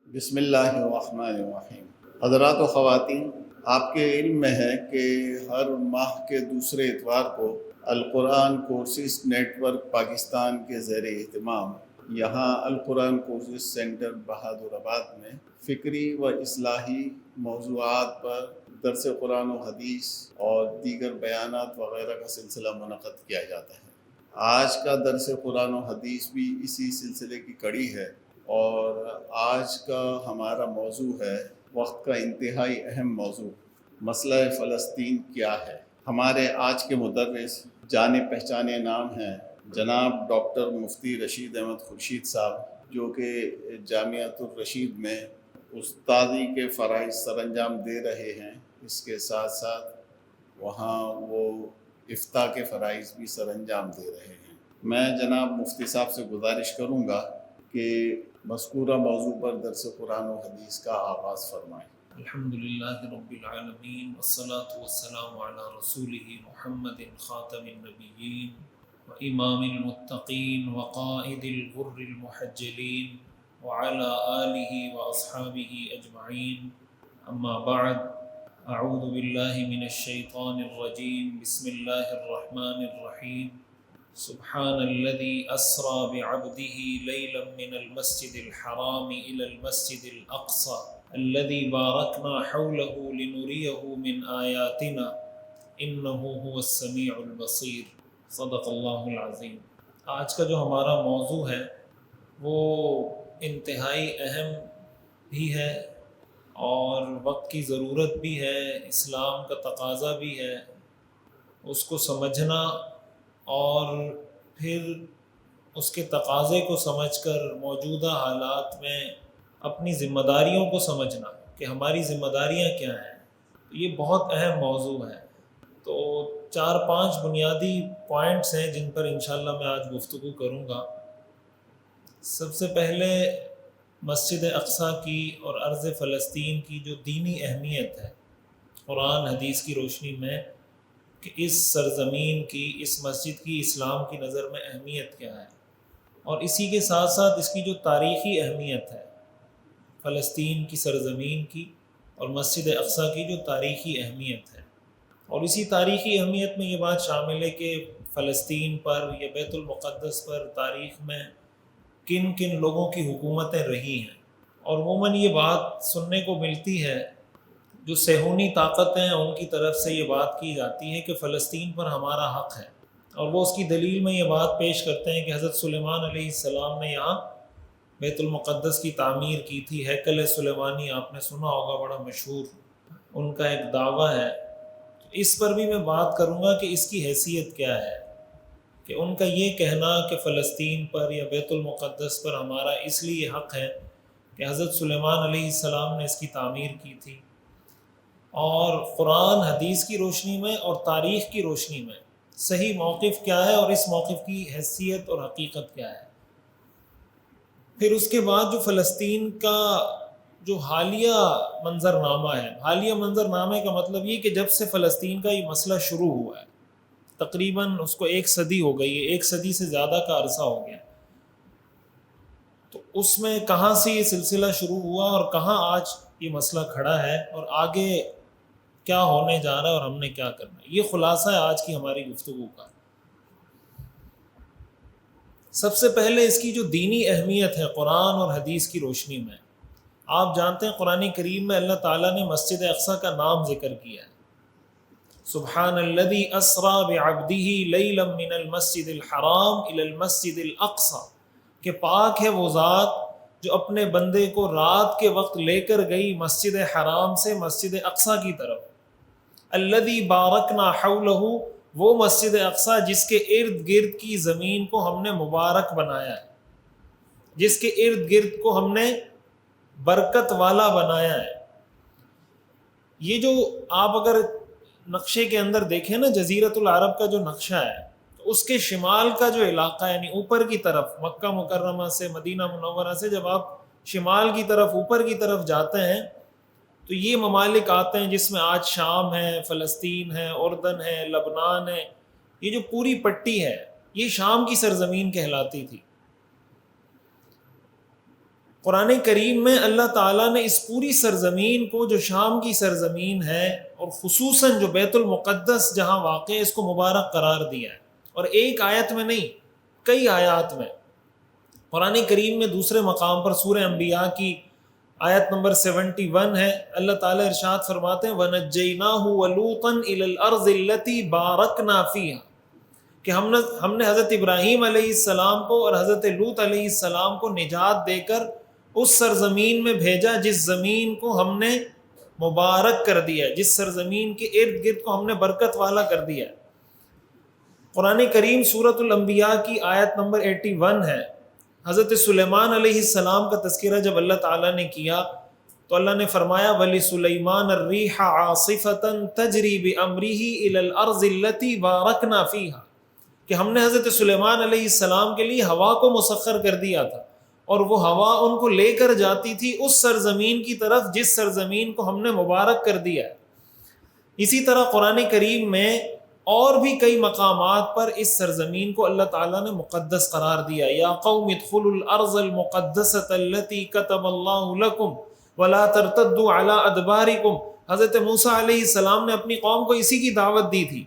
بسم اللہ الرحمن الرحیم۔ حضرات و خواتین، آپ کے علم میں ہے کہ ہر ماہ کے دوسرے اتوار کو القرآن کورسز نیٹ ورک پاکستان کے زیر اہتمام یہاں القرآن کورسز سینٹر بہادر آباد میں فکری و اصلاحی موضوعات پر درس قرآن و حدیث اور دیگر بیانات وغیرہ کا سلسلہ منعقد کیا جاتا ہے۔ آج کا درس قرآن و حدیث بھی اسی سلسلے کی کڑی ہے، اور آج کا ہمارا موضوع ہے وقت کا انتہائی اہم موضوع، مسئلہ فلسطین کیا ہے۔ ہمارے آج کے مدرس جانے پہچانے نام ہیں جناب ڈاکٹر مفتی رشید احمد خورشید صاحب، جو کہ جامعۃ الرشید میں استادی کے فرائض سر انجام دے رہے ہیں۔ اس کے ساتھ ساتھ وہاں وہ افتاء کے فرائض بھی سر انجام دے رہے ہیں۔ میں جناب مفتی صاحب سے گزارش کروں گا کہ مذکورہ موضوع پر درس قرآن و حدیث کا آغاز فرمائیں۔ الحمدللہ رب العالمین والصلاة والسلام علی رسولہ محمد خاتم النبیین و امام المتقین وقائد الغر المحجلین وعلی آلہ واصحابہ اجمعین، اما بعد، اعوذ باللہ من الشیطان الرجیم، بسم اللہ الرحمن الرحیم۔ سبحان الذي أسرى بعبده ليلا من المسجد الحرام إلى المسجد الأقصى الذي باركنا حوله لنريه من آياتنا إنه هو السميع البصير، صدق اللہ العظیم۔ آج کا جو ہمارا موضوع ہے وہ انتہائی اہم بھی ہے اور وقت کی ضرورت بھی ہے، اسلام کا تقاضا بھی ہے۔ اس کو سمجھنا اور پھر اس کے تقاضے کو سمجھ کر موجودہ حالات میں اپنی ذمہ داریوں کو سمجھنا کہ ہماری ذمہ داریاں کیا ہیں، یہ بہت اہم موضوع ہے۔ تو 4-5 بنیادی پوائنٹس ہیں جن پر انشاءاللہ میں آج گفتگو کروں گا۔ سب سے پہلے مسجد اقصیٰ کی اور ارض فلسطین کی جو دینی اہمیت ہے قرآن حدیث کی روشنی میں، کہ اس سرزمین کی، اس مسجد کی اسلام کی نظر میں اہمیت کیا ہے، اور اسی کے ساتھ ساتھ اس کی جو تاریخی اہمیت ہے فلسطین کی سرزمین کی اور مسجد اقصیٰ کی جو تاریخی اہمیت ہے۔ اور اسی تاریخی اہمیت میں یہ بات شامل ہے کہ فلسطین پر یا بیت المقدس پر تاریخ میں کن کن لوگوں کی حکومتیں رہی ہیں، اور عموماً یہ بات سننے کو ملتی ہے، جو صہیونی طاقتیں ہیں ان کی طرف سے یہ بات کی جاتی ہے کہ فلسطین پر ہمارا حق ہے، اور وہ اس کی دلیل میں یہ بات پیش کرتے ہیں کہ حضرت سلیمان علیہ السلام نے یہاں بیت المقدس کی تعمیر کی تھی۔ ہیکل سلیمانی آپ نے سنا ہوگا، بڑا مشہور ان کا ایک دعویٰ ہے۔ اس پر بھی میں بات کروں گا کہ اس کی حیثیت کیا ہے، کہ ان کا یہ کہنا کہ فلسطین پر یا بیت المقدس پر ہمارا اس لیے حق ہے کہ حضرت سلیمان علیہ السلام نے اس کی تعمیر کی تھی، اور قرآن حدیث کی روشنی میں اور تاریخ کی روشنی میں صحیح موقف کیا ہے اور اس موقف کی حیثیت اور حقیقت کیا ہے۔ پھر اس کے بعد جو فلسطین کا جو حالیہ منظرنامہ ہے، حالیہ منظرنامے کا مطلب یہ کہ جب سے فلسطین کا یہ مسئلہ شروع ہوا ہے، تقریباً اس کو 1 صدی ہو گئی ہے، 1 صدی سے زیادہ کا عرصہ ہو گیا، تو اس میں کہاں سے یہ سلسلہ شروع ہوا اور کہاں آج یہ مسئلہ کھڑا ہے، اور آگے کیا ہونے جا رہا ہے اور ہم نے کیا کرنا ہے، یہ خلاصہ ہے آج کی ہماری گفتگو کا۔ سب سے پہلے اس کی جو دینی اہمیت ہے قرآن اور حدیث کی روشنی میں، آپ جانتے ہیں قرآن کریم میں اللہ تعالیٰ نے مسجد اقصیٰ کا نام ذکر کیا ہے۔ سبحان الذی اسریٰ بعبدہ لیلا من المسجد الحرام الی المسجد الاقصیٰ، کہ پاک ہے وہ ذات جو اپنے بندے کو رات کے وقت لے کر گئی مسجد حرام سے مسجد اقصیٰ کی طرف۔ الذی بارکنا حولہ، وہ مسجد اقصیٰ جس کے ارد گرد کی زمین کو ہم نے مبارک بنایا ہے، جس کے ارد گرد کو ہم نے برکت والا بنایا ہے۔ یہ جو آپ اگر نقشے کے اندر دیکھیں نا، جزیرۃ العرب کا جو نقشہ ہے، تو اس کے شمال کا جو علاقہ ہے، یعنی اوپر کی طرف، مکہ مکرمہ سے، مدینہ منورہ سے جب آپ شمال کی طرف، اوپر کی طرف جاتے ہیں، تو یہ ممالک آتے ہیں جس میں آج شام ہے، فلسطین ہے، اردن ہے، لبنان ہے۔ یہ جو پوری پٹی ہے یہ شام کی سرزمین کہلاتی تھی۔ قرآن کریم میں اللہ تعالیٰ نے اس پوری سرزمین کو جو شام کی سرزمین ہے اور خصوصاً جو بیت المقدس جہاں واقع ہے اس کو مبارک قرار دیا ہے، اور ایک آیت میں نہیں کئی آیات میں۔ قرآن کریم میں دوسرے مقام پر سورہ انبیاء کی آیت نمبر 71 ہے، اللہ تعالیٰ ارشاد فرماتے ہیں وَنَجَّيْنَاهُ وَلُوطًا إِلَى الْأَرْضِ الَّتِي بَارَكْنَا فِيهَا، کہ ہم نے حضرت ابراہیم علیہ السلام کو اور حضرت لوط علیہ السلام کو نجات دے کر اس سرزمین میں بھیجا جس زمین کو ہم نے مبارک کر دیا، جس سرزمین کے ارد گرد کو ہم نے برکت والا کر دیا۔ قرآن کریم سورۃ الانبیاء کی آیت نمبر 81 ہے۔ حضرت سلیمان علیہ السلام کا تذکرہ جب اللہ تعالیٰ نے کیا تو اللہ نے فرمایا وَلِسُلَيْمَانَ الرِّيحَ عَاصِفَةً تَجْرِي بِأَمْرِهِ إِلَى الْأَرْضِ الَّتِي بَارَكْنَا فِيهَا، کہ ہم نے حضرت سلیمان علیہ السلام کے لیے ہوا کو مسخر کر دیا تھا، اور وہ ہوا ان کو لے کر جاتی تھی اس سرزمین کی طرف جس سرزمین کو ہم نے مبارک کر دیا ہے۔ اسی طرح قرآن کریم میں اور بھی کئی مقامات پر اس سرزمین کو اللہ تعالیٰ نے مقدس قرار دیا۔ یا قوم ادخلوا الارض المقدسۃ التي كتب اللہ لکم ولا ترتدوا على ادبارکم، حضرت موسیٰ علیہ السلام نے اپنی قوم کو اسی کی دعوت دی تھی،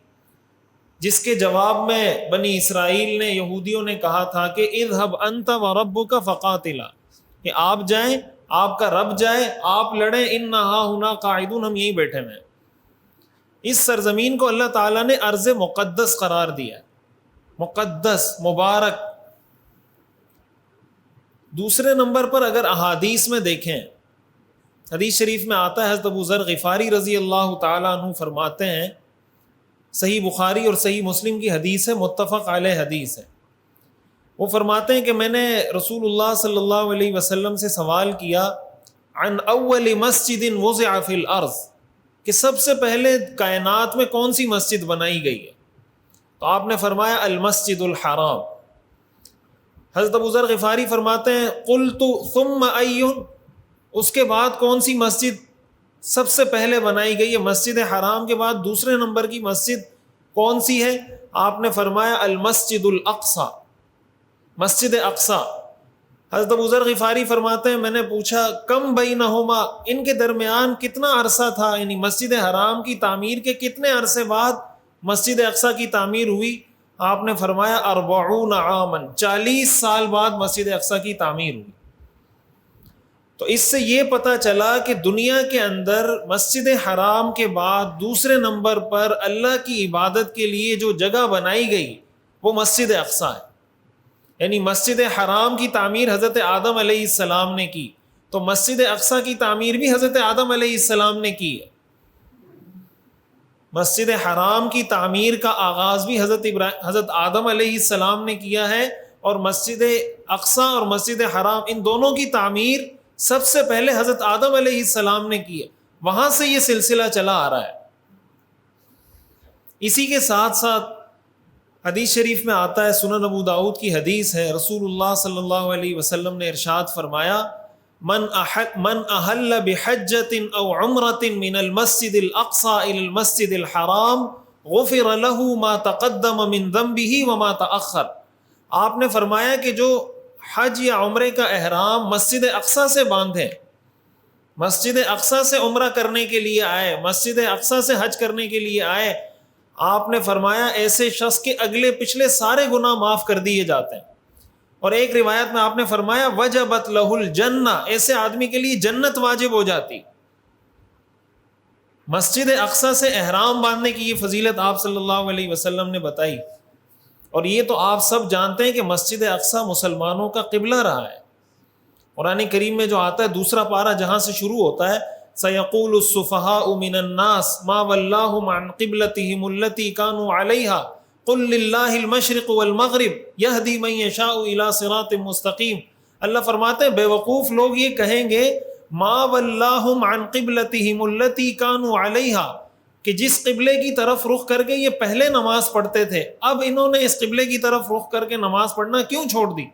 جس کے جواب میں بنی اسرائیل نے، یہودیوں نے کہا تھا کہ اذهب انت وربك فقاتلا، کہ آپ جائیں، آپ کا رب جائے، آپ لڑیں، اننا ہاہنا قاعدون، ہم یہیں بیٹھے ہوئے ہیں۔ اس سرزمین کو اللہ تعالیٰ نے ارض مقدس قرار دیا، مقدس، مبارک۔ دوسرے نمبر پر اگر احادیث میں دیکھیں، حدیث شریف میں آتا ہے، حضرت ابو ذر غفاری رضی اللہ تعالیٰ عنہ فرماتے ہیں، صحیح بخاری اور صحیح مسلم کی حدیث ہے، متفق علیہ حدیث ہے، وہ فرماتے ہیں کہ میں نے رسول اللہ صلی اللہ علیہ وسلم سے سوال کیا عن اول مسجد وضع فی الارض، کہ سب سے پہلے کائنات میں کون سی مسجد بنائی گئی ہے؟ تو آپ نے فرمایا المسجد الحرام۔ حضرت ابو ذر غفاری فرماتے ہیں قلت ثم ای، اس کے بعد کون سی مسجد سب سے پہلے بنائی گئی ہے؟ مسجد حرام کے بعد دوسرے نمبر کی مسجد کون سی ہے؟ آپ نے فرمایا المسجد الاقصی، مسجد اقصی۔ حضرت ابو ذر غفاری فرماتے ہیں میں نے پوچھا کم بینہما، ان کے درمیان کتنا عرصہ تھا، یعنی مسجد حرام کی تعمیر کے کتنے عرصے بعد مسجد اقصی کی تعمیر ہوئی؟ آپ نے فرمایا 40 عاما، 40 سال بعد مسجد اقصی کی تعمیر ہوئی۔ تو اس سے یہ پتہ چلا کہ دنیا کے اندر مسجد حرام کے بعد دوسرے نمبر پر اللہ کی عبادت کے لیے جو جگہ بنائی گئی وہ مسجد اقصی ہے۔ یعنی مسجد حرام کی تعمیر حضرت آدم علیہ السلام نے کی، تو مسجد اقصی کی تعمیر بھی حضرت آدم علیہ السلام نے کی ہے۔ مسجد حرام کی تعمیر کا آغاز بھی حضرت آدم علیہ السلام نے کیا ہے، اور مسجد اقصی اور مسجد حرام ان دونوں کی تعمیر سب سے پہلے حضرت آدم علیہ السلام نے کی ہے، وہاں سے یہ سلسلہ چلا آ رہا ہے۔ اسی کے ساتھ ساتھ حدیث شریف میں آتا ہے، سنن ابو داؤد کی حدیث ہے، رسول اللہ صلی اللہ علیہ وسلم نے ارشاد فرمایا من احل بحجۃ او عمرۃ من المسجد الاقصى الى المسجد الحرام غفر له ما تقدم من ذنبه وما تاخر۔ آپ نے فرمایا کہ جو حج یا عمرے کا احرام مسجد اقصی سے باندھے، مسجد اقصی سے عمرہ کرنے کے لیے آئے، مسجد اقصی سے حج کرنے کے لیے آئے، آپ نے فرمایا ایسے شخص کے اگلے پچھلے سارے گناہ معاف کر دیے جاتے ہیں۔ اور ایک روایت میں آپ نے فرمایا وجبت لہ الجنہ، ایسے آدمی کے لیے جنت واجب ہو جاتی۔ مسجد اقصی سے احرام باندھنے کی یہ فضیلت آپ صلی اللہ علیہ وسلم نے بتائی، اور یہ تو آپ سب جانتے ہیں کہ مسجد اقصی مسلمانوں کا قبلہ رہا ہے۔ قرآن کریم میں جو آتا ہے دوسرا پارہ جہاں سے شروع ہوتا ہے سَيَقُولُ السُّفَهَاءُ مِنَ النَّاسِ مَا وَلَّاهُمْ عَنْ قِبْلَتِهِمُ الَّتِي كَانُوا عَلَيْهَا قُلْ لِلَّهِ الْمَشْرِقُ وَالْمَغْرِبُ يَهْدِي مَن يَشَاءُ إِلَى صِرَاطٍ مُسْتَقِيمٍ۔ اللہ فرماتے ہیں بے وقوف لوگ یہ کہیں گے مَا وَلَّاهُمْ عَنْ قِبْلَتِهِمُ الَّتِي كَانُوا عَلَيْهَا، کہ جس قبلے کی طرف رخ کر کے یہ پہلے نماز پڑھتے تھے، اب انہوں نے اس قبلے کی طرف رخ کر کے نماز پڑھنا کیوں چھوڑ دی؟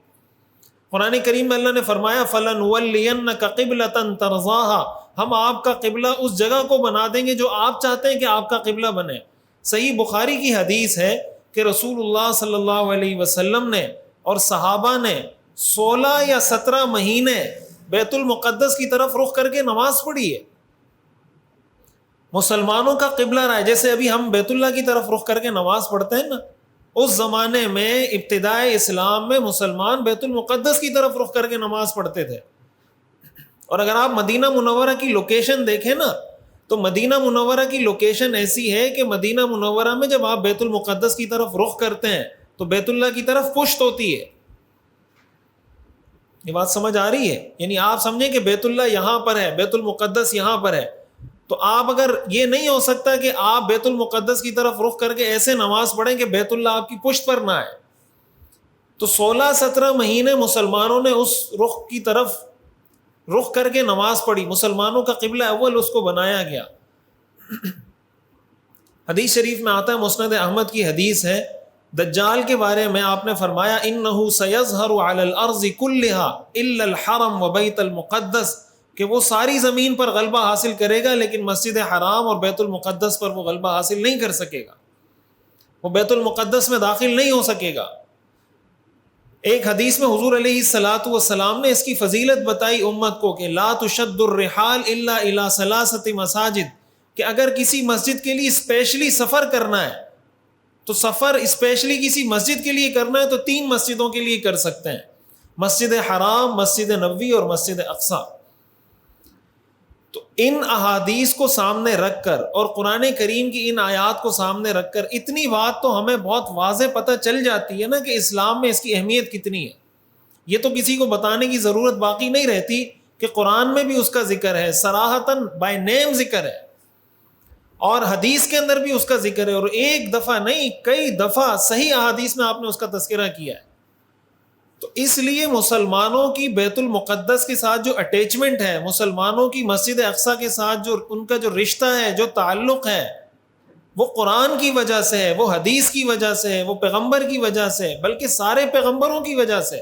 قرآن کریم میں اللہ نے فرمایا فَلَنُوَلِّيَنَّكَ قِبْلَةً تَرْضَاهَا، ہم آپ کا قبلہ اس جگہ کو بنا دیں گے جو آپ چاہتے ہیں کہ آپ کا قبلہ بنے۔ صحیح بخاری کی حدیث ہے کہ رسول اللہ صلی اللہ علیہ وسلم نے اور صحابہ نے 16 یا 17 مہینے بیت المقدس کی طرف رخ کر کے نماز پڑھی ہے. مسلمانوں کا قبلہ رہا ہے. جیسے ابھی ہم بیت اللہ کی طرف رخ کر کے نماز پڑھتے ہیں نا, اس زمانے میں ابتدائے اسلام میں مسلمان بیت المقدس کی طرف رخ کر کے نماز پڑھتے تھے. اور اگر آپ مدینہ منورہ کی لوکیشن دیکھیں نا, تو مدینہ منورہ کی لوکیشن ایسی ہے کہ مدینہ منورہ میں جب آپ بیت المقدس کی طرف رخ کرتے ہیں تو بیت اللہ کی طرف پشت ہوتی ہے. یہ بات سمجھ آ رہی ہے؟ یعنی آپ سمجھیں کہ بیت اللہ یہاں پر ہے, بیت المقدس یہاں پر ہے, تو آپ اگر یہ نہیں ہو سکتا کہ آپ بیت المقدس کی طرف رخ کر کے ایسے نماز پڑھیں کہ بیت اللہ آپ کی پشت پر نہ آئے. تو 16-17 مہینے مسلمانوں نے اس رخ کی طرف رخ کر کے نماز پڑھی. مسلمانوں کا قبلہ اول اس کو بنایا گیا. حدیث شریف میں آتا ہے, مسند احمد کی حدیث ہے, دجال کے بارے میں آپ نے فرمایا انہ سیظہر علی الارض کلھا الا الحرم وبیت المقدس, کہ وہ ساری زمین پر غلبہ حاصل کرے گا لیکن مسجد حرام اور بیت المقدس پر وہ غلبہ حاصل نہیں کر سکے گا, وہ بیت المقدس میں داخل نہیں ہو سکے گا. ایک حدیث میں حضور علیہ الصلوۃ والسلام نے اس کی فضیلت بتائی امت کو کہ لا تشد الرحال الا الى ثلاثه مساجد, کہ اگر کسی مسجد کے لیے اسپیشلی سفر کرنا ہے تو سفر اسپیشلی کسی مسجد کے لیے کرنا ہے تو 3 مسجدوں کے لیے کر سکتے ہیں, مسجد حرام, مسجد نبوی اور مسجد اقصی. تو ان احادیث کو سامنے رکھ کر اور قرآن کریم کی ان آیات کو سامنے رکھ کر اتنی بات تو ہمیں بہت واضح پتہ چل جاتی ہے نا کہ اسلام میں اس کی اہمیت کتنی ہے. یہ تو کسی کو بتانے کی ضرورت باقی نہیں رہتی کہ قرآن میں بھی اس کا ذکر ہے, صراحتاً بائی نیم ذکر ہے, اور حدیث کے اندر بھی اس کا ذکر ہے, اور ایک دفعہ نہیں کئی دفعہ صحیح احادیث میں آپ نے اس کا تذکرہ کیا ہے. تو اس لیے مسلمانوں کی بیت المقدس کے ساتھ جو اٹیچمنٹ ہے, مسلمانوں کی مسجد اقصیٰ کے ساتھ جو ان کا جو رشتہ ہے, جو تعلق ہے, وہ قرآن کی وجہ سے ہے, وہ حدیث کی وجہ سے ہے, وہ پیغمبر کی وجہ سے ہے, بلکہ سارے پیغمبروں کی وجہ سے.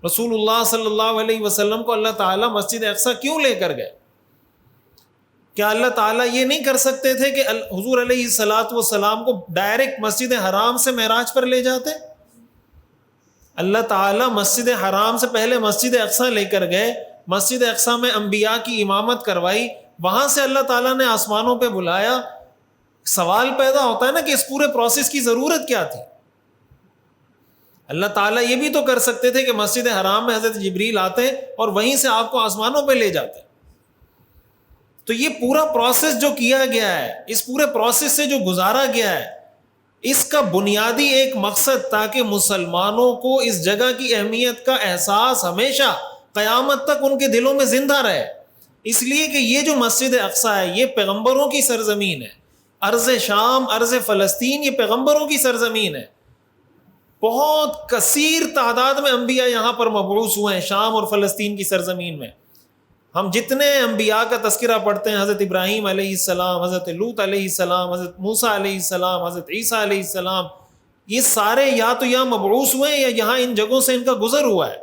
رسول اللہ صلی اللہ علیہ وسلم کو اللہ تعالیٰ مسجد اقصیٰ کیوں لے کر گئے؟ کیا اللہ تعالیٰ یہ نہیں کر سکتے تھے کہ حضور علیہ الصلوۃ والسلام کو ڈائریکٹ مسجد حرام سے معراج پر لے جاتے؟ اللہ تعالیٰ مسجد حرام سے پہلے مسجد اقصیٰ لے کر گئے, مسجد اقصیٰ میں انبیاء کی امامت کروائی, وہاں سے اللہ تعالیٰ نے آسمانوں پہ بلایا. سوال پیدا ہوتا ہے نا کہ اس پورے پروسیس کی ضرورت کیا تھی؟ اللہ تعالیٰ یہ بھی تو کر سکتے تھے کہ مسجد حرام میں حضرت جبریل آتے اور وہیں سے آپ کو آسمانوں پہ لے جاتے. تو یہ پورا پروسیس جو کیا گیا ہے, اس پورے پروسیس سے جو گزارا گیا ہے, اس کا بنیادی ایک مقصد تاکہ مسلمانوں کو اس جگہ کی اہمیت کا احساس ہمیشہ قیامت تک ان کے دلوں میں زندہ رہے. اس لیے کہ یہ جو مسجد اقصیٰ ہے یہ پیغمبروں کی سرزمین ہے. ارض شام, ارض فلسطین, یہ پیغمبروں کی سرزمین ہے. بہت کثیر تعداد میں انبیاء یہاں پر مبعوث ہوئے ہیں شام اور فلسطین کی سرزمین میں. ہم جتنے انبیاء کا تذکرہ پڑھتے ہیں, حضرت ابراہیم علیہ السلام, حضرت لوط علیہ السلام, حضرت موسیٰ علیہ السلام, حضرت عیسیٰ علیہ السلام, یہ سارے یا تو یہاں مبعوث ہوئے ہیں یا یہاں ان جگہوں سے ان کا گزر ہوا ہے.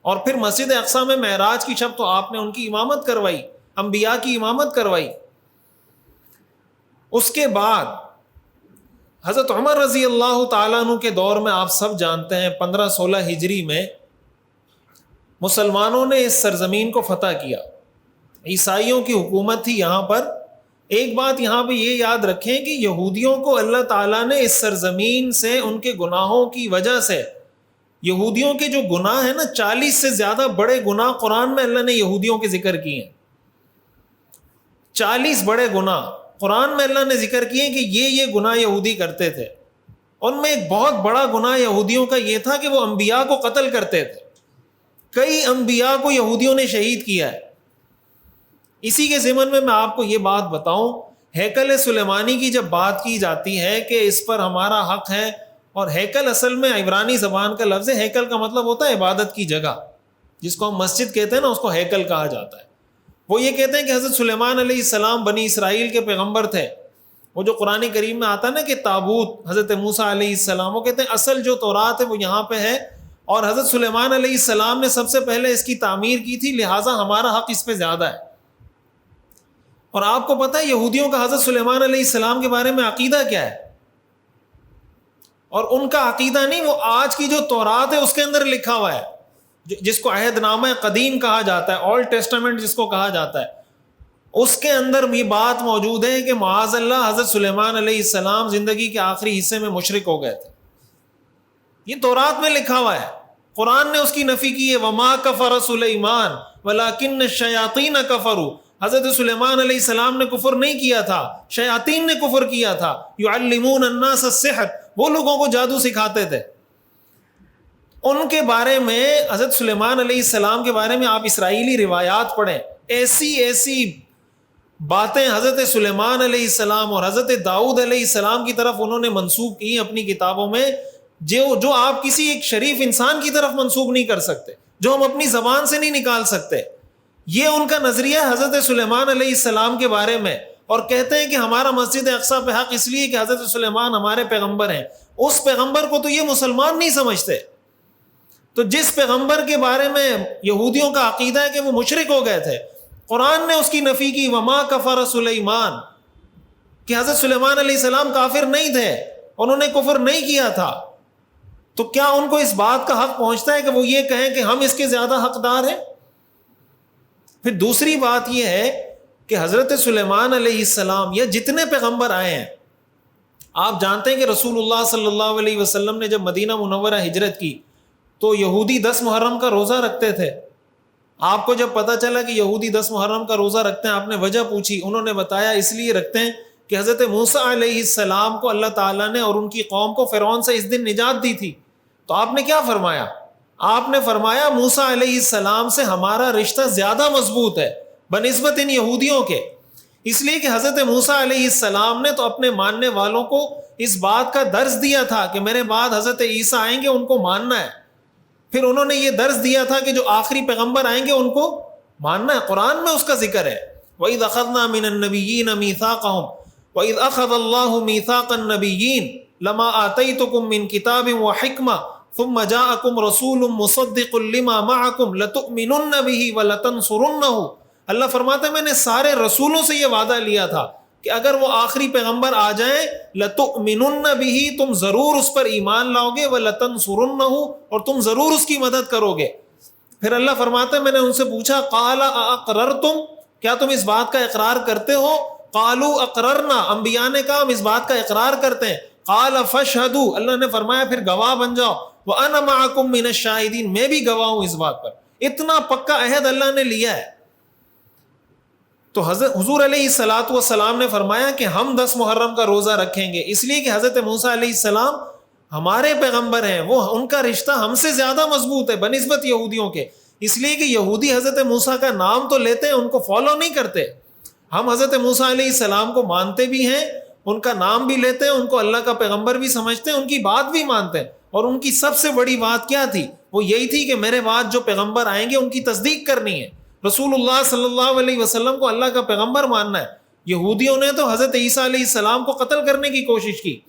اور پھر مسجد اقصیٰ میں معراج کی شب تو آپ نے ان کی امامت کروائی, انبیاء کی امامت کروائی. اس کے بعد حضرت عمر رضی اللہ تعالیٰ عنہ کے دور میں آپ سب جانتے ہیں 1516 ہجری میں مسلمانوں نے اس سرزمین کو فتح کیا. عیسائیوں کی حکومت تھی یہاں پر. ایک بات یہاں پہ یہ یاد رکھیں کہ یہودیوں کو اللہ تعالیٰ نے اس سرزمین سے ان کے گناہوں کی وجہ سے, یہودیوں کے جو گناہ ہیں نا 40 سے زیادہ بڑے گناہ قرآن میں اللہ نے یہودیوں کے ذکر کیے ہیں. 40 بڑے گناہ قرآن میں اللہ نے ذکر کیے کہ یہ گناہ یہودی کرتے تھے. ان میں ایک بہت بڑا گناہ یہودیوں کا یہ تھا کہ وہ انبیاء کو قتل کرتے تھے. کئی انبیاء کو یہودیوں نے شہید کیا ہے. اسی کے ضمن میں آپ کو یہ بات بتاؤں, ہیکل سلیمانی کی جب بات کی جاتی ہے کہ اس پر ہمارا حق ہے, اور ہیکل اصل میں عبرانی زبان کا لفظ ہے, ہیکل کا مطلب ہوتا ہے عبادت کی جگہ, جس کو ہم مسجد کہتے ہیں نا اس کو ہیکل کہا جاتا ہے. وہ یہ کہتے ہیں کہ حضرت سلیمان علیہ السلام بنی اسرائیل کے پیغمبر تھے. وہ جو قرآن کریم میں آتا ہے نا کہ تابوت حضرت موسیٰ علیہ السلام, وہ کہتے ہیں اصل جو تورات ہے وہ یہاں پہ ہے, اور حضرت سلیمان علیہ السلام نے سب سے پہلے اس کی تعمیر کی تھی, لہٰذا ہمارا حق اس پہ زیادہ ہے. اور آپ کو پتہ ہے یہودیوں کا حضرت سلیمان علیہ السلام کے بارے میں عقیدہ کیا ہے؟ اور ان کا عقیدہ نہیں, وہ آج کی جو تورات ہے اس کے اندر لکھا ہوا ہے. جس کو عہد نامہ قدیم کہا جاتا ہے، اولڈ ٹیسٹامنٹ جس کو کہا جاتا ہے، اس کے اندر یہ بات موجود ہے کہ معاذ اللہ حضرت سلیمان علیہ السلام زندگی کے آخری حصے میں مشرک ہو گئے تھے. یہ تورات میں لکھا ہوا ہے، قرآن نے اس کی نفی کی ہے. وما کفر سلیمان ولکن الشیاطین کفروا. حضرت سلیمان علیہ السلام نے کفر نہیں کیا تھا، شیاطین نے کفر کیا تھا. یعلمون الناس السحر، وہ لوگوں کو جادو سکھاتے تھے. ان کے بارے میں، حضرت سلیمان علیہ السلام کے بارے میں آپ اسرائیلی روایات پڑھیں، ایسی باتیں حضرت سلیمان علیہ السلام اور حضرت داؤد علیہ السلام کی طرف انہوں نے منسوب کی اپنی کتابوں میں، جو آپ کسی ایک شریف انسان کی طرف منسوب نہیں کر سکتے، جو ہم اپنی زبان سے نہیں نکال سکتے. یہ ان کا نظریہ حضرت سلیمان علیہ السلام کے بارے میں، اور کہتے ہیں کہ ہمارا مسجد اقصیٰ پہ حق اس لیے کہ حضرت سلیمان ہمارے پیغمبر ہیں. اس پیغمبر کو تو یہ مسلمان نہیں سمجھتے. تو جس پیغمبر کے بارے میں یہودیوں کا عقیدہ ہے کہ وہ مشرک ہو گئے تھے، قرآن نے اس کی نفی کی. وما کفر سلیمان، کہ حضرت سلیمان علیہ السلام کافر نہیں تھے، انہوں نے کفر نہیں کیا تھا. تو کیا ان کو اس بات کا حق پہنچتا ہے کہ وہ یہ کہیں کہ ہم اس کے زیادہ حقدار ہیں؟ پھر دوسری بات یہ ہے کہ حضرت سلیمان علیہ السلام یا جتنے پیغمبر آئے ہیں، آپ جانتے ہیں کہ رسول اللہ صلی اللہ علیہ وسلم نے جب مدینہ منورہ ہجرت کی تو یہودی 10 محرم کا روزہ رکھتے تھے. آپ کو جب پتہ چلا کہ یہودی 10 محرم کا روزہ رکھتے ہیں، آپ نے وجہ پوچھی، انہوں نے بتایا اس لیے رکھتے ہیں کہ حضرت موسیٰ علیہ السلام کو اللہ تعالیٰ نے اور ان کی قوم کو فرعون سے اس دن نجات دی تھی. تو آپ نے کیا فرمایا؟ آپ نے فرمایا موسیٰ علیہ السلام سے ہمارا رشتہ زیادہ مضبوط ہے بنسبت ان یہودیوں کے، اس لیے کہ حضرت موسیٰ علیہ السلام نے تو اپنے ماننے والوں کو اس بات کا درس دیا تھا کہ میرے بعد حضرت عیسیٰ آئیں گے، ان کو ماننا ہے. پھر انہوں نے یہ درس دیا تھا کہ جو آخری پیغمبر آئیں گے ان کو ماننا ہے. قرآن میں اس کا ذکر ہے. وَإِذْ أَخَذْنَا مِنَ النَّبِيِّينَ مِيثَاقَهُمْ وَإِذْ أَخَذَ اللَّهُ مِيثَاقَ النَّبِيِّينَ لَمَا آتَيْتُكُم مِّن كِتَابٍ وَحِكْمَةٍ ثُمَّ جَاءَكُمْ رَسُولٌ مُصَدِّقٌ لِّمَا مَعَكُمْ لَتُؤْمِنُنَّ بِهِ وَلَتَنصُرُنَّهُ. اللہ فرماتے ہیں میں نے سارے رسولوں سے یہ وعدہ لیا تھا کہ اگر وہ آخری پیغمبر آ جائیں لَتُؤْمِنُنَّ بِهِ، تم ضرور اس پر ایمان لاؤ گے، وَلَتَنصُرُنَّهُ، اور تم ضرور اس کی مدد کرو گے. پھر اللہ فرماتے ہیں میں نے ان سے پوچھا قَالَ أَأَقْرَرْتُمْ، کیا تم اس بات کا اقرار کرتے ہو؟ قَالُوا أَقْرَرْنَا، انبیاء نے کہا ہم اس بات کا اقرار کرتے ہیں. قَالَ فَاشْهَدُوا، اللہ نے فرمایا پھر گواہ بن جاؤ. وَأَنَا مَعَكُمْ مِنَ الشَّاهِدِينَ، میں بھی گواہ ہوں اس بات پر. اتنا پکا عہد اللہ نے لیا ہے. تو حضور علیہ الصلوۃ والسلام نے فرمایا کہ ہم 10 محرم کا روزہ رکھیں گے، اس لیے کہ حضرت موسیٰ علیہ السلام ہمارے پیغمبر ہیں، وہ ان کا رشتہ ہم سے زیادہ مضبوط ہے بنسبت یہودیوں کے. اس لیے کہ یہودی حضرت موسیٰ کا نام تو لیتے ہیں، ان کو فالو نہیں کرتے. ہم حضرت موسیٰ علیہ السلام کو مانتے بھی ہیں، ان کا نام بھی لیتے ہیں، ان کو اللہ کا پیغمبر بھی سمجھتے ہیں، ان کی بات بھی مانتے ہیں. اور ان کی سب سے بڑی بات کیا تھی؟ وہ یہی تھی کہ میرے بعد جو پیغمبر آئیں گے ان کی تصدیق کرنی ہے. رسول اللہ صلی اللہ علیہ وسلم کو اللہ کا پیغمبر ماننا ہے. یہودیوں نے تو حضرت عیسیٰ علیہ السلام کو قتل کرنے کی کوشش کی.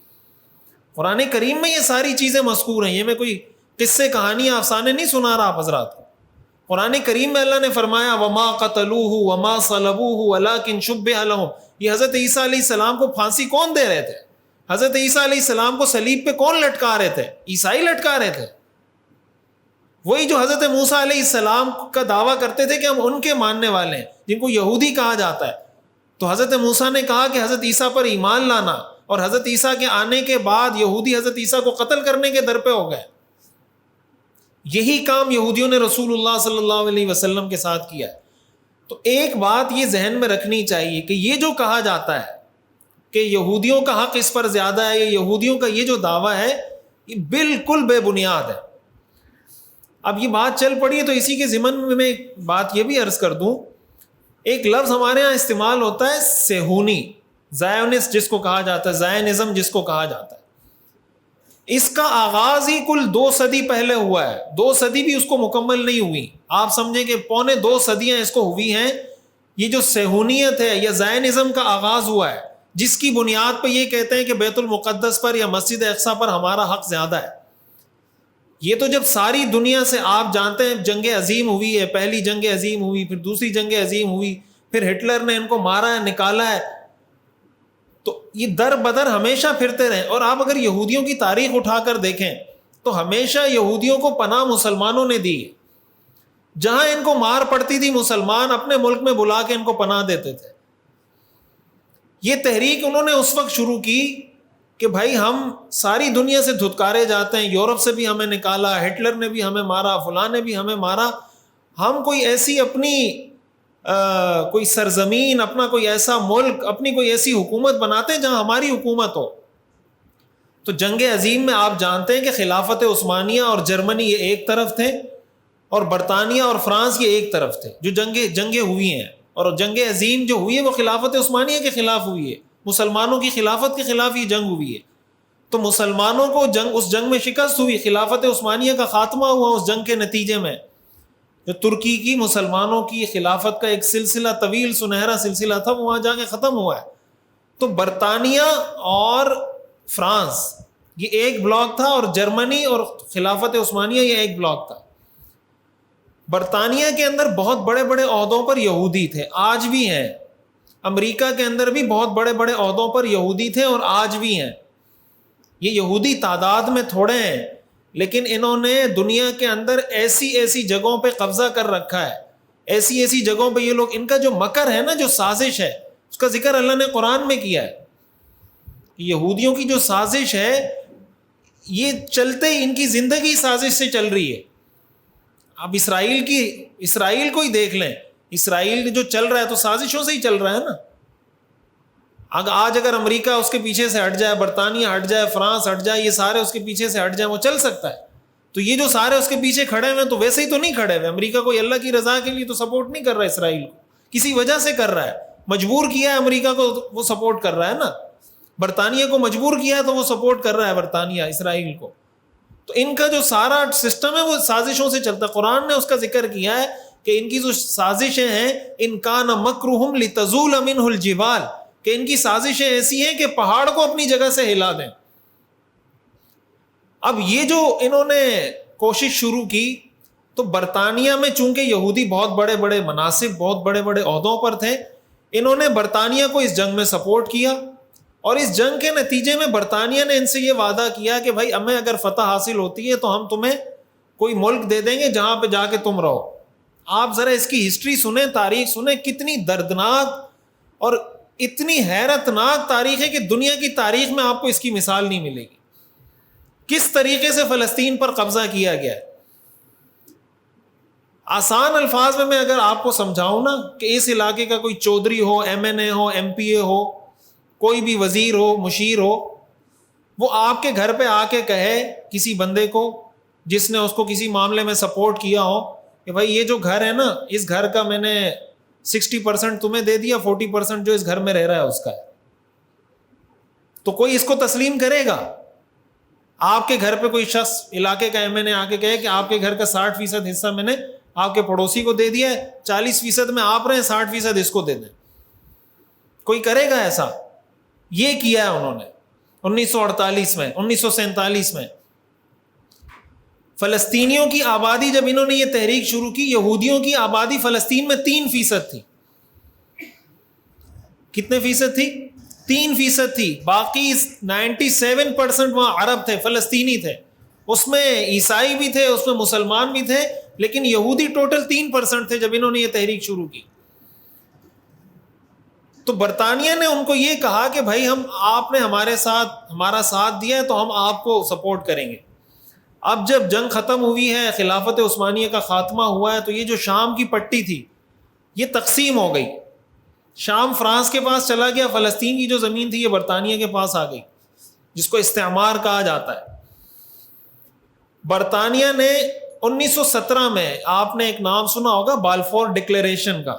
قرآن کریم میں یہ ساری چیزیں مذکور ہیں. یہ میں کوئی قصے کہانی افسانے نہیں سنا رہا آپ حضرات کو. قرآن کریم میں اللہ نے فرمایا وما قتلوہ وما صلبوہ ولکن شبہ لہم. یہ حضرت عیسیٰ علیہ السلام کو پھانسی کون دے رہے تھے؟ حضرت عیسیٰ علیہ السلام کو صلیب پہ کون لٹکا رہے تھے؟ عیسائی لٹکا رہے تھے. وہی جو حضرت موسیٰ علیہ السلام کا دعویٰ کرتے تھے کہ ہم ان کے ماننے والے ہیں، جن کو یہودی کہا جاتا ہے. تو حضرت موسیٰ نے کہا کہ حضرت عیسیٰ پر ایمان لانا، اور حضرت عیسیٰ کے آنے کے بعد یہودی حضرت عیسیٰ کو قتل کرنے کے در پہ ہو گئے. یہی کام یہودیوں نے رسول اللہ صلی اللہ علیہ وسلم کے ساتھ کیا ہے. تو ایک بات یہ ذہن میں رکھنی چاہیے کہ یہ جو کہا جاتا ہے کہ یہودیوں کا حق اس پر زیادہ ہے، یہودیوں کا یہ جو دعویٰ ہے یہ بالکل بے بنیاد ہے. اب یہ بات چل پڑی ہے تو اسی کے ضمن میں ایک بات یہ بھی عرض کر دوں. ایک لفظ ہمارے ہاں استعمال ہوتا ہے صہیونی، زائونسٹ جس کو کہا جاتا ہے، زائنزم جس کو کہا جاتا ہے. اس کا آغاز ہی کل 2 صدی پہلے ہوا ہے. 2 صدی بھی اس کو مکمل نہیں ہوئی. آپ سمجھیں کہ 2.25 صدیاں اس کو ہوئی ہیں. یہ جو صہیونیت ہے یا زائنزم کا آغاز ہوا ہے، جس کی بنیاد پہ یہ کہتے ہیں کہ بیت المقدس پر یا مسجد اقصیٰ پر ہمارا حق زیادہ ہے. یہ تو جب ساری دنیا سے آپ جانتے ہیں جنگ عظیم ہوئی ہے، پہلی جنگ عظیم ہوئی، پھر دوسری جنگ عظیم ہوئی، پھر ہٹلر نے ان کو مارا ہے، نکالا ہے. تو یہ در بدر ہمیشہ پھرتے رہے. اور آپ اگر یہودیوں کی تاریخ اٹھا کر دیکھیں تو ہمیشہ یہودیوں کو پناہ مسلمانوں نے دی. جہاں ان کو مار پڑتی تھی مسلمان اپنے ملک میں بلا کے ان کو پناہ دیتے تھے. یہ تحریک انہوں نے اس وقت شروع کی کہ بھائی ہم ساری دنیا سے دھتکارے جاتے ہیں, یورپ سے بھی ہمیں نکالا, ہٹلر نے بھی ہمیں مارا, فلاں نے بھی ہمیں مارا, ہم کوئی ایسی اپنی کوئی سرزمین, اپنا کوئی ایسا ملک, اپنی کوئی ایسی حکومت بناتے ہیں جہاں ہماری حکومت ہو. تو جنگ عظیم میں آپ جانتے ہیں کہ خلافت عثمانیہ اور جرمنی یہ ایک طرف تھے اور برطانیہ اور فرانس یہ ایک طرف تھے, جو جنگیں ہوئی ہیں. اور جنگ عظیم جو ہوئی ہے وہ خلافت عثمانیہ کے خلاف ہوئی ہے, مسلمانوں کی خلافت کے خلاف یہ جنگ ہوئی ہے. تو مسلمانوں کو اس جنگ میں شکست ہوئی, خلافت عثمانیہ کا خاتمہ ہوا اس جنگ کے نتیجے میں. جو ترکی کی مسلمانوں کی خلافت کا ایک سلسلہ, طویل سنہرا سلسلہ تھا, وہ وہاں جا کے ختم ہوا ہے. تو برطانیہ اور فرانس یہ ایک بلاک تھا, اور جرمنی اور خلافت عثمانیہ یہ ایک بلاک تھا. برطانیہ کے اندر بہت بڑے بڑے عہدوں پر یہودی تھے, آج بھی ہیں. امریکہ کے اندر بھی بہت بڑے بڑے عہدوں پر یہودی تھے اور آج بھی ہیں. یہ یہودی تعداد میں تھوڑے ہیں, لیکن انہوں نے دنیا کے اندر ایسی ایسی جگہوں پہ قبضہ کر رکھا ہے, ایسی ایسی جگہوں پہ یہ لوگ, ان کا جو مکر ہے نا, جو سازش ہے, اس کا ذکر اللہ نے قرآن میں کیا ہے. یہودیوں کی جو سازش ہے یہ چلتے ہی ان کی زندگی سازش سے چل رہی ہے. اب اسرائیل کو ہی دیکھ لیں, اسرائیل جو چل رہا ہے تو سازشوں سے ہی چل رہا ہے نا. آج اگر امریکہ اس کے پیچھے سے ہٹ جائے, برطانیہ ہٹ جائے, فرانس ہٹ جائے, یہ سارے اس کے پیچھے سے ہٹ جائیں, وہ چل سکتا ہے. تو یہ جو سارے اس کے پیچھے کھڑے ہوئے تو ویسے ہی تو نہیں کھڑے ہوئے. امریکہ کوئی اللہ کی رضا کے لیے تو سپورٹ نہیں کر رہا اسرائیل کو, کسی وجہ سے کر رہا ہے, مجبور کیا ہے امریکہ کو, وہ سپورٹ کر رہا ہے نا. برطانیہ کو مجبور کیا ہے تو وہ سپورٹ کر رہا ہے برطانیہ اسرائیل کو. تو ان کا جو سارا سسٹم ہے وہ سازشوں سے چلتا ہے. قرآن نے اس کا ذکر کیا ہے کہ ان کی جو سازشیں ہیں, ان کان مکرہم لتزول منہ الجبال, کہ ان کی سازشیں ایسی ہیں کہ پہاڑ کو اپنی جگہ سے ہلا دیں. اب یہ جو انہوں نے کوشش شروع کی, تو برطانیہ میں چونکہ یہودی بہت بڑے بڑے مناصب, بہت بڑے بڑے عہدوں پر تھے, انہوں نے برطانیہ کو اس جنگ میں سپورٹ کیا. اور اس جنگ کے نتیجے میں برطانیہ نے ان سے یہ وعدہ کیا کہ بھائی ہمیں اگر فتح حاصل ہوتی ہے تو ہم تمہیں کوئی ملک دے دیں گے جہاں پہ جا کے تم رہو. آپ ذرا اس کی ہسٹری سنیں, تاریخ سنیں, کتنی دردناک اور اتنی حیرت ناک تاریخ ہے کہ دنیا کی تاریخ میں آپ کو اس کی مثال نہیں ملے گی. کس طریقے سے فلسطین پر قبضہ کیا گیا ہے. آسان الفاظ میں اگر آپ کو سمجھاؤں نا, کہ اس علاقے کا کوئی چودھری ہو, ایم این اے ہو, ایم پی اے ہو, کوئی بھی وزیر ہو, مشیر ہو, وہ آپ کے گھر پہ آ کے کہے کسی بندے کو جس نے اس کو کسی معاملے میں سپورٹ کیا ہو کہ بھائی یہ جو گھر ہے نا, اس گھر کا میں نے 60% تمہیں دے دیا, 40% جو اس گھر میں رہ رہا ہے اس کا ہے. تو کوئی اس کو تسلیم کرے گا؟ آپ کے گھر پہ کوئی شخص علاقے کا ایم این اے آ کے کہے کہ آپ کے گھر کا 60% حصہ میں نے آپ کے پڑوسی کو دے دیا ہے, 40% میں آپ رہیں, 60% اس کو دے دیں. کوئی کرے گا ایسا؟ یہ کیا ہے انہوں نے 1948 میں, 1947 میں. فلسطینیوں کی آبادی جب انہوں نے یہ تحریک شروع کی, یہودیوں کی آبادی فلسطین میں 3% تھی. کتنے فیصد تھی؟ 3% تھی. باقی 97% وہاں عرب تھے, فلسطینی تھے. اس میں عیسائی بھی تھے, اس میں مسلمان بھی تھے, لیکن یہودی ٹوٹل 3% تھے جب انہوں نے یہ تحریک شروع کی. تو برطانیہ نے ان کو یہ کہا کہ بھائی آپ نے ہمارا ساتھ دیا ہے تو ہم آپ کو سپورٹ کریں گے. اب جب جنگ ختم ہوئی ہے, خلافت عثمانیہ کا خاتمہ ہوا ہے, تو یہ جو شام کی پٹی تھی یہ تقسیم ہو گئی. شام فرانس کے پاس چلا گیا, فلسطین کی جو زمین تھی یہ برطانیہ کے پاس آ گئی, جس کو استعمار کہا جاتا ہے. برطانیہ نے 1917 میں, آپ نے ایک نام سنا ہوگا بالفور ڈکلیریشن کا.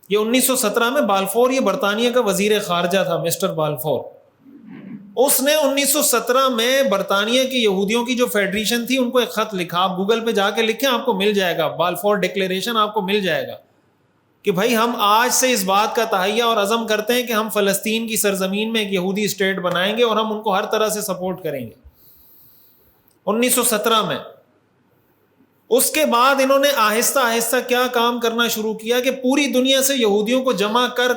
یہ 1917 میں بالفور, یہ برطانیہ کا وزیر خارجہ تھا, مسٹر بالفور. اس نے 1917 میں برطانیہ کی یہودیوں کی جو فیڈریشن تھی ان کو ایک خط لکھا. آپ گوگل پہ جا کے لکھیں, آپ کو مل جائے گا, بالفور ڈکلیریشن آپ کو مل جائے گا, کہ بھائی ہم آج سے اس بات کا تہیہ اور عزم کرتے ہیں کہ ہم فلسطین کی سرزمین میں ایک یہودی اسٹیٹ بنائیں گے اور ہم ان کو ہر طرح سے سپورٹ کریں گے. 1917 میں. اس کے بعد انہوں نے آہستہ آہستہ کیا کام کرنا شروع کیا کہ پوری دنیا سے یہودیوں کو جمع کر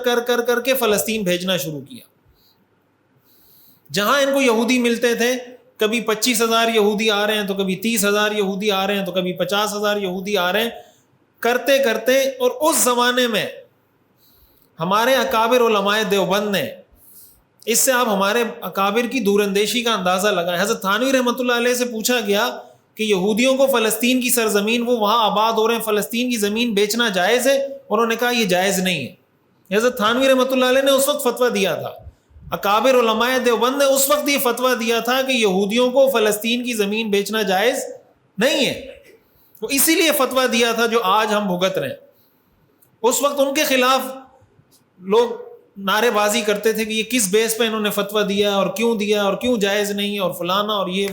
کے فلسطین بھیجنا شروع کیا. جہاں ان کو یہودی ملتے تھے, کبھی 25,000 یہودی آ رہے ہیں, تو کبھی 30,000 یہودی آ رہے ہیں, تو کبھی 50,000 یہودی آ رہے ہیں, کرتے کرتے، اور اس زمانے میں ہمارے اکابر علماء دیوبند نے، اس سے آپ ہمارے اکابر کی دور اندیشی کا اندازہ لگائیں. حضرت تھانوی رحمۃ اللہ علیہ سے پوچھا گیا کہ یہودیوں کو فلسطین کی سرزمین، وہ وہاں آباد ہو رہے ہیں، فلسطین کی زمین بیچنا جائز ہے؟ انہوں نے کہا یہ جائز نہیں ہے. حضرت تھانوی رحمۃ اللہ علیہ نے اس وقت فتویٰ دیا تھا، اکابر علماء دیوبند نے اس وقت یہ فتویٰ دیا تھا کہ یہودیوں کو فلسطین کی زمین بیچنا جائز نہیں ہے. وہ اسی لیے فتویٰ دیا تھا جو آج ہم بھگت رہے ہیں. اس وقت ان کے خلاف لوگ نعرے بازی کرتے تھے کہ یہ کس بیس پہ انہوں نے فتویٰ دیا اور کیوں جائز نہیں ہے اور فلانا اور یہ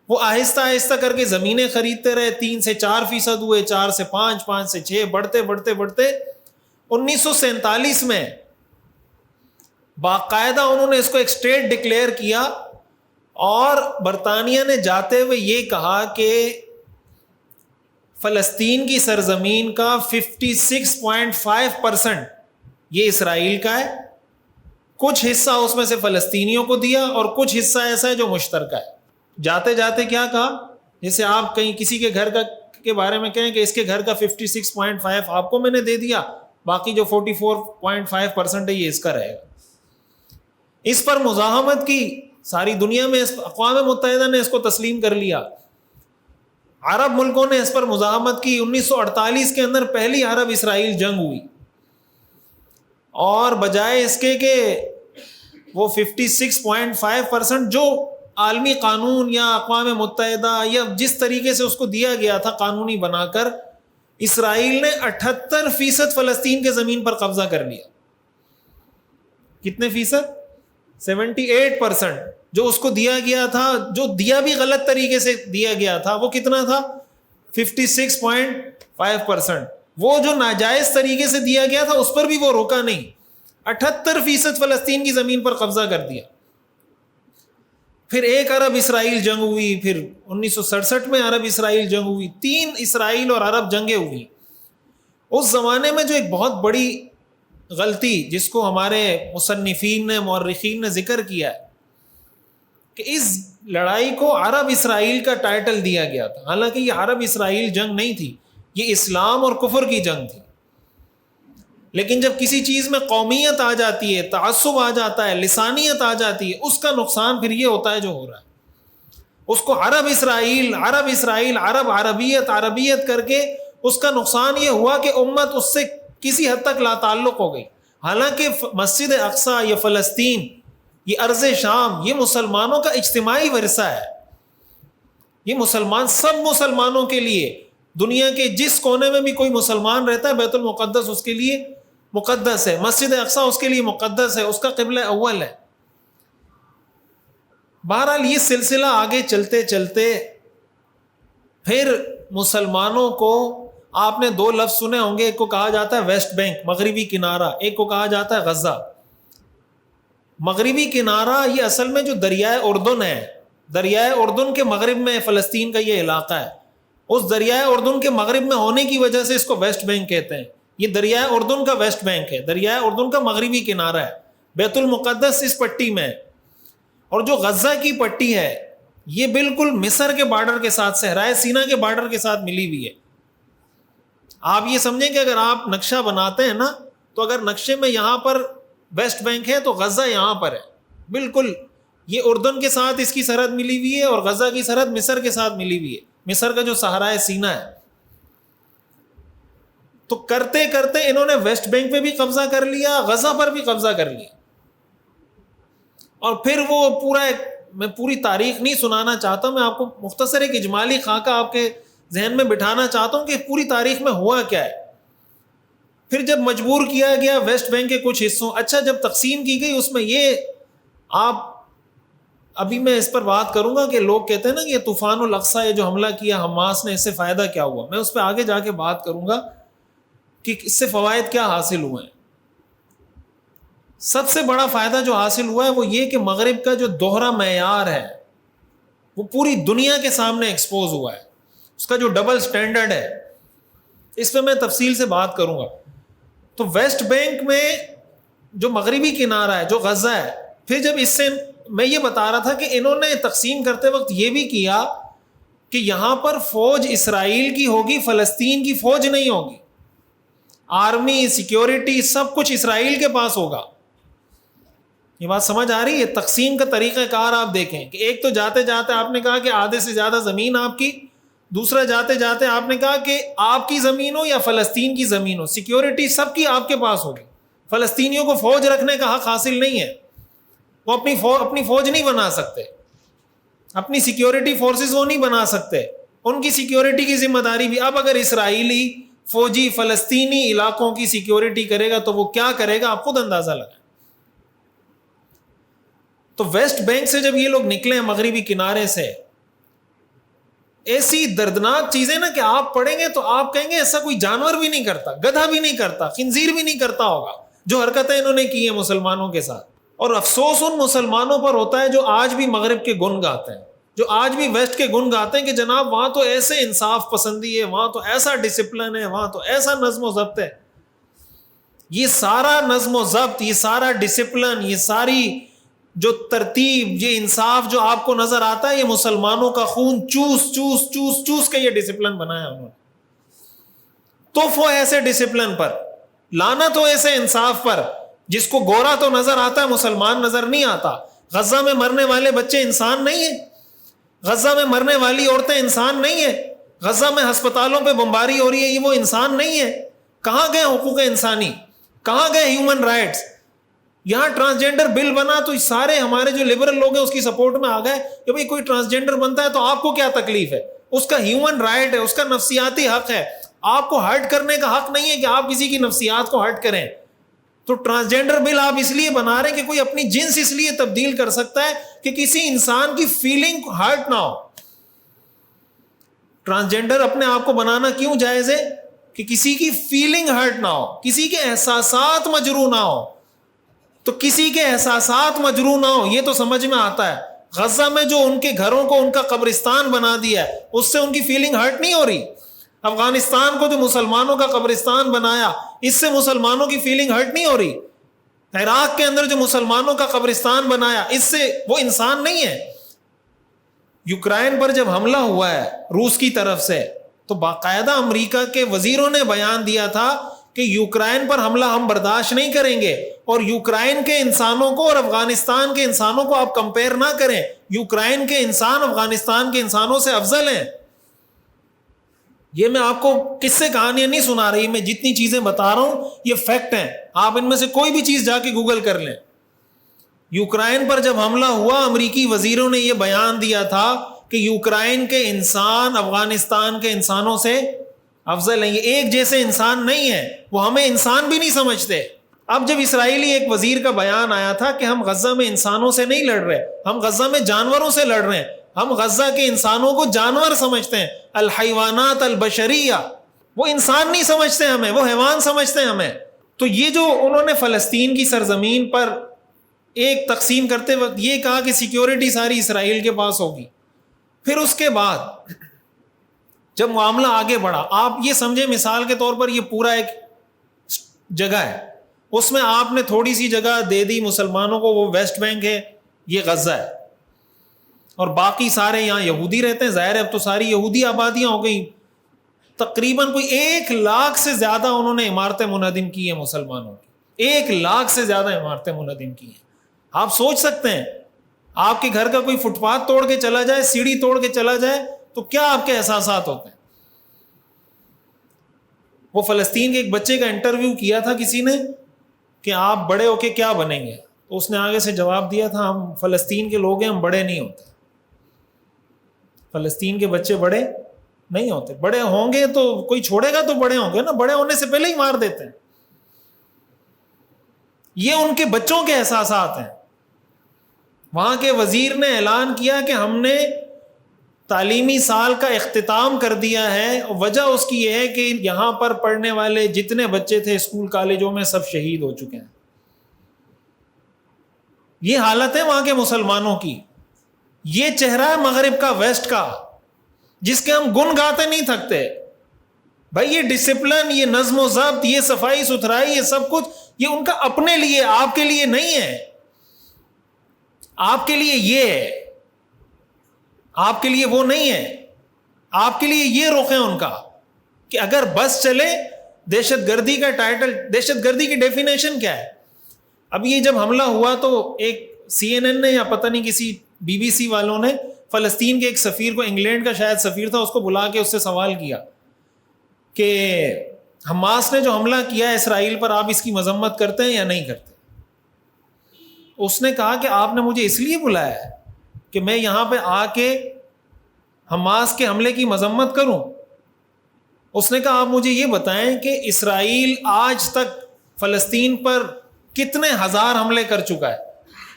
وہ آہستہ آہستہ کر کے زمینیں خریدتے رہے. 3 سے 4% ہوئے، 4 سے 5، 5 سے 6، بڑھتے 1947 میں باقاعدہ انہوں نے اس کو ایک اسٹیٹ ڈکلیئر کیا، اور برطانیہ نے جاتے ہوئے یہ کہا کہ فلسطین کی سرزمین کا 56.5% یہ اسرائیل کا ہے، کچھ حصہ اس میں سے فلسطینیوں کو دیا، اور کچھ حصہ ایسا ہے جو مشترکہ ہے. جاتے جاتے کیا کہا، جیسے آپ کہیں کسی کے گھر کے بارے میں کہیں کہ اس کے گھر کا 56.5 آپ کو میں نے دے دیا، باقی جو 44.5% ہے یہ اس کا رہے گا. اس پر مزاحمت کی ساری دنیا میں، اقوام متحدہ نے اس کو تسلیم کر لیا، عرب ملکوں نے اس پر مزاحمت کی. 1948 کے اندر پہلی عرب اسرائیل جنگ ہوئی، اور بجائے اس کے کہ وہ 56.5% جو عالمی قانون یا اقوام متحدہ یا جس طریقے سے اس کو دیا گیا تھا قانونی بنا کر، اسرائیل نے 78% فلسطین کے زمین پر قبضہ کر لیا. کتنے فیصد؟ 78%. جو اس کو دیا گیا تھا، جو دیا بھی غلط طریقے سے دیا گیا تھا، وہ کتنا تھا؟ 56.5%. وہ جو ناجائز طریقے سے دیا گیا تھا اس پر بھی وہ روکا نہیں، 78% فلسطین کی زمین پر قبضہ کر دیا. پھر ایک عرب اسرائیل جنگ ہوئی، پھر 1967 میں عرب اسرائیل جنگ ہوئی، 3 اسرائیل اور عرب جنگیں ہوئی. اس زمانے میں جو ایک بہت بڑی غلطی جس کو ہمارے مصنفین نے، مورخین نے ذکر کیا ہے کہ اس لڑائی کو عرب اسرائیل کا ٹائٹل دیا گیا تھا، حالانکہ یہ عرب اسرائیل جنگ نہیں تھی، یہ اسلام اور کفر کی جنگ تھی. لیکن جب کسی چیز میں قومیت آ جاتی ہے، تعصب آ جاتا ہے، لسانیت آ جاتی ہے، اس کا نقصان پھر یہ ہوتا ہے جو ہو رہا ہے. اس کو عرب اسرائیل، عرب عربیت کر کے اس کا نقصان یہ ہوا کہ امت اس سے کسی حد تک لا تعلق ہو گئی. حالانکہ مسجد اقصیٰ یا فلسطین، یہ ارض شام، یہ مسلمانوں کا اجتماعی ورثہ ہے. یہ سب مسلمانوں کے لیے، دنیا کے جس کونے میں بھی کوئی مسلمان رہتا ہے، بیت المقدس اس کے لیے مقدس ہے، مسجد اقصیٰ اس کے لیے مقدس ہے، اس کا قبلہ اول ہے. بہرحال یہ سلسلہ آگے چلتے چلتے پھر مسلمانوں کو، آپ نے 2 لفظ سنے ہوں گے، ایک کو کہا جاتا ہے ویسٹ بینک، مغربی کنارہ، ایک کو کہا جاتا ہے غزہ. مغربی کنارہ یہ اصل میں جو دریائے اردن ہے، دریائے اردن کے مغرب میں فلسطین کا یہ علاقہ ہے. اس دریائے اردن کے مغرب میں ہونے کی وجہ سے اس کو ویسٹ بینک کہتے ہیں. یہ دریائے اردن کا ویسٹ بینک ہے، دریائے اردن کا مغربی کنارہ ہے. بیت المقدس اس پٹی میں ہے، اور جو غزہ کی پٹی ہے یہ بالکل مصر کے بارڈر کے ساتھ، صحرائے سینا کے بارڈر کے ساتھ ملی ہوئی ہے. آپ یہ سمجھیں کہ اگر آپ نقشہ بناتے ہیں نا، تو اگر نقشے میں یہاں پر ویسٹ بینک ہے تو غزہ یہاں پر ہے بالکل. یہ اردن کے ساتھ اس کی سرحد ملی ہوئی ہے، اور غزہ کی سرحد مصر کے ساتھ ملی ہوئی ہے، مصر کا جو صحرائے سینا ہے. تو کرتے کرتے انہوں نے ویسٹ بینک پہ بھی قبضہ کر لیا، غزہ پر بھی قبضہ کر لیا. اور پھر وہ میں پوری تاریخ نہیں سنانا چاہتا، میں آپ کو مختصر ایک اجمالی خاکہ آپ کے ذہن میں بٹھانا چاہتا ہوں کہ پوری تاریخ میں ہوا کیا ہے. پھر جب مجبور کیا گیا ویسٹ بینک کے کچھ حصوں، اچھا جب تقسیم کی گئی، اس میں یہ آپ، ابھی میں اس پر بات کروں گا کہ لوگ کہتے ہیں نا کہ یہ طوفان الاقصیٰ، یہ جو حملہ کیا حماس نے، اس سے فائدہ کیا ہوا، میں اس پہ آگے جا کے بات کروں گا کہ اس سے فوائد کیا حاصل ہوئے ہیں. سب سے بڑا فائدہ جو حاصل ہوا ہے وہ یہ کہ مغرب کا جو دوہرا معیار ہے وہ پوری دنیا کے سامنے ایکسپوز ہوا ہے. اس کا جو ڈبل سٹینڈرڈ ہے، اس پہ میں تفصیل سے بات کروں گا. تو ویسٹ بینک میں جو مغربی کنارہ ہے، جو غزہ ہے، پھر جب اس سے میں یہ بتا رہا تھا کہ انہوں نے تقسیم کرتے وقت یہ بھی کیا کہ یہاں پر فوج اسرائیل کی ہوگی، فلسطین کی فوج نہیں ہوگی. آرمی، سیکیورٹی، سب کچھ اسرائیل کے پاس ہوگا. یہ بات سمجھ آ رہی ہے؟ تقسیم کا طریقہ کار آپ دیکھیں کہ ایک تو جاتے جاتے آپ نے کہا کہ آدھے سے زیادہ زمین آپ کی، دوسرا جاتے جاتے آپ نے کہا کہ آپ کی زمین ہو یا فلسطین کی زمین ہو، سیکیورٹی سب کی آپ کے پاس ہوگی. فلسطینیوں کو فوج رکھنے کا حق حاصل نہیں ہے، وہ اپنی فوج نہیں بنا سکتے، اپنی سیکیورٹی فورسز وہ نہیں بنا سکتے. ان کی سیکیورٹی کی ذمہ داری بھی اب اگر اسرائیلی فوجی فلسطینی علاقوں کی سیکیورٹی کرے گا تو وہ کیا کرے گا آپ خود اندازہ لگائیں. تو ویسٹ بینک سے جب یہ لوگ نکلے ہیں مغربی کنارے سے، ایسی دردناک چیزیں نا کہ آپ پڑھیں گے تو آپ کہیں گے ایسا کوئی جانور بھی نہیں کرتا، گدھا بھی نہیں کرتا، خنزیر بھی نہیں کرتا ہوگا جو حرکتیں انہوں نے کی ہیں مسلمانوں کے ساتھ. اور افسوس ان مسلمانوں پر ہوتا ہے جو آج بھی مغرب کے گن گاتے ہیں، جو آج بھی ویسٹ کے گن گاتے ہیں کہ جناب وہاں تو ایسے انصاف پسندی ہے، وہاں تو ایسا ڈسپلن ہے، وہاں تو ایسا نظم و ضبط ہے. یہ سارا نظم و ضبط، یہ سارا ڈسپلن، یہ ساری جو ترتیب، یہ انصاف جو آپ کو نظر آتا ہے، یہ مسلمانوں کا خون چوس چوس چوس چوس کے یہ ڈسپلن بنایا انہوں نے. توف ہو ایسے ڈسپلن پر، لعنت ہو ایسے انصاف پر جس کو گورا تو نظر آتا ہے، مسلمان نظر نہیں آتا. غزہ میں مرنے والے بچے انسان نہیں ہیں، غزہ میں مرنے والی عورتیں انسان نہیں ہیں، غزہ میں ہسپتالوں پہ بمباری ہو رہی ہے، یہ وہ انسان نہیں ہے. کہاں گئے حقوق انسانی؟ کہاں گئے ہیومن رائٹس؟ یہاں ٹرانسجینڈر بل بنا تو سارے ہمارے جو لبرل لوگ ہیں اس کی سپورٹ میں آ گئے کہ بھئی کوئی ٹرانسجینڈر بنتا ہے تو آپ کو کیا تکلیف ہے، اس کا ہیومن رائٹ ہے، اس کا نفسیاتی حق ہے، آپ کو ہرٹ کرنے کا حق نہیں ہے کہ آپ کسی کی نفسیات کو ہرٹ کریں. تو ٹرانسجینڈر بل آپ اس لیے بنا رہے ہیں کہ کوئی اپنی جنس اس لیے تبدیل کر سکتا ہے کہ کسی انسان کی فیلنگ ہرٹ نہ ہو. ٹرانسجینڈر اپنے آپ کو بنانا کیوں جائز ہے؟ کہ کسی کی فیلنگ ہرٹ نہ ہو، کسی کے احساسات مجروح نہ ہو. تو کسی کے احساسات مجروح نہ ہو، یہ تو سمجھ میں آتا ہے. غزہ میں جو ان کے گھروں کو ان کا قبرستان بنا دیا ہے اس سے ان کی فیلنگ ہرٹ نہیں ہو رہی. افغانستان کو جو مسلمانوں کا قبرستان بنایا اس سے مسلمانوں کی فیلنگ ہرٹ نہیں ہو رہی. عراق کے اندر جو مسلمانوں کا قبرستان بنایا اس سے وہ انسان نہیں ہے. یوکرائن پر جب حملہ ہوا ہے روس کی طرف سے تو باقاعدہ امریکہ کے وزیروں نے بیان دیا تھا کہ یوکرائن پر حملہ ہم برداشت نہیں کریں گے، اور یوکرائن کے انسانوں کو اور افغانستان کے انسانوں کو آپ کمپیئر نہ کریں. یوکرائن کے انسان افغانستان کے انسانوں سے افضل ہیں. یہ میں آپ کو کس سے کہانیاں نہیں سنا رہی، میں جتنی چیزیں بتا رہا ہوں یہ فیکٹ ہیں. آپ ان میں سے کوئی بھی چیز جا کے گوگل کر لیں. یوکرائن پر جب حملہ ہوا امریکی وزیروں نے یہ بیان دیا تھا کہ یوکرائن کے انسان افغانستان کے انسانوں سے افضل ہیں، یہ ایک جیسے انسان نہیں ہے، وہ ہمیں انسان بھی نہیں سمجھتے. اب جب اسرائیلی ایک وزیر کا بیان آیا تھا کہ ہم غزہ میں انسانوں سے نہیں لڑ رہے، ہم غزہ میں جانوروں سے لڑ رہے ہیں، ہم غزہ کے انسانوں کو جانور سمجھتے ہیں، الحیوانات البشریہ، وہ انسان نہیں سمجھتے ہمیں، وہ حیوان سمجھتے ہیں ہمیں. تو یہ جو انہوں نے فلسطین کی سرزمین پر ایک تقسیم کرتے وقت یہ کہا کہ سیکیورٹی ساری اسرائیل کے پاس ہوگی. پھر اس کے بعد جب معاملہ آگے بڑھا، آپ یہ سمجھیں مثال کے طور پر یہ پورا ایک جگہ ہے، اس میں آپ نے تھوڑی سی جگہ دے دی مسلمانوں کو، وہ ویسٹ بینک ہے، یہ غزہ ہے، اور باقی سارے یہاں یہودی رہتے ہیں. ظاہر ہے اب تو ساری یہودی آبادیاں ہو گئی. تقریباً کوئی 1 لاکھ سے زیادہ انہوں نے عمارتیں منہدم کی ہیں مسلمانوں کی، 1 لاکھ سے زیادہ عمارتیں منہدم کی ہیں. آپ سوچ سکتے ہیں آپ کے گھر کا کوئی فٹ پاتھ توڑ کے چلا جائے، سیڑھی توڑ کے چلا جائے تو کیا آپ کے احساسات ہوتے ہیں. وہ فلسطین کے ایک بچے کا انٹرویو کیا تھا کسی نے کہ آپ بڑے ہو کے کیا بنیں گے، تو اس نے آگے سے جواب دیا تھا ہم فلسطین کے لوگ ہیں، ہم بڑے نہیں ہوتے. فلسطین کے بچے بڑے نہیں ہوتے، بڑے ہوں گے تو کوئی چھوڑے گا تو بڑے ہوں گے نا، بڑے ہونے سے پہلے ہی مار دیتے ہیں. یہ ان کے بچوں کے احساسات ہیں. وہاں کے وزیر نے اعلان کیا کہ ہم نے تعلیمی سال کا اختتام کر دیا ہے، وجہ اس کی یہ ہے کہ یہاں پر پڑھنے والے جتنے بچے تھے اسکول کالجوں میں سب شہید ہو چکے ہیں. یہ حالت ہے وہاں کے مسلمانوں کی. یہ چہرہ ہے مغرب کا، ویسٹ کا، جس کے ہم گن گاتے نہیں تھکتے. بھائی یہ ڈسپلن، یہ نظم و ضبط، یہ صفائی ستھرائی، یہ سب کچھ یہ ان کا اپنے لیے، آپ کے لیے نہیں ہے. آپ کے لیے یہ ہے، آپ کے لیے وہ نہیں ہے. آپ کے لیے یہ رخ ہے ان کا کہ اگر بس چلے، دہشت گردی کا ٹائٹل، دہشت گردی کی ڈیفینیشن کیا ہے؟ اب یہ جب حملہ ہوا تو ایک CNN نے یا پتہ نہیں کسی BBC والوں نے فلسطین کے ایک سفیر کو، انگلینڈ کا شاید سفیر تھا، اس کو بلا کے اس سے سوال کیا کہ حماس نے جو حملہ کیا ہے اسرائیل پر، آپ اس کی مذمت کرتے ہیں یا نہیں کرتے؟ اس نے کہا کہ آپ نے مجھے اس لیے بلایا ہے کہ میں یہاں پہ آ کے حماس کے حملے کی مذمت کروں؟ اس نے کہا آپ مجھے یہ بتائیں کہ اسرائیل آج تک فلسطین پر کتنے ہزار حملے کر چکا ہے،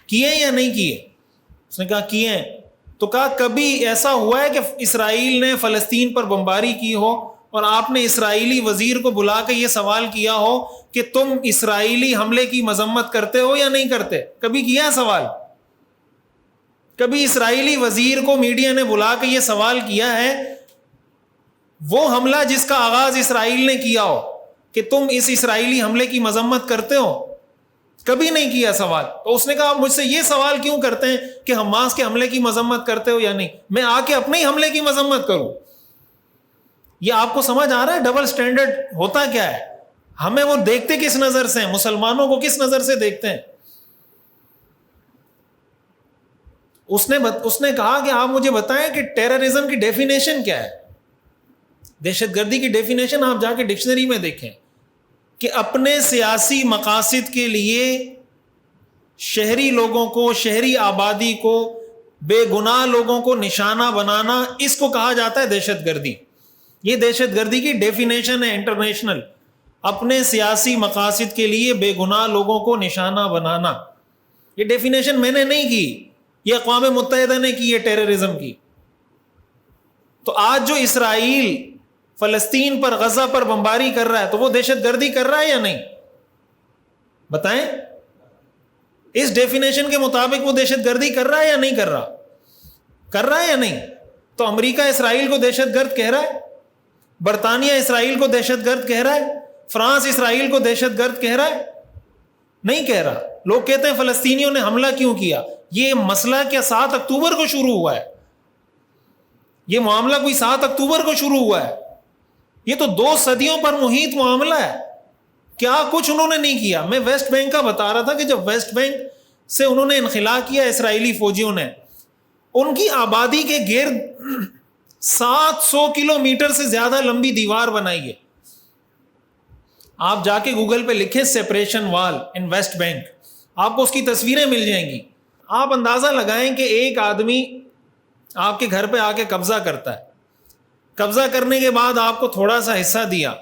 کیے یا نہیں کیے؟ اس نے کہا کیے ہیں۔ تو کہا کبھی ایسا ہوا ہے کہ اسرائیل نے فلسطین پر بمباری کی ہو اور آپ نے اسرائیلی وزیر کو بلا کے یہ سوال کیا ہو کہ تم اسرائیلی حملے کی مذمت کرتے ہو یا نہیں کرتے؟ کبھی کیا سوال؟ کبھی اسرائیلی وزیر کو میڈیا نے بلا کے یہ سوال کیا ہے، وہ حملہ جس کا آغاز اسرائیل نے کیا ہو، کہ تم اس اسرائیلی حملے کی مذمت کرتے ہو؟ کبھی نہیں کیا سوال۔ تو اس نے کہا آپ مجھ سے یہ سوال کیوں کرتے ہیں کہ حماس کے حملے کی مذمت کرتے ہو یا نہیں؟ میں آ کے اپنے ہی حملے کی مذمت کروں؟ یہ آپ کو سمجھ آ رہا ہے ڈبل سٹینڈرڈ ہوتا کیا ہے؟ ہمیں وہ دیکھتے کس نظر سے ہیں؟ مسلمانوں کو کس نظر سے دیکھتے ہیں؟ اس نے کہا کہ آپ مجھے بتائیں کہ ٹیررزم کی ڈیفینیشن کیا ہے؟ دہشت گردی کی ڈیفینیشن آپ جا کے ڈکشنری میں دیکھیں کہ اپنے سیاسی مقاصد کے لیے شہری لوگوں کو، شہری آبادی کو، بے گناہ لوگوں کو نشانہ بنانا، اس کو کہا جاتا ہے دہشت گردی۔ یہ دہشت گردی کی ڈیفینیشن ہے انٹرنیشنل، اپنے سیاسی مقاصد کے لیے بے گناہ لوگوں کو نشانہ بنانا۔ یہ ڈیفینیشن میں نے نہیں کی، یہ اقوام متحدہ نے کی ہے ٹیررزم کی۔ تو آج جو اسرائیل فلسطین پر، غزہ پر بمباری کر رہا ہے تو وہ دہشت گردی کر رہا ہے یا نہیں؟ بتائیں، اس ڈیفینیشن کے مطابق وہ دہشت گردی کر رہا ہے یا نہیں کر رہا؟ کر رہا ہے یا نہیں؟ تو امریکہ اسرائیل کو دہشت گرد کہہ رہا ہے، برطانیہ اسرائیل کو دہشت گرد کہہ رہا ہے، فرانس اسرائیل کو دہشت گرد کہہ رہا ہے؟ نہیں کہہ رہا۔ لوگ کہتے ہیں فلسطینیوں نے حملہ کیوں کیا؟ یہ مسئلہ کیا 7 اکتوبر کو شروع ہوا ہے؟ یہ معاملہ کوئی 7 اکتوبر کو شروع ہوا ہے؟ یہ تو 2 صدیوں پر محیط معاملہ ہے۔ کیا کچھ انہوں نے نہیں کیا؟ میں ویسٹ بینک کا بتا رہا تھا کہ جب ویسٹ بینک سے انہوں نے انخلا کیا اسرائیلی فوجیوں نے، ان کی آبادی کے گرد 700 کلومیٹر سے زیادہ لمبی دیوار بنائی ہے۔ آپ جا کے گوگل پہ لکھیں سیپریشن وال ان ویسٹ بینک، آپ کو اس کی تصویریں مل جائیں گی۔ آپ اندازہ لگائیں کہ ایک آدمی آپ کے گھر پہ آ کے قبضہ کرتا ہے، قبضہ کرنے کے بعد آپ کو تھوڑا سا حصہ دیا،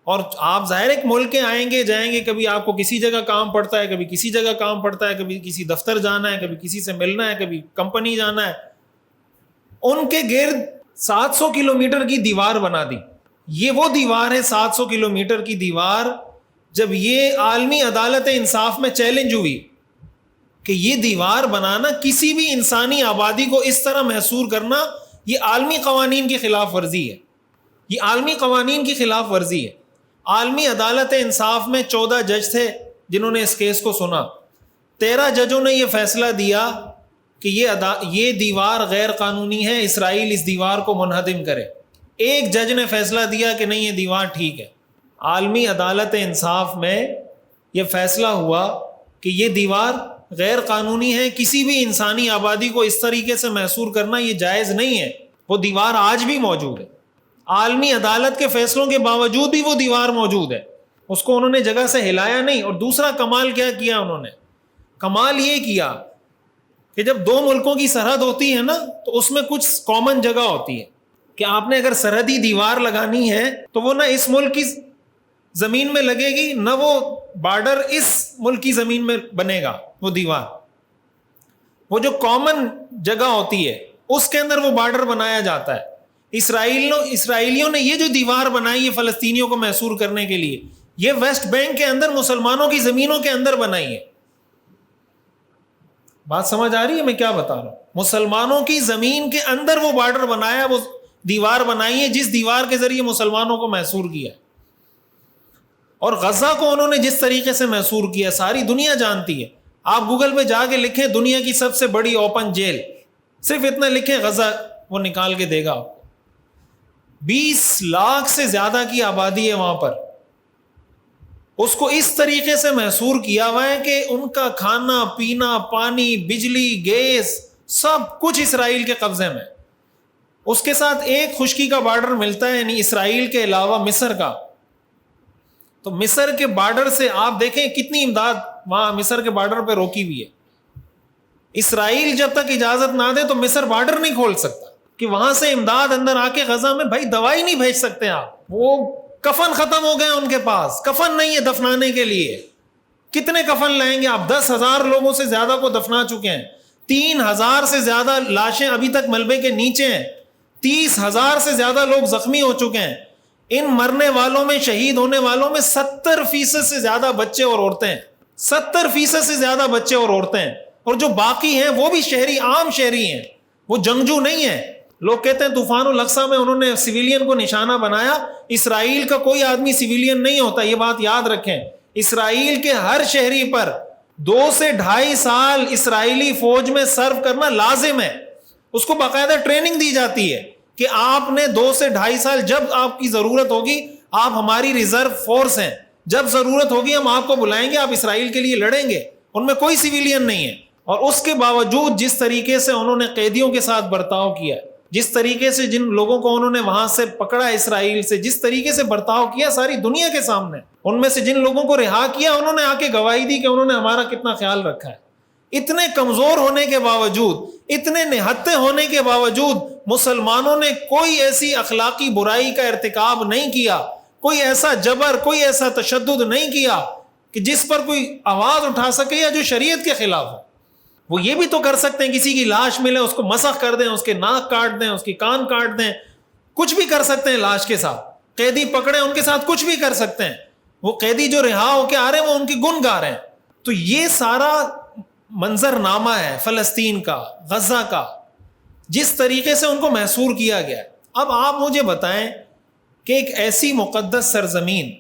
اور آپ ظاہر ایک ملک کے آئیں گے جائیں گے، کبھی آپ کو کسی جگہ کام پڑتا ہے، کبھی کسی جگہ کام پڑتا ہے، کبھی کسی دفتر جانا ہے، کبھی کسی سے ملنا ہے، کبھی کمپنی جانا ہے۔ ان کے گرد 700 کلومیٹر کی دیوار بنا دی۔ یہ وہ دیوار ہے 700 کلومیٹر کی دیوار، جب یہ عالمی عدالت انصاف میں چیلنج ہوئی کہ یہ دیوار بنانا، کسی بھی انسانی آبادی کو اس طرح محصور کرنا، یہ عالمی قوانین کی خلاف ورزی ہے۔ یہ عالمی قوانین کی خلاف ورزی ہے۔ عالمی عدالت انصاف میں 14 جج تھے جنہوں نے اس کیس کو سنا۔ 13 ججوں نے یہ فیصلہ دیا کہ یہ دیوار غیر قانونی ہے، اسرائیل اس دیوار کو منہدم کرے۔ ایک جج نے فیصلہ دیا کہ نہیں، یہ دیوار ٹھیک ہے۔ عالمی عدالت انصاف میں یہ فیصلہ ہوا کہ یہ دیوار غیر قانونی ہے، کسی بھی انسانی آبادی کو اس طریقے سے محصور کرنا یہ جائز نہیں ہے۔ وہ دیوار آج بھی موجود ہے، عالمی عدالت کے فیصلوں کے باوجود بھی وہ دیوار موجود ہے، اس کو انہوں نے جگہ سے ہلایا نہیں۔ اور دوسرا کمال کیا کیا انہوں نے؟ کمال یہ کیا کہ جب 2 ملکوں کی سرحد ہوتی ہے نا، تو اس میں کچھ کامن جگہ ہوتی ہے کہ آپ نے اگر سرحدی دیوار لگانی ہے تو وہ نہ اس ملک کی زمین میں لگے گی، نہ وہ بارڈر اس ملک کی زمین میں بنے گا۔ وہ دیوار، وہ جو کامن جگہ ہوتی ہے اس کے اندر وہ بارڈر بنایا جاتا ہے۔ اسرائیلیوں نے یہ جو دیوار بنائی ہے فلسطینیوں کو محصور کرنے کے لیے، یہ ویسٹ بینک کے اندر مسلمانوں کی زمینوں کے اندر بنائی ہے۔ بات سمجھ آ رہی ہے میں کیا بتا رہا ہوں؟ مسلمانوں کی زمین کے اندر وہ بارڈر بنایا، وہ دیوار بنائی ہے جس دیوار کے ذریعے مسلمانوں کو محصور کیا۔ اور غزہ کو انہوں نے جس طریقے سے محصور کیا ساری دنیا جانتی ہے۔ آپ گوگل پہ جا کے لکھیں دنیا کی سب سے بڑی اوپن جیل، صرف اتنا لکھیں غزہ، وہ نکال کے دے گا آپ کو۔ 20 لاکھ سے زیادہ کی آبادی ہے وہاں پر. اس کو اس طریقے سے محصور کیا ہوا ہے کہ ان کا کھانا پینا، پانی، بجلی، گیس سب کچھ اسرائیل کے قبضے میں. اس کے ساتھ ایک خشکی کا بارڈر ملتا ہے، یعنی اسرائیل کے علاوہ مصر کا. تو مصر کے بارڈر سے آپ دیکھیں کتنی امداد وہاں مصر کے بارڈر پہ روکی ہوئی ہے. اسرائیل جب تک اجازت نہ دے تو مصر بارڈر نہیں کھول سکتا کہ وہاں سے امداد اندر آ کے غزہ میں. بھائی دوائی نہیں بھیج سکتے آپ، وہ کفن ختم ہو گئے ان کے پاس، کفن نہیں ہے دفنانے کے لیے. کتنے کفن لائیں گے آپ؟ 10,000 لوگوں سے زیادہ کو دفنا چکے ہیں. 3,000 سے زیادہ لاشیں ابھی تک ملبے کے نیچے ہیں. 30,000 سے زیادہ لوگ زخمی ہو چکے ہیں. ان مرنے والوں میں، شہید ہونے والوں میں 70% سے زیادہ بچے اور عورتیں ہیں. 70% سے زیادہ بچے اور عورتیں ہیں. اور جو باقی ہیں وہ بھی شہری، عام شہری ہیں، وہ جنگجو نہیں ہیں. لوگ کہتے ہیں طوفان الاقصی میں انہوں نے سویلین کو نشانہ بنایا. اسرائیل کا کوئی آدمی سویلین نہیں ہوتا، یہ بات یاد رکھیں. اسرائیل کے ہر شہری پر 2 سے 2.5 سال اسرائیلی فوج میں سرو کرنا لازم ہے. اس کو باقاعدہ ٹریننگ دی جاتی ہے کہ آپ نے 2 سے 2.5 سال، جب آپ کی ضرورت ہوگی، آپ ہماری ریزرو فورس ہیں، جب ضرورت ہوگی ہم آپ کو بلائیں گے، آپ اسرائیل کے لیے لڑیں گے. ان میں کوئی سویلین نہیں ہے. اور اس کے باوجود جس طریقے سے انہوں نے قیدیوں کے ساتھ برتاؤ کیا، جس طریقے سے جن لوگوں کو انہوں نے وہاں سے پکڑا اسرائیل سے، جس طریقے سے برتاؤ کیا ساری دنیا کے سامنے، ان میں سے جن لوگوں کو رہا کیا انہوں نے آ کے گواہی دی کہ انہوں نے ہمارا کتنا خیال رکھا ہے. اتنے کمزور ہونے کے باوجود، اتنے نہتے ہونے کے باوجود مسلمانوں نے کوئی ایسی اخلاقی برائی کا ارتکاب نہیں کیا، کوئی ایسا جبر، کوئی ایسا تشدد نہیں کیا کہ جس پر کوئی آواز اٹھا سکے یا جو شریعت کے خلاف ہو. وہ یہ بھی تو کر سکتے ہیں، کسی کی لاش ملے اس کو مسخ کر دیں، اس کے ناک کاٹ دیں، اس کی کان کاٹ دیں، کچھ بھی کر سکتے ہیں لاش کے ساتھ. قیدی پکڑے ان کے ساتھ کچھ بھی کر سکتے ہیں. وہ قیدی جو رہا ہو کے آ رہے ہیں وہ ان کی گن گا رہے ہیں. تو یہ سارا منظر نامہ ہے فلسطین کا، غزہ کا، جس طریقے سے ان کو محصور کیا گیا. اب آپ مجھے بتائیں کہ ایک ایسی مقدس سرزمین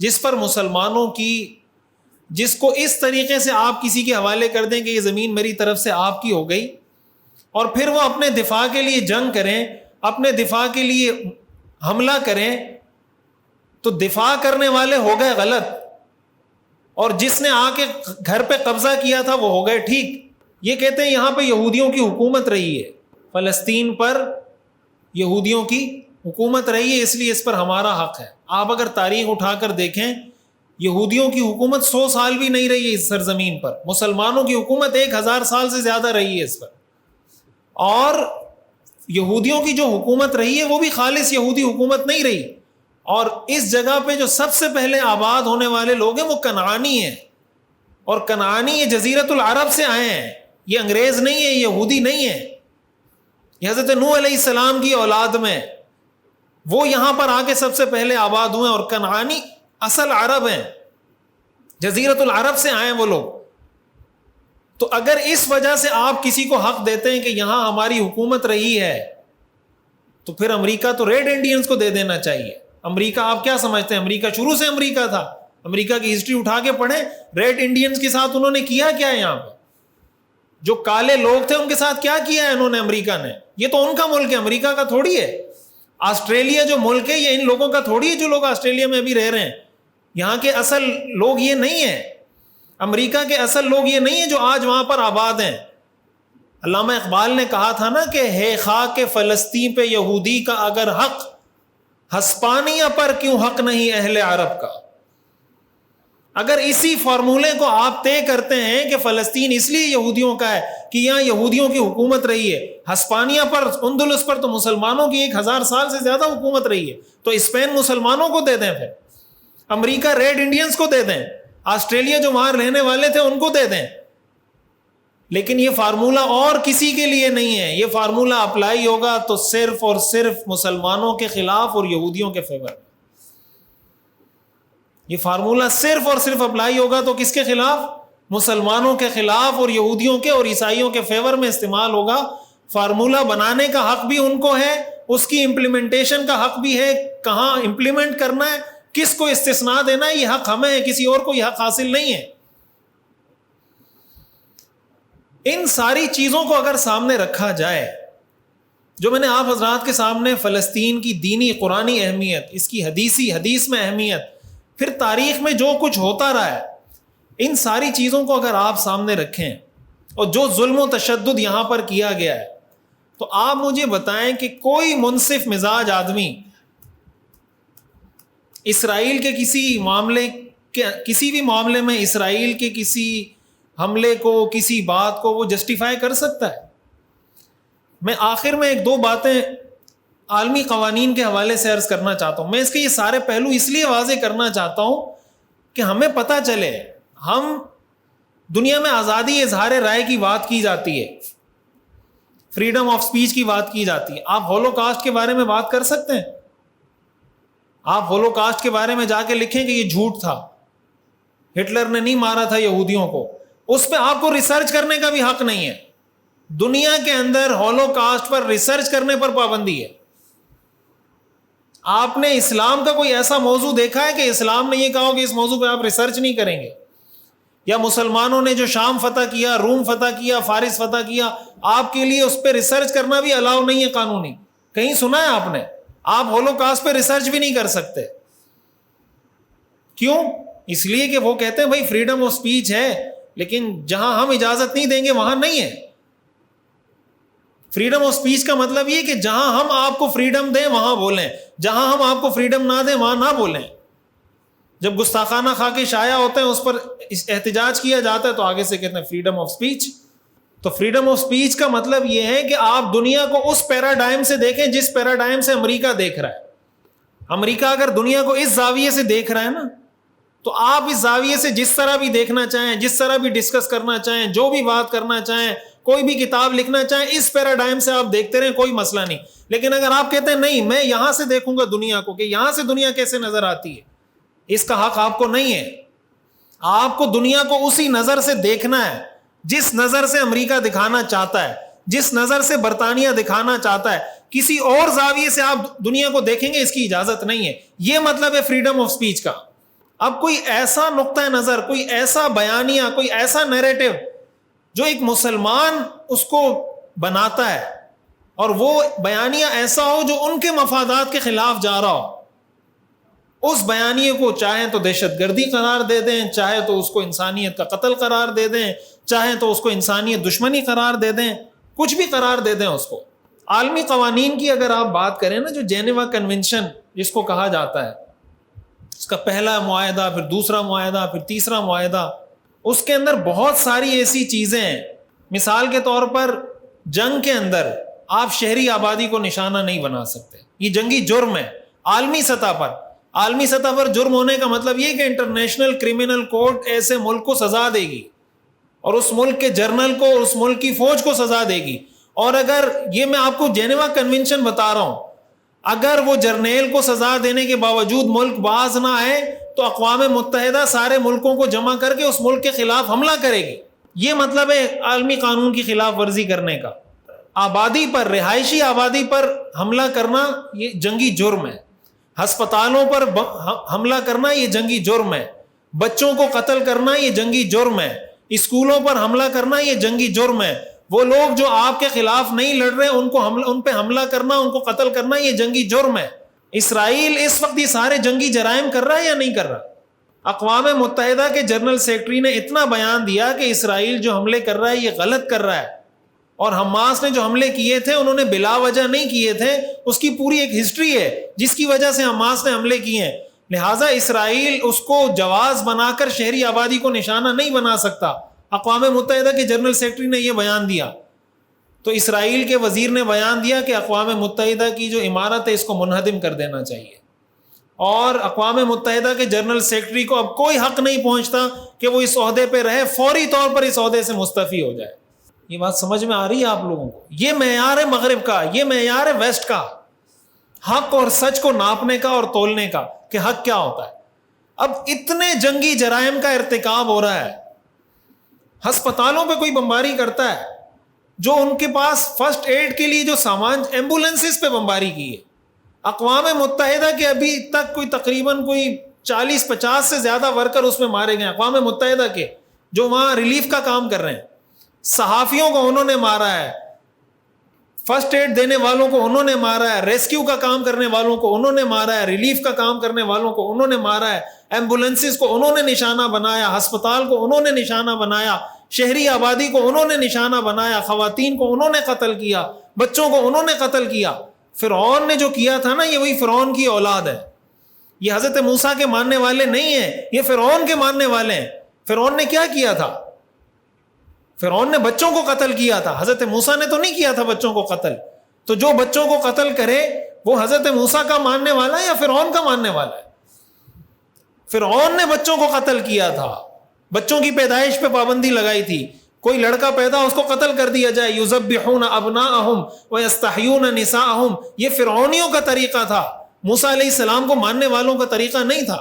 جس پر مسلمانوں کی، جس کو اس طریقے سے آپ کسی کے حوالے کر دیں کہ یہ زمین میری طرف سے آپ کی ہو گئی، اور پھر وہ اپنے دفاع کے لیے جنگ کریں، اپنے دفاع کے لیے حملہ کریں، تو دفاع کرنے والے ہو گئے غلط، اور جس نے آ کے گھر پہ قبضہ کیا تھا وہ ہو گئے ٹھیک. یہ کہتے ہیں یہاں پہ یہودیوں کی حکومت رہی ہے، فلسطین پر یہودیوں کی حکومت رہی ہے، اس لیے اس پر ہمارا حق ہے. آپ اگر تاریخ اٹھا کر دیکھیں، یہودیوں کی حکومت 100 سال بھی نہیں رہی ہے اس سرزمین پر. مسلمانوں کی حکومت 1000 سال سے زیادہ رہی ہے اس پر. اور یہودیوں کی جو حکومت رہی ہے وہ بھی خالص یہودی حکومت نہیں رہی. اور اس جگہ پہ جو سب سے پہلے آباد ہونے والے لوگ ہیں وہ کنعانی ہیں. اور کنعانی یہ جزیرت العرب سے آئے ہیں، یہ انگریز نہیں ہے، یہودی نہیں ہے. یہ حضرت نوح علیہ السلام کی اولاد میں وہ یہاں پر آ کے سب سے پہلے آباد ہوئے، اور کنعانی اصل عرب ہیں، جزیرت العرب سے آئے وہ لوگ. تو اگر اس وجہ سے آپ کسی کو حق دیتے ہیں کہ یہاں ہماری حکومت رہی ہے، تو پھر امریکہ تو ریڈ انڈینز کو دے دینا چاہیے. امریکہ آپ کیا سمجھتے ہیں؟ امریکہ شروع سے امریکہ تھا. امریکہ کی ہسٹری اٹھا کے پڑھیں، ریڈ انڈینز کے ساتھ انہوں نے کیا کیا ہے؟ یہاں پہ جو کالے لوگ تھے ان کے ساتھ کیا کیا ہے انہوں نے؟ امریکہ نے. یہ تو ان کا ملک ہے، امریکہ کا تھوڑی ہے. آسٹریلیا جو ملک ہے یہ ان لوگوں کا تھوڑی ہے جو لوگ آسٹریلیا میں ابھی رہ رہے ہیں. یہاں کے اصل لوگ یہ نہیں ہیں، امریکہ کے اصل لوگ یہ نہیں ہیں جو آج وہاں پر آباد ہیں. علامہ اقبال نے کہا تھا نا کہ ہے خاک فلسطین پہ یہودی کا اگر حق، ہسپانیہ پر کیوں حق نہیں اہل عرب کا. اگر اسی فارمولے کو آپ طے کرتے ہیں کہ فلسطین اس لیے یہودیوں کا ہے کہ یہاں یہودیوں کی حکومت رہی ہے، ہسپانیہ پر، اندلس پر تو مسلمانوں کی 1000 سال سے زیادہ حکومت رہی ہے، تو اسپین مسلمانوں کو دے دیں، پھر امریکہ ریڈ انڈینز کو دے دیں، آسٹریلیا جو وہاں رہنے والے تھے ان کو دے دیں. لیکن یہ فارمولہ اور کسی کے لیے نہیں ہے. یہ فارمولہ اپلائی ہوگا تو صرف اور صرف مسلمانوں کے خلاف اور یہودیوں کے فیور. یہ فارمولہ صرف اور صرف اپلائی ہوگا تو کس کے خلاف؟ مسلمانوں کے خلاف اور یہودیوں کے اور عیسائیوں کے فیور میں استعمال ہوگا. فارمولہ بنانے کا حق بھی ان کو ہے، اس کی امپلیمنٹیشن کا حق بھی ہے، کہاں امپلیمنٹ کرنا ہے، کس کو استثناء دینا ہے، یہ حق ہمیں ہے، کسی اور کو یہ حق حاصل نہیں ہے. ان ساری چیزوں کو اگر سامنے رکھا جائے جو میں نے آپ حضرات کے سامنے فلسطین کی دینی قرآنی اہمیت، اس کی حدیث میں اہمیت، پھر تاریخ میں جو کچھ ہوتا رہا ہے، ان ساری چیزوں کو اگر آپ سامنے رکھیں اور جو ظلم و تشدد یہاں پر کیا گیا ہے، تو آپ مجھے بتائیں کہ کوئی منصف مزاج آدمی اسرائیل کے کسی بھی معاملے میں اسرائیل کے کسی حملے کو، کسی بات کو وہ جسٹیفائی کر سکتا ہے؟ میں آخر میں ایک دو باتیں عالمی قوانین کے حوالے سے عرض کرنا چاہتا ہوں. میں اس کے یہ سارے پہلو اس لیے واضح کرنا چاہتا ہوں کہ ہمیں پتہ چلے. ہم دنیا میں آزادی اظہار رائے کی بات کی جاتی ہے، فریڈم آف سپیچ کی بات کی جاتی ہے. آپ ہولوکاسٹ کے بارے میں بات کر سکتے ہیں؟ آپ ہولوکاسٹ کے بارے میں جا کے لکھیں کہ یہ جھوٹ تھا، ہٹلر نے نہیں مارا تھا یہودیوں کو. اس پہ آپ کو ریسرچ کرنے کا بھی حق نہیں ہے. دنیا کے اندر ہولوکاسٹ پر ریسرچ کرنے پر پابندی ہے. آپ نے اسلام کا کوئی ایسا موضوع دیکھا ہے کہ اسلام نے یہ کہا کہ اس موضوع پہ آپ ریسرچ نہیں کریں گے؟ یا مسلمانوں نے جو شام فتح کیا، روم فتح کیا، فارس فتح کیا، آپ کے لیے اس پہ ریسرچ کرنا بھی الاؤ نہیں ہے قانونی؟ کہیں سنا ہے آپ نے؟ آپ ہولوکاسٹ پہ ریسرچ بھی نہیں کر سکتے. کیوں؟ اس لیے کہ وہ کہتے ہیں بھائی فریڈم آف سپیچ ہے، لیکن جہاں ہم اجازت نہیں دیں گے وہاں نہیں ہے. فریڈم آف سپیچ کا مطلب یہ کہ جہاں ہم آپ کو فریڈم دیں وہاں بولیں، جہاں ہم آپ کو فریڈم نہ دیں وہاں نہ بولیں. جب گستاخانہ خاکے شائع ہوتے ہیں، اس پر احتجاج کیا جاتا ہے، تو آگے سے کہتے ہیں فریڈم آف سپیچ. تو فریڈم آف سپیچ کا مطلب یہ ہے کہ آپ دنیا کو اس پیراڈائم سے دیکھیں جس پیراڈائم سے امریکہ دیکھ رہا ہے. امریکہ اگر دنیا کو اس زاویے سے دیکھ رہا ہے نا، تو آپ اس زاویے سے جس طرح بھی دیکھنا چاہیں، جس طرح بھی ڈسکس کرنا چاہیں، جو بھی بات کرنا چاہیں، کوئی بھی کتاب لکھنا چاہیں، اس پیراڈائم سے آپ دیکھتے رہیں، کوئی مسئلہ نہیں. لیکن اگر آپ کہتے ہیں نہیں، میں یہاں سے دیکھوں گا دنیا کو، کہ یہاں سے دنیا کیسے نظر آتی ہے، اس کا حق آپ کو نہیں ہے. آپ کو دنیا کو اسی نظر سے دیکھنا ہے جس نظر سے امریکہ دکھانا چاہتا ہے، جس نظر سے برطانیہ دکھانا چاہتا ہے. کسی اور زاویے سے آپ دنیا کو دیکھیں گے، اس کی اجازت نہیں ہے. یہ مطلب ہے فریڈم آف سپیچ کا. اب کوئی ایسا نقطہ نظر، کوئی ایسا بیانیہ، کوئی ایسا نیریٹو جو ایک مسلمان اس کو بناتا ہے، اور وہ بیانیہ ایسا ہو جو ان کے مفادات کے خلاف جا رہا ہو، اس بیانیے کو چاہیں تو دہشت گردی قرار دے دیں، چاہے تو اس کو انسانیت کا قتل قرار دے دیں، چاہے تو اس کو انسانیت دشمنی قرار دے دیں، کچھ بھی قرار دے دیں اس کو. عالمی قوانین کی اگر آپ بات کریں نا، جو جینیوا کنونشن جس کو کہا جاتا ہے، اس کا پہلا معاہدہ، پھر دوسرا معاہدہ، پھر تیسرا معاہدہ، اس کے اندر بہت ساری ایسی چیزیں ہیں. مثال کے طور پر جنگ کے اندر آپ شہری آبادی کو نشانہ نہیں بنا سکتے. یہ جنگی جرم ہے عالمی سطح پر. عالمی سطح پر جرم ہونے کا مطلب یہ کہ انٹرنیشنل کرمنل کورٹ ایسے ملک کو سزا دے گی، اور اس ملک کے جرنل کو، اس ملک کی فوج کو سزا دے گی. اور اگر یہ میں آپ کو جینیوا کنونشن بتا رہا ہوں، اگر وہ جرنیل کو سزا دینے کے باوجود ملک باز نہ آئے تو اقوام متحدہ سارے ملکوں کو جمع کر کے اس ملک کے خلاف حملہ کرے گی. یہ مطلب ہے عالمی قانون کی خلاف ورزی کرنے کا. آبادی پر، رہائشی آبادی پر حملہ کرنا یہ جنگی جرم ہے. ہسپتالوں پر حملہ کرنا یہ جنگی جرم ہے. بچوں کو قتل کرنا یہ جنگی جرم ہے. اسکولوں پر حملہ کرنا یہ جنگی جرم ہے. وہ لوگ جو آپ کے خلاف نہیں لڑ رہے ان پہ حملہ کرنا، ان کو قتل کرنا یہ جنگی جرم ہے. اسرائیل اس وقت یہ سارے جنگی جرائم کر رہا ہے یا نہیں کر رہا؟ اقوام متحدہ کے جنرل سیکرٹری نے اتنا بیان دیا کہ اسرائیل جو حملے کر رہا ہے یہ غلط کر رہا ہے، اور حماس نے جو حملے کیے تھے انہوں نے بلا وجہ نہیں کیے تھے. اس کی پوری ایک ہسٹری ہے جس کی وجہ سے حماس نے حملے کیے ہیں. لہٰذا اسرائیل اس کو جواز بنا کر شہری آبادی کو نشانہ نہیں بنا سکتا. اقوام متحدہ کے جنرل سیکرٹری نے یہ بیان دیا. تو اسرائیل کے وزیر نے بیان دیا کہ اقوام متحدہ کی جو عمارت ہے اس کو منہدم کر دینا چاہیے. اور اقوام متحدہ کے جنرل سیکرٹری کو اب کوئی حق نہیں پہنچتا کہ وہ اس عہدے پہ رہے، فوری طور پر اس عہدے سے مستعفی ہو جائے. یہ بات سمجھ میں آ رہی ہے آپ لوگوں کو؟ یہ معیار ہے مغرب کا، یہ معیار ہے ویسٹ کا، حق اور سچ کو ناپنے کا اور تولنے کا کہ حق کیا ہوتا ہے. اب اتنے جنگی جرائم کا ارتکاب ہو رہا ہے. ہسپتالوں پہ کوئی بمباری کرتا ہے، جو ان کے پاس فرسٹ ایڈ کے لیے جو سامان، ایمبولینسز پہ بمباری کی ہے. اقوام متحدہ کے ابھی تک تقریباً 40-50 سے زیادہ ورکر اس میں مارے گئے، اقوام متحدہ کے جو وہاں ریلیف کا کام کر رہے ہیں. صحافیوں کو انہوں نے مارا ہے، فرسٹ ایڈ دینے والوں کو انہوں نے مارا ہے, ریسکیو کا کام کرنے والوں کو انہوں نے مارا ہے, ریلیف کا کام کرنے والوں کو انہوں نے مارا ہے, ایمبولینسز کو انہوں نے نشانہ بنایا, ہسپتال کو انہوں نے نشانہ بنایا, شہری آبادی کو انہوں نے نشانہ بنایا, خواتین کو انہوں نے قتل کیا, بچوں کو انہوں نے قتل کیا. فرعون نے جو کیا تھا نا, یہ وہی فرعون کی اولاد ہے. یہ حضرت موسیٰ کے ماننے والے نہیں ہیں, یہ فرعون کے ماننے والے ہیں. فرعون نے کیا کیا تھا؟ فرعون نے بچوں کو قتل کیا تھا. حضرت موسیٰ نے تو نہیں کیا تھا بچوں کو قتل. تو جو بچوں کو قتل کرے وہ حضرت موسیٰ کا ماننے والا ہے یا فرعون کا ماننے والا ہے؟ فرعون نے بچوں کو قتل کیا تھا, بچوں کی پیدائش پہ پابندی لگائی تھی. کوئی لڑکا پیدا اس کو قتل کر دیا جائے. یذبحون ابناءہم ویستحیون نساءہم, یہ فرعونیوں کا طریقہ تھا, موسیٰ علیہ السلام کو ماننے والوں کا طریقہ نہیں تھا.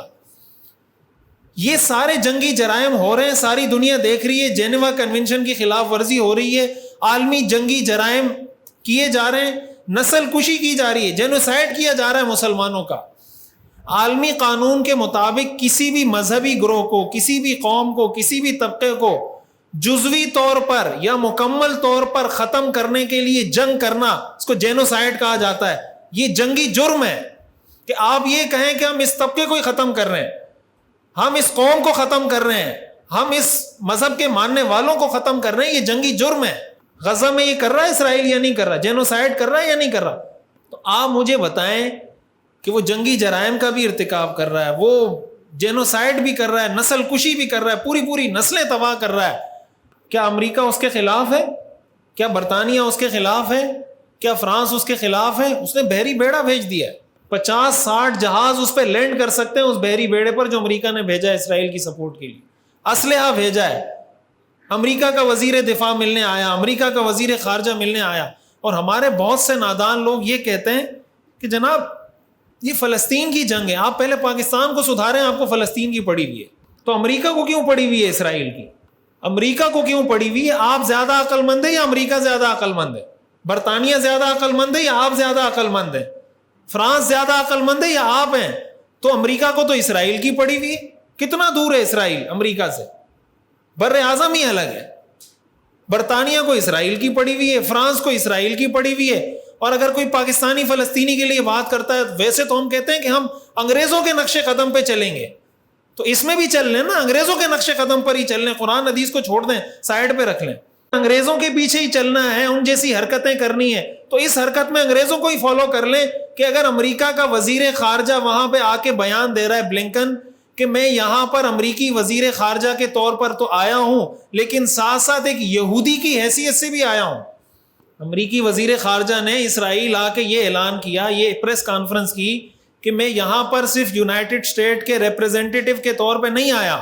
یہ سارے جنگی جرائم ہو رہے ہیں, ساری دنیا دیکھ رہی ہے, جینیوا کنونشن کی خلاف ورزی ہو رہی ہے, عالمی جنگی جرائم کیے جا رہے ہیں, نسل کشی کی جا رہی ہے, جینوسائیڈ کیا جا رہا ہے مسلمانوں کا. عالمی قانون کے مطابق کسی بھی مذہبی گروہ کو, کسی بھی قوم کو, کسی بھی طبقے کو جزوی طور پر یا مکمل طور پر ختم کرنے کے لیے جنگ کرنا, اس کو جینوسائیڈ کہا جاتا ہے. یہ جنگی جرم ہے کہ آپ یہ کہیں کہ ہم اس طبقے کو ہی ختم کر رہے ہیں, ہم اس قوم کو ختم کر رہے ہیں, ہم اس مذہب کے ماننے والوں کو ختم کر رہے ہیں. یہ جنگی جرم ہے. غزہ میں یہ کر رہا ہے اسرائیل یا نہیں کر رہا؟ جینوسائیڈ کر رہا ہے یا نہیں کر رہا؟ تو آپ مجھے بتائیں کہ وہ جنگی جرائم کا بھی ارتکاب کر رہا ہے, وہ جینوسائیڈ بھی کر رہا ہے, نسل کشی بھی کر رہا ہے, پوری نسلیں تباہ کر رہا ہے. کیا امریکہ اس کے خلاف ہے؟ کیا برطانیہ اس کے خلاف ہے؟ کیا فرانس اس کے خلاف ہے؟ اس نے بحری بیڑا بھیج دیا ہے, 50-60 جہاز اس پہ لینڈ کر سکتے ہیں اس بحری بیڑے پر جو امریکہ نے بھیجا ہے اسرائیل کی سپورٹ کے لیے. اسلحہ بھیجا ہے, امریکہ کا وزیر دفاع ملنے آیا, امریکہ کا وزیر خارجہ ملنے آیا. اور ہمارے بہت سے نادان لوگ یہ کہتے ہیں کہ جناب یہ فلسطین کی جنگ ہے, آپ پہلے پاکستان کو سدھاریں, آپ کو فلسطین کی پڑی ہوئی ہے. تو امریکہ کو کیوں پڑی ہوئی ہے اسرائیل کی؟ امریکہ کو کیوں پڑی ہوئی ہے؟ آپ زیادہ عقل مند ہے یا امریکہ زیادہ عقل مند ہے؟ برطانیہ زیادہ عقل مند ہے یا آپ زیادہ عقل مند ہے؟ فرانس زیادہ عقل مند ہے یا آپ ہیں؟ تو امریکہ کو تو اسرائیل کی پڑی ہوئی ہے. کتنا دور ہے اسرائیل امریکہ سے؟ بر اعظم ہی الگ ہے. برطانیہ کو اسرائیل کی پڑی ہوئی ہے, فرانس کو اسرائیل کی پڑی ہوئی ہے. اور اگر کوئی پاکستانی فلسطینی کے لیے بات کرتا ہے, ویسے تو ہم کہتے ہیں کہ ہم انگریزوں کے نقش قدم پہ چلیں گے, تو اس میں بھی چل لیں نا, انگریزوں کے نقش قدم پر ہی چل لیں, قرآن حدیث کو چھوڑ دیں, سائڈ پہ رکھ لیں. انگریزوں کے پیچھے ہی چلنا ہے, ان جیسی حرکتیں کرنی ہے, تو اس حرکت میں انگریزوں کو ہی فالو کر لیں کہ اگر امریکہ کا وزیر خارجہ وہاں پہ آ کے بیان دے رہا ہے بلنکن کہ میں یہاں پر امریکی وزیر خارجہ کے طور پر تو آیا ہوں لیکن ساتھ ساتھ ایک یہودی کی حیثیت سے بھی آیا ہوں. امریکی وزیر خارجہ نے اسرائیل آ کے یہ اعلان کیا, یہ پریس کانفرنس کی کہ میں یہاں پر صرف یونائٹڈ اسٹیٹ کے ریپریزنٹیٹو کے طور پہ نہیں آیا,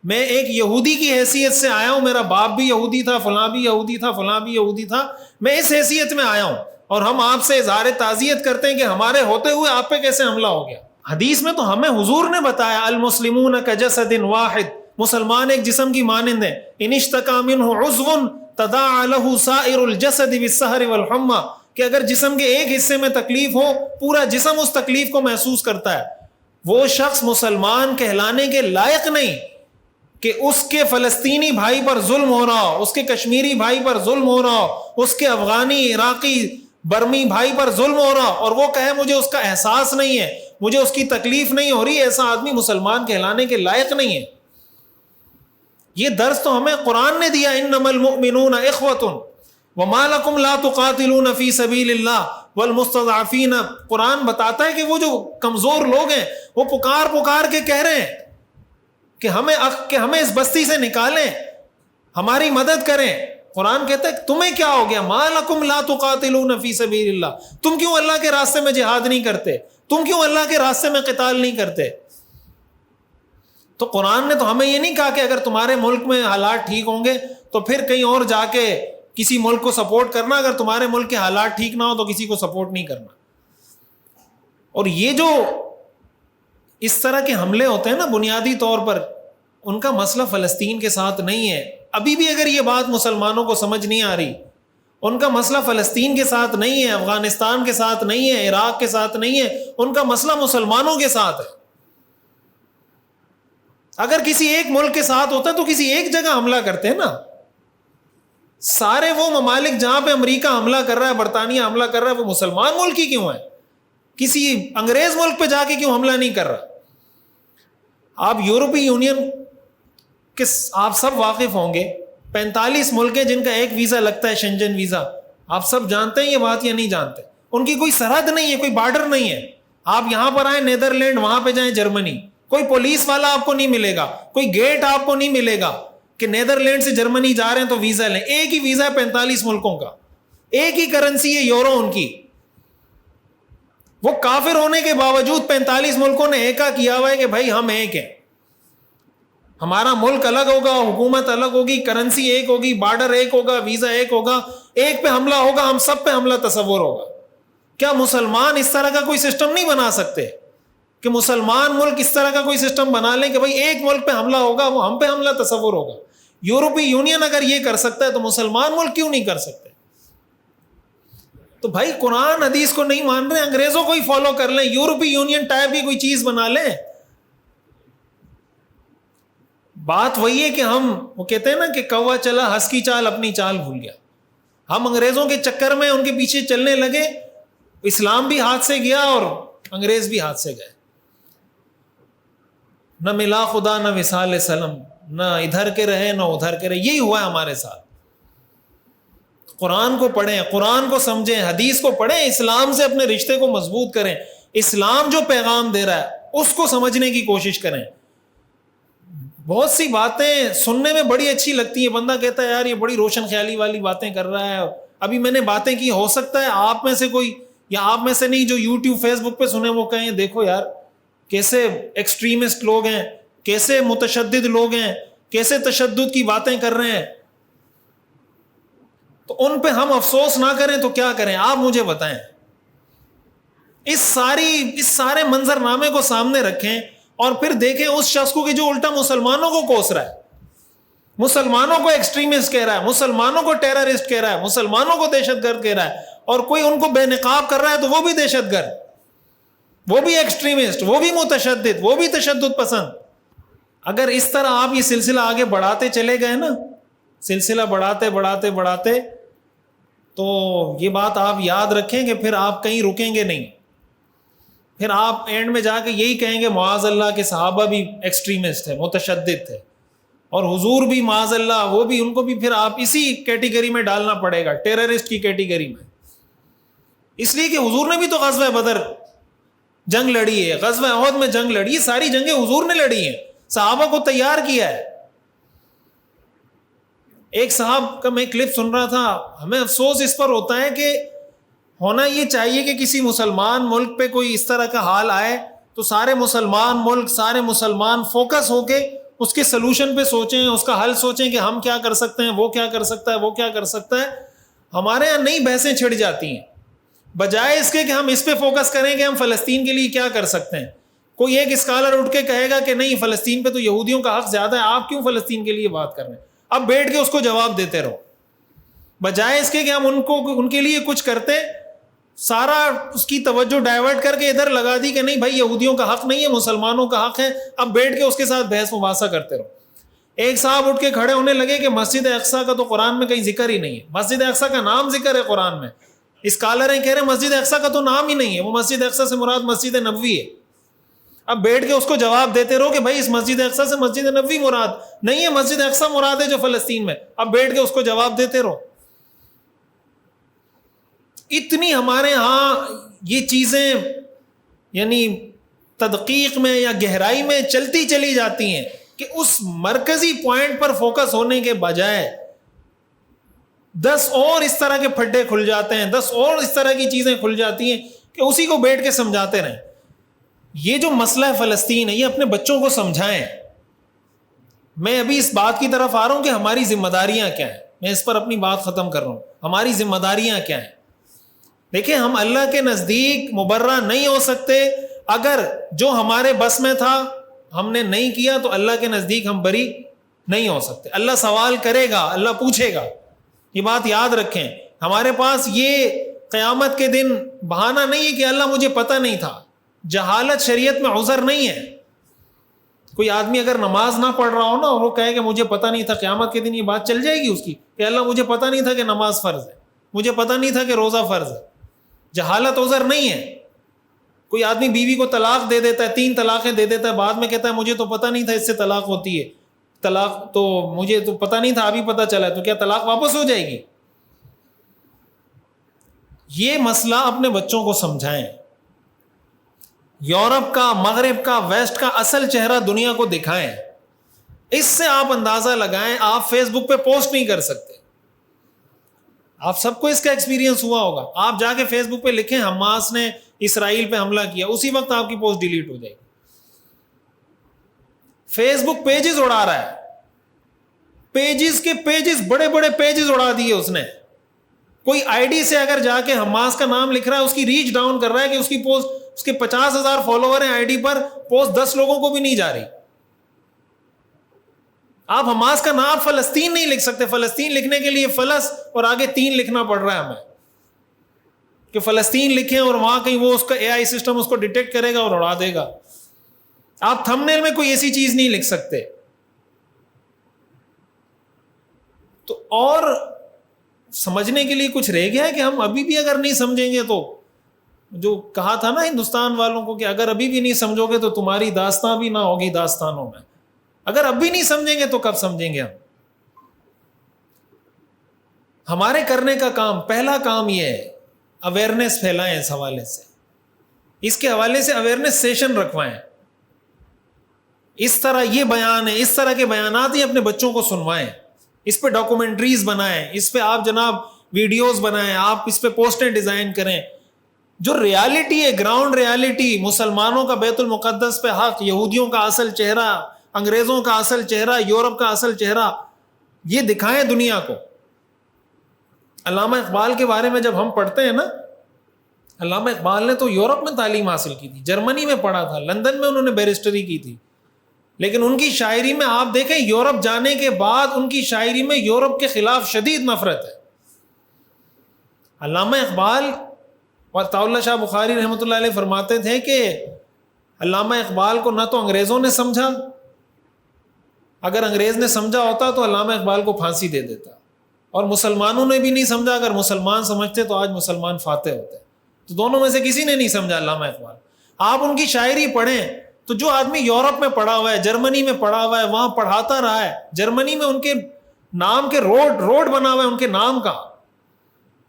میں ایک یہودی کی حیثیت سے آیا ہوں, میرا باپ بھی یہودی تھا, فلاں بھی یہودی تھا, فلاں بھی یہودی تھا, میں اس حیثیت میں آیا ہوں, اور ہم آپ سے اظہار تعزیت کرتے ہیں کہ ہمارے ہوتے ہوئے آپ پہ کیسے حملہ ہو گیا. حدیث میں تو ہمیں حضور نے بتایا المسلمون کجسد واحد, مسلمان ایک جسم کی مانند ہیں, ان اشتکا منہ عضو تداعی لہ سائر الجسد بالسہر والحمى, کہ اگر جسم کے ایک حصے میں تکلیف ہو پورا جسم اس تکلیف کو محسوس کرتا ہے. وہ شخص مسلمان کہلانے کے لائق نہیں کہ اس کے فلسطینی بھائی پر ظلم ہو رہا ہو, اس کے کشمیری بھائی پر ظلم ہو رہا ہو, اس کے افغانی, عراقی, برمی بھائی پر ظلم ہو رہا, اور وہ کہے مجھے اس کا احساس نہیں ہے, مجھے اس کی تکلیف نہیں ہو رہی. ایسا آدمی مسلمان کہلانے کے لائق نہیں ہے. یہ درس تو ہمیں قرآن نے دیا, انما المؤمنون اخوۃ وما لکم لا تقاتلون فی سبیل اللہ والمستضعفین. قرآن بتاتا ہے کہ وہ جو کمزور لوگ ہیں وہ پکار کے کہہ رہے ہیں کہ ہمیں اس بستی سے نکالیں, ہماری مدد کریں. قرآن کہتا ہے تمہیں کیا ہو گیا, ما لکم لا تقاتلون فی سبیل اللہ, تم کیوں اللہ کے راستے میں جہاد نہیں کرتے, تم کیوں اللہ کے راستے میں قتال نہیں کرتے. تو قرآن نے تو ہمیں یہ نہیں کہا کہ اگر تمہارے ملک میں حالات ٹھیک ہوں گے تو پھر کہیں اور جا کے کسی ملک کو سپورٹ کرنا, اگر تمہارے ملک کے حالات ٹھیک نہ ہو تو کسی کو سپورٹ نہیں کرنا. اور یہ جو اس طرح کے حملے ہوتے ہیں نا, بنیادی طور پر ان کا مسئلہ فلسطین کے ساتھ نہیں ہے. ابھی بھی اگر یہ بات مسلمانوں کو سمجھ نہیں آ رہی, ان کا مسئلہ فلسطین کے ساتھ نہیں ہے, افغانستان کے ساتھ نہیں ہے, عراق کے ساتھ نہیں ہے, ان کا مسئلہ مسلمانوں کے ساتھ ہے. اگر کسی ایک ملک کے ساتھ ہوتا ہے تو کسی ایک جگہ حملہ کرتے ہیں نا, سارے وہ ممالک جہاں پہ امریکہ حملہ کر رہا ہے، برطانیہ حملہ کر رہا ہے، وہ مسلمان ملک ہی کیوں ہے؟ کسی انگریز ملک پہ جا کے کیوں حملہ نہیں کر رہا؟ آپ یورپی یونین کے آپ سب واقف ہوں گے، 45 ملک ہیں جن کا ایک ویزا لگتا ہے، شنجن ویزا. آپ سب جانتے ہیں یہ بات یا نہیں جانتے؟ ان کی کوئی سرحد نہیں ہے، کوئی بارڈر نہیں ہے. آپ یہاں پر آئیں نیدرلینڈ، وہاں پہ جائیں جرمنی، کوئی پولیس والا آپ کو نہیں ملے گا، کوئی گیٹ آپ کو نہیں ملے گا کہ نیدرلینڈ سے جرمنی جا رہے ہیں تو ویزا لیں. ایک ہی ویزا ہے 45 ملکوں کا، ایک ہی کرنسی ہے یورو ان کی. وہ کافر ہونے کے باوجود 45 ملکوں نے ایکا کیا ہوا ہے کہ بھائی ہم ایک ہیں، ہمارا ملک الگ ہوگا، حکومت الگ ہوگی، کرنسی ایک ہوگی، بارڈر ایک ہوگا، ویزا ایک ہوگا، ایک پہ حملہ ہوگا، ہم سب پہ حملہ تصور ہوگا. کیا مسلمان اس طرح کا کوئی سسٹم نہیں بنا سکتے کہ مسلمان ملک اس طرح کا کوئی سسٹم بنا لیں کہ بھائی ایک ملک پہ حملہ ہوگا، وہ ہم پہ حملہ تصور ہوگا؟ یورپی یونین اگر یہ کر سکتا ہے تو مسلمان ملک کیوں نہیں کر سکتے؟ تو بھائی قرآن حدیث کو نہیں مان رہے، انگریزوں کو ہی فالو کر لیں، یورپی یونین ٹائپ کی کوئی چیز بنا لیں. بات وہی ہے کہ ہم، وہ کہتے ہیں نا کہ کوا چلا ہنس کی چال اپنی چال بھول گیا. ہم انگریزوں کے چکر میں ان کے پیچھے چلنے لگے، اسلام بھی ہاتھ سے گیا اور انگریز بھی ہاتھ سے گئے. نہ ملا خدا نہ وصال سلم، نہ ادھر کے رہے نہ ادھر کے رہے. یہی ہوا ہے ہمارے ساتھ. قرآن کو پڑھیں، قرآن کو سمجھیں، حدیث کو پڑھیں، اسلام سے اپنے رشتے کو مضبوط کریں، اسلام جو پیغام دے رہا ہے اس کو سمجھنے کی کوشش کریں. بہت سی باتیں سننے میں بڑی اچھی لگتی ہیں، بندہ کہتا ہے یار یہ بڑی روشن خیالی والی باتیں کر رہا ہے. ابھی میں نے باتیں کی، ہو سکتا ہے آپ میں سے کوئی، یا آپ میں سے نہیں جو یوٹیوب فیس بک پہ سنے، وہ کہیں دیکھو یار کیسے ایکسٹریمسٹ لوگ ہیں، کیسے متشدد لوگ ہیں، کیسے تشدد کی باتیں کر رہے ہیں. تو ان پہ ہم افسوس نہ کریں تو کیا کریں؟ آپ مجھے بتائیں. اس سارے منظرنامے کو سامنے رکھیں اور پھر دیکھیں اس شخص کو کہ جو الٹا مسلمانوں کو کوس رہا ہے، مسلمانوں کو ایکسٹریمسٹ کہہ رہا ہے، مسلمانوں کو ٹیررسٹ کہہ رہا ہے، مسلمانوں کو دہشت گرد کہہ رہا ہے، اور کوئی ان کو بے نقاب کر رہا ہے تو وہ بھی دہشت گرد، وہ بھی ایکسٹریمسٹ، وہ بھی متشدد، وہ بھی تشدد پسند. اگر اس طرح آپ یہ سلسلہ آگے بڑھاتے چلے گئے نا، سلسلہ بڑھاتے تو یہ بات آپ یاد رکھیں کہ پھر آپ کہیں رکیں گے نہیں. پھر آپ اینڈ میں جا کے یہی کہیں گے معاذ اللہ کے صحابہ بھی ایکسٹریمسٹ تھے، متشدد تھے، اور حضور بھی معاذ اللہ، وہ بھی، ان کو بھی پھر آپ اسی کیٹیگری میں ڈالنا پڑے گا، ٹیررسٹ کی کیٹیگری میں. اس لیے کہ حضور نے بھی تو غزوہ بدر جنگ لڑی ہے، غزوہ احد میں جنگ لڑی ہے، ساری جنگیں حضور نے لڑی ہیں، صحابہ کو تیار کیا ہے. ایک صاحب کا میں کلپ سن رہا تھا، ہمیں افسوس اس پر ہوتا ہے کہ ہونا یہ چاہیے کہ کسی مسلمان ملک پہ کوئی اس طرح کا حال آئے تو سارے مسلمان ملک، سارے مسلمان فوکس ہو کے اس کے سلوشن پہ سوچیں، اس کا حل سوچیں کہ ہم کیا کر سکتے ہیں، وہ کیا کر سکتا ہے، وہ کیا کر سکتا ہے. ہمارے یہاں نئی بحثیں چھڑ جاتی ہیں، بجائے اس کے کہ ہم اس پہ فوکس کریں کہ ہم فلسطین کے لیے کیا کر سکتے ہیں. کوئی ایک اسکالر اٹھ کے کہے گا کہ نہیں فلسطین پہ تو یہودیوں کا حق زیادہ ہے، آپ کیوں فلسطین کے لیے بات کر رہے ہیں؟ اب بیٹھ کے اس کو جواب دیتے رہو، بجائے اس کے کہ ہم ان کے لیے کچھ کرتے. سارا اس کی توجہ ڈائیورٹ کر کے ادھر لگا دی کہ نہیں بھائی یہودیوں کا حق نہیں ہے، مسلمانوں کا حق ہے. اب بیٹھ کے اس کے ساتھ بحث مباحثہ کرتے رہو. ایک صاحب اٹھ کے کھڑے ہونے لگے کہ مسجد اقصیٰ کا تو قرآن میں کہیں ذکر ہی نہیں ہے، مسجد اقصیٰ کا نام ذکر ہے قرآن میں. اسکالر کہہ رہے ہیں مسجد اقصیٰ کا تو نام ہی نہیں ہے، وہ مسجد اقصیٰ سے مراد مسجد نبوی ہے. اب بیٹھ کے اس کو جواب دیتے رہو کہ بھائی اس مسجد اقصیٰ سے مسجد نبوی مراد نہیں ہے، مسجد اقصیٰ مراد ہے جو فلسطین میں. اب بیٹھ کے اس کو جواب دیتے رہو. اتنی ہمارے ہاں یہ چیزیں یعنی تدقیق میں یا گہرائی میں چلتی چلی جاتی ہیں کہ اس مرکزی پوائنٹ پر فوکس ہونے کے بجائے 10 اور اس طرح کے پھڈے کھل جاتے ہیں، 10 اور اس طرح کی چیزیں کھل جاتی ہیں کہ اسی کو بیٹھ کے سمجھاتے رہیں. یہ جو مسئلہ فلسطین ہے یہ اپنے بچوں کو سمجھائیں. میں ابھی اس بات کی طرف آ رہا ہوں کہ ہماری ذمہ داریاں کیا ہیں. میں اس پر اپنی بات ختم کر رہا ہوں. ہماری ذمہ داریاں کیا ہیں؟ دیکھیں ہم اللہ کے نزدیک مبرہ نہیں ہو سکتے. اگر جو ہمارے بس میں تھا ہم نے نہیں کیا تو اللہ کے نزدیک ہم بری نہیں ہو سکتے. اللہ سوال کرے گا، اللہ پوچھے گا. یہ بات یاد رکھیں. ہمارے پاس یہ قیامت کے دن بہانہ نہیں ہے کہ اللہ مجھے پتہ نہیں تھا. جہالت شریعت میں عذر نہیں ہے. کوئی آدمی اگر نماز نہ پڑھ رہا ہو نا اور وہ کہے کہ مجھے پتہ نہیں تھا، قیامت کے دن یہ بات چل جائے گی اس کی کہ اللہ مجھے پتہ نہیں تھا کہ نماز فرض ہے، مجھے پتہ نہیں تھا کہ روزہ فرض ہے. جہالت عذر نہیں ہے. کوئی آدمی بیوی کو طلاق دے دیتا ہے، 3 طلاقیں دے دیتا ہے، بعد میں کہتا ہے مجھے تو پتہ نہیں تھا اس سے طلاق ہوتی ہے، طلاق تو مجھے تو پتہ نہیں تھا ابھی پتہ چلا، تو کیا طلاق واپس ہو جائے گی؟ یہ مسئلہ اپنے بچوں کو سمجھائیں. یورپ کا، مغرب کا، ویسٹ کا اصل چہرہ دنیا کو دکھائیں. اس سے آپ اندازہ لگائیں. آپ فیس بک پہ پوسٹ نہیں کر سکتے. آپ سب کو اس کا ایکسپیرینس ہوا ہوگا. آپ جا کے فیس بک پہ لکھیں حماس نے اسرائیل پہ حملہ کیا، اسی وقت آپ کی پوسٹ ڈیلیٹ ہو جائے گی. فیس بک پیجز اڑا رہا ہے، پیجز کے پیجز، بڑے بڑے پیجز اڑا دیے اس نے. کوئی آئی ڈی سے اگر جا کے حماس کا نام لکھ رہا ہے، اس کی ریچ ڈاؤن کر رہا ہے کہ اس کی پوسٹ، اس کے 50,000 فالوور ہیں آئی ڈی پر، پوسٹ 10 لوگوں کو بھی نہیں جا رہی. آپ حماس کا نام فلسطین نہیں لکھ سکتے. فلسطین لکھنے کے لیے فلس اور آگے 3 لکھنا پڑ رہا ہے ہمیں کہ فلسطین لکھیں، اور وہاں کہیں وہ اس کا اے آئی سسٹم اس کو ڈیٹیکٹ کرے گا اور اڑا دے گا. آپ تھمبنیل میں کوئی ایسی چیز نہیں لکھ سکتے. تو اور سمجھنے کے لیے کچھ رہ گیا ہے کہ ہم ابھی بھی اگر نہیں سمجھیں گے تو، جو کہا تھا نا ہندوستان والوں کو کہ اگر ابھی بھی نہیں سمجھو گے تو تمہاری داستان بھی نہ ہوگی داستانوں میں. اگر اب بھی نہیں سمجھیں گے تو کب سمجھیں گے ہم؟ ہمارے کرنے کا کام، پہلا کام یہ ہے اویئرنیس پھیلائیں اس حوالے سے. اس کے حوالے سے اویئرنیس سیشن رکھوائیں. اس طرح یہ بیان ہے، اس طرح کے بیانات ہی اپنے بچوں کو سنوائیں. اس پہ ڈاکومنٹریز بنائیں، اس پہ آپ جناب ویڈیوز بنائیں، آپ اس پہ پوسٹیں ڈیزائن کریں. جو ریالٹی ہے، گراؤنڈ ریالٹی، مسلمانوں کا بیت المقدس پہ حق، یہودیوں کا اصل چہرہ، انگریزوں کا اصل چہرہ، یورپ کا اصل چہرہ، یہ دکھائیں دنیا کو. علامہ اقبال کے بارے میں جب ہم پڑھتے ہیں نا، علامہ اقبال نے تو یورپ میں تعلیم حاصل کی تھی، جرمنی میں پڑھا تھا، لندن میں انہوں نے بیرسٹری کی تھی، لیکن ان کی شاعری میں آپ دیکھیں یورپ جانے کے بعد ان کی شاعری میں یورپ کے خلاف شدید نفرت ہے. علامہ اقبال اور عطاء اللہ شاہ بخاری رحمۃ اللہ علیہ فرماتے تھے کہ علامہ اقبال کو نہ تو انگریزوں نے سمجھا، اگر انگریز نے سمجھا ہوتا تو علامہ اقبال کو پھانسی دے دیتا، اور مسلمانوں نے بھی نہیں سمجھا. اگر مسلمان سمجھتے تو آج مسلمان فاتح ہوتے. تو دونوں میں سے کسی نے نہیں سمجھا علامہ اقبال. آپ ان کی شاعری پڑھیں تو جو آدمی یورپ میں پڑھا ہوا ہے، جرمنی میں پڑھا ہوا ہے، وہاں پڑھاتا رہا ہے، جرمنی میں ان کے نام کے روڈ بنا ہوا ہے ان کے نام کا،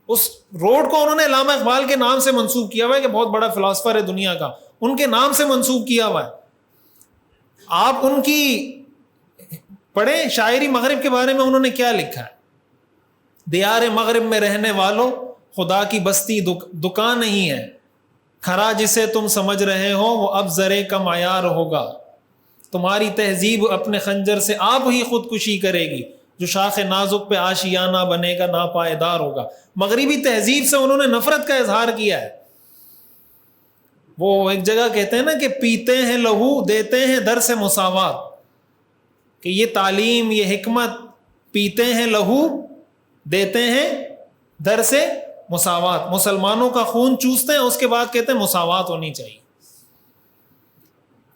اس روڈ کو انہوں نے علامہ اقبال کے نام سے منسوب کیا ہوا ہے کہ بہت بڑا فلاسفر ہے دنیا کا، ان کے نام سے منسوب کیا ہوا ہے. آپ ان کی پڑھیں شاعری مغرب کے بارے میں انہوں نے کیا لکھا ہے. دیار مغرب میں رہنے والوں، خدا کی بستی دکان نہیں ہے، کھرا جسے تم سمجھ رہے ہو وہ اب زرے کا معیار ہوگا. تمہاری تہذیب اپنے خنجر سے آپ ہی خودکشی کرے گی، جو شاخ نازک پہ آشیانہ بنے گا ناپائیدار ہوگا. مغربی تہذیب سے انہوں نے نفرت کا اظہار کیا ہے. وہ ایک جگہ کہتے ہیں نا کہ پیتے ہیں لہو دیتے ہیں در سے مساوات، کہ یہ تعلیم، یہ حکمت، پیتے ہیں لہو دیتے ہیں در سے مساوات، مسلمانوں کا خون چوستے ہیں، اس کے بعد کہتے ہیں مساوات ہونی چاہیے.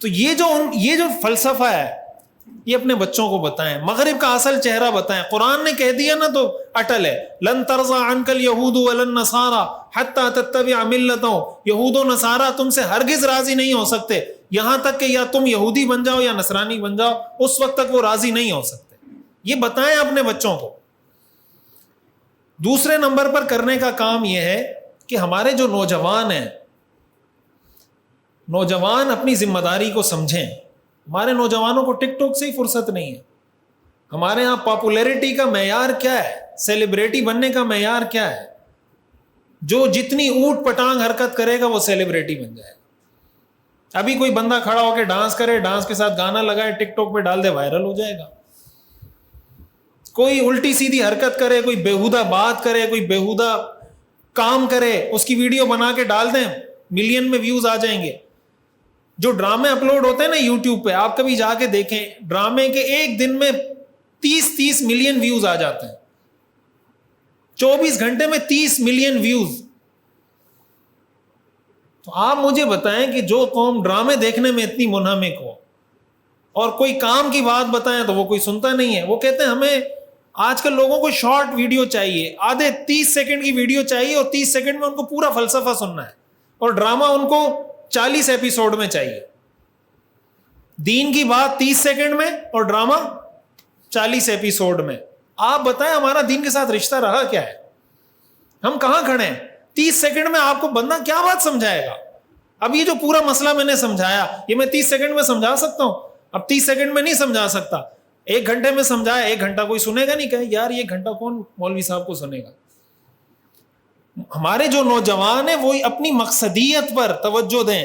تو یہ جو فلسفہ ہے یہ اپنے بچوں کو بتائیں. مغرب کا اصل چہرہ بتائیں. قرآن نے کہہ دیا نا تو اٹل ہے، لن ترضى عنك اليهود ولا النصارى حتى تتبع ملتهم. یہود و نصارہ تم سے ہرگز راضی نہیں ہو سکتے یہاں تک کہ یا تم یہودی بن جاؤ یا نصرانی بن جاؤ، اس وقت تک وہ راضی نہیں ہو سکتے. یہ بتائیں اپنے بچوں کو. دوسرے نمبر پر کرنے کا کام یہ ہے کہ ہمارے جو نوجوان ہیں، نوجوان اپنی ذمہ داری کو سمجھیں. ہمارے نوجوانوں کو ٹک ٹاک سے ہی فرصت نہیں ہے. ہمارے ہاں پاپولیرٹی کا معیار کیا ہے، سیلیبریٹی بننے کا معیار کیا ہے. جو جتنی اوٹ پٹانگ حرکت کرے گا وہ سیلیبریٹی بن جائے گا. ابھی کوئی بندہ کھڑا ہو کے ڈانس کرے، ڈانس کے ساتھ گانا لگائے، ٹک ٹاک پہ ڈال دے، وائرل ہو جائے گا. کوئی الٹی سیدھی حرکت کرے، کوئی بےہودہ بات کرے، کوئی بےہودہ کام کرے، اس کی ویڈیو بنا کے ڈال دیں، ملین میں ویوز آ جائیں گے. جو ڈرامے اپلوڈ ہوتے ہیں نا یوٹیوب پہ، آپ کبھی جا کے دیکھیں، ڈرامے کے ایک دن میں 30 ملین ویوز آ جاتے ہیں. 24 گھنٹے میں 30 ملین ویوز. تو آپ مجھے بتائیں کہ جو قوم ڈرامے دیکھنے میں اتنی منہمک ہو، اور کوئی کام کی بات بتائیں تو وہ کوئی سنتا نہیں ہے. وہ کہتے ہیں ہمیں آج کل لوگوں کو شارٹ ویڈیو چاہیے, آدھے 30 سیکنڈ کی ویڈیو چاہیے اور 30 سیکنڈ میں ان کو پورا فلسفہ سننا ہے, اور ڈرامہ ان کو 40 ایپیسوڈ میں چاہیے. دین کی بات 30 سیکنڈ میں اور ڈرامہ 40 ایپیسوڈ میں. آپ بتائیں ہمارا دین کے ساتھ رشتہ رہا کیا ہے؟ ہم کہاں کھڑے ہیں؟ 30 سیکنڈ میں آپ کو بندہ کیا بات سمجھائے گا؟ اب یہ جو پورا مسئلہ میں نے سمجھایا یہ میں 30 سیکنڈ میں سمجھا سکتا ہوں؟ اب 30 سیکنڈ میں نہیں سمجھا سکتا. 1 گھنٹے میں سمجھایا, 1 گھنٹہ کوئی سنے گا نہیں, کہ یار یہ گھنٹہ کون مولوی صاحب کو سنے گا. ہمارے جو نوجوان ہیں وہ اپنی مقصدیت پر توجہ دیں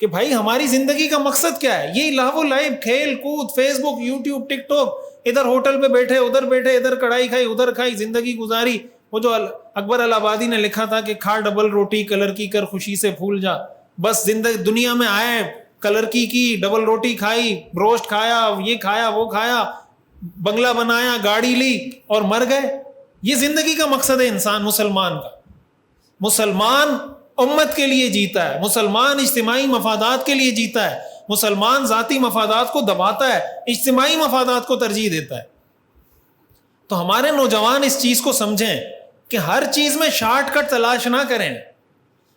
کہ بھائی ہماری زندگی کا مقصد کیا ہے. یہ لہو لعب, کھیل کود, فیس بک, یوٹیوب, ٹک ٹاک, ادھر ہوٹل پہ بیٹھے ادھر کڑھائی کھائی ادھر کھائی, زندگی گزاری. وہ جو اکبر الہآبادی نے لکھا تھا کہ کھا ڈبل روٹی کلر کی کر خوشی سے پھول جا, بس زندگی دنیا میں آئے, کلر کی ڈبل روٹی کھائی, روسٹ کھایا, یہ کھایا وہ کھایا, بنگلہ بنایا, گاڑی لی اور مر گئے. یہ زندگی کا مقصد ہے انسان مسلمان کا. مسلمان امت کے لیے جیتا ہے, مسلمان اجتماعی مفادات کے لیے جیتا ہے, مسلمان ذاتی مفادات کو دباتا ہے, اجتماعی مفادات کو ترجیح دیتا ہے. تو ہمارے نوجوان اس چیز کو سمجھیں کہ ہر چیز میں شارٹ کٹ تلاش نہ کریں,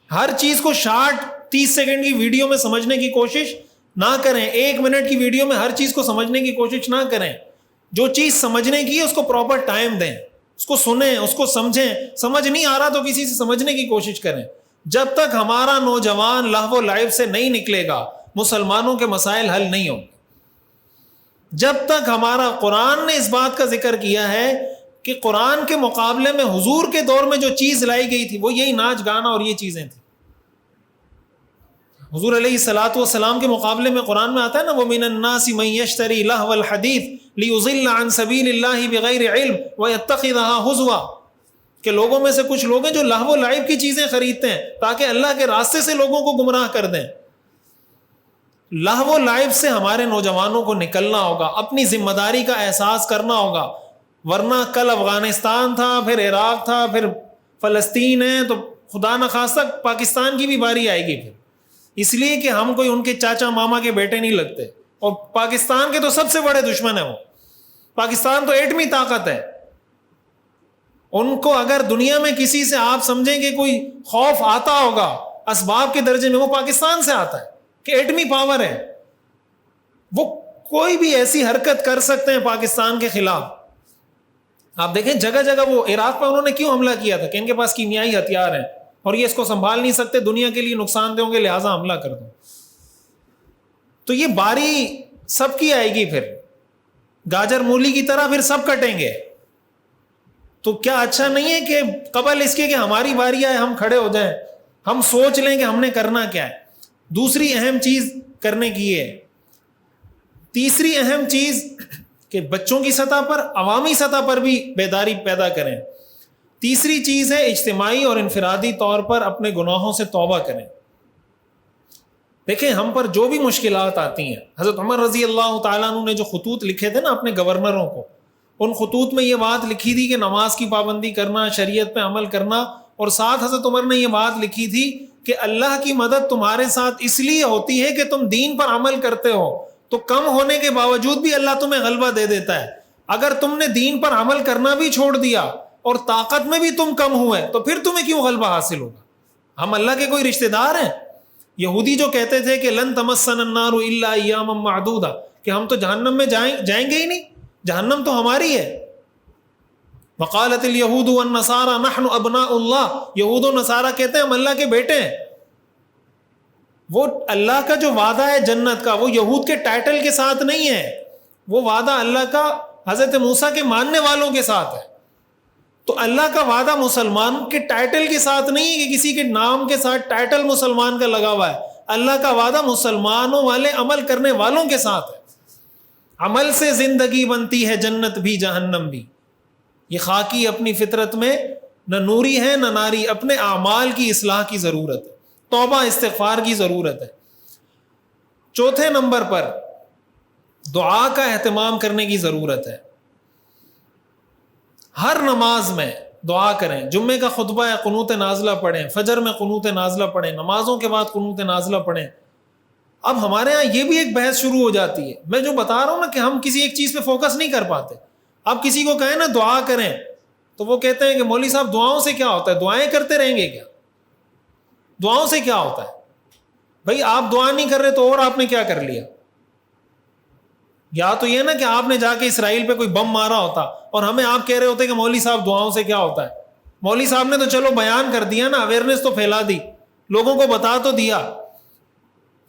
ہر چیز کو شارٹ 30 سیکنڈ کی ویڈیو میں سمجھنے کی کوشش نہ کریں, 1 منٹ کی ویڈیو میں ہر چیز کو سمجھنے کی کوشش نہ کریں. جو چیز سمجھنے کی ہے اس کو پراپر ٹائم دیں, اس کو سنیں, اس کو سمجھیں. سمجھ نہیں آ رہا تو کسی سے سمجھنے کی کوشش کریں. جب تک ہمارا نوجوان لہو و لعب سے نہیں نکلے گا مسلمانوں کے مسائل حل نہیں ہوں گے. جب تک ہمارا قرآن نے اس بات کا ذکر کیا ہے کہ قرآن کے مقابلے میں حضور کے دور میں جو چیز لائی گئی تھی وہ یہی ناچ گانا اور یہ چیزیں تھیں. حضور علیہ الصلوۃ والسلام کے مقابلے میں قرآن میں آتا ہے نا, وَمِنَ النَّاسِ مَن يَشْتَرِي لَهْوَ الْحَدِيثِ لِيُضِلَّ عَن سَبِيلِ اللَّهِ بِغَيْرِ عِلْمٍ وَيَتَّخِذَهَا هُزُوًا, کہ لوگوں میں سے کچھ لوگ ہیں جو لہو و لعب کی چیزیں خریدتے ہیں تاکہ اللہ کے راستے سے لوگوں کو گمراہ کر دیں. لہو و لعب سے ہمارے نوجوانوں کو نکلنا ہوگا, اپنی ذمہ داری کا احساس کرنا ہوگا, ورنہ کل افغانستان تھا, پھر عراق تھا, پھر فلسطین ہے, تو خدا نخواستہ پاکستان کی بھی باری آئے گی پھر. اس لیے کہ ہم کوئی ان کے چاچا ماما کے بیٹے نہیں لگتے, اور پاکستان کے تو سب سے بڑے دشمن ہیں وہ. پاکستان تو ایٹمی طاقت ہے. ان کو اگر دنیا میں کسی سے آپ سمجھیں کہ کوئی خوف آتا ہوگا اسباب کے درجے میں, وہ پاکستان سے آتا ہے کہ ایٹمی پاور ہے. وہ کوئی بھی ایسی حرکت کر سکتے ہیں پاکستان کے خلاف. آپ دیکھیں جگہ جگہ, وہ عراق پہ انہوں نے کیوں حملہ کیا تھا کہ ان کے پاس کیمیائی ہتھیار ہیں اور یہ اس کو سنبھال نہیں سکتے, دنیا کے لیے نقصان دہ ہوں گے, لہٰذا حملہ کر دو. تو یہ باری سب کی آئے گی, پھر گاجر مولی کی طرح پھر سب کٹیں گے. تو کیا اچھا نہیں ہے کہ قبل اس کے کہ ہماری باری آئے ہم کھڑے ہو جائیں, ہم سوچ لیں کہ ہم نے کرنا کیا ہے. دوسری اہم چیز کرنے کی ہے. تیسری اہم چیز کہ بچوں کی سطح پر, عوامی سطح پر بھی بیداری پیدا کریں. تیسری چیز ہے اجتماعی اور انفرادی طور پر اپنے گناہوں سے توبہ کریں. دیکھیں ہم پر جو بھی مشکلات آتی ہیں, حضرت عمر رضی اللہ تعالیٰ عنہ نے جو خطوط لکھے تھے نا اپنے گورنروں کو, ان خطوط میں یہ بات لکھی تھی کہ نماز کی پابندی کرنا, شریعت پہ عمل کرنا, اور ساتھ حضرت عمر نے یہ بات لکھی تھی کہ اللہ کی مدد تمہارے ساتھ اس لیے ہوتی ہے کہ تم دین پر عمل کرتے ہو, تو کم ہونے کے باوجود بھی اللہ تمہیں غلبہ دے دیتا ہے. اگر تم نے دین پر عمل کرنا بھی چھوڑ دیا اور طاقت میں بھی تم کم ہوئے تو پھر تمہیں کیوں غلبہ حاصل ہوگا؟ ہم اللہ کے کوئی رشتہ دار ہیں؟ یہودی جو کہتے تھے کہ لن تمسنا النار الا ایاما معدودا, کہ ہم تو جہنم میں جائیں گے ہی نہیں, جہنم تو ہماری ہے. وقالت الیہود والنصارى نحن ابناء اللہ, یہود و نصارہ کہتے ہیں ہم اللہ کے بیٹے ہیں. وہ اللہ کا جو وعدہ ہے جنت کا, وہ یہود کے ٹائٹل کے ساتھ نہیں ہے, وہ وعدہ اللہ کا حضرت موسیٰ کے ماننے والوں کے ساتھ ہے. تو اللہ کا وعدہ مسلمان کے ٹائٹل کے ساتھ نہیں ہے کہ کسی کے نام کے ساتھ ٹائٹل مسلمان کا لگا ہوا ہے. اللہ کا وعدہ مسلمانوں والے عمل کرنے والوں کے ساتھ ہے. عمل سے زندگی بنتی ہے, جنت بھی جہنم بھی. یہ خاکی اپنی فطرت میں نہ نوری ہے نہ ناری, اپنے اعمال کی اصلاح کی ضرورت ہے, توبہ استغفار کی ضرورت ہے. چوتھے نمبر پر دعا کا اہتمام کرنے کی ضرورت ہے. ہر نماز میں دعا کریں. جمعے کا خطبہ ہے, قنوت نازلہ پڑھیں. فجر میں قنوت نازلہ پڑھیں. نمازوں کے بعد قنوت نازلہ پڑھیں. اب ہمارے ہاں یہ بھی ایک بحث شروع ہو جاتی ہے. میں جو بتا رہا ہوں نا کہ ہم کسی ایک چیز پہ فوکس نہیں کر پاتے. اب کسی کو کہیں نا دعا کریں تو وہ کہتے ہیں کہ مولوی صاحب دعاؤں سے کیا ہوتا ہے, دعائیں کرتے رہیں گے کیا, دعاؤں سے کیا ہوتا ہے؟ بھائی آپ دعا نہیں کر رہے تو اور آپ نے کیا کر لیا؟ یا تو یہ نا کہ آپ نے جا کے اسرائیل پہ کوئی بم مارا ہوتا اور ہمیں آپ کہہ رہے ہوتے کہ مولوی صاحب دعاؤں سے کیا ہوتا ہے. مولوی صاحب نے تو چلو بیان کر دیا نا, اویئرنیس تو پھیلا دی, لوگوں کو بتا تو دیا,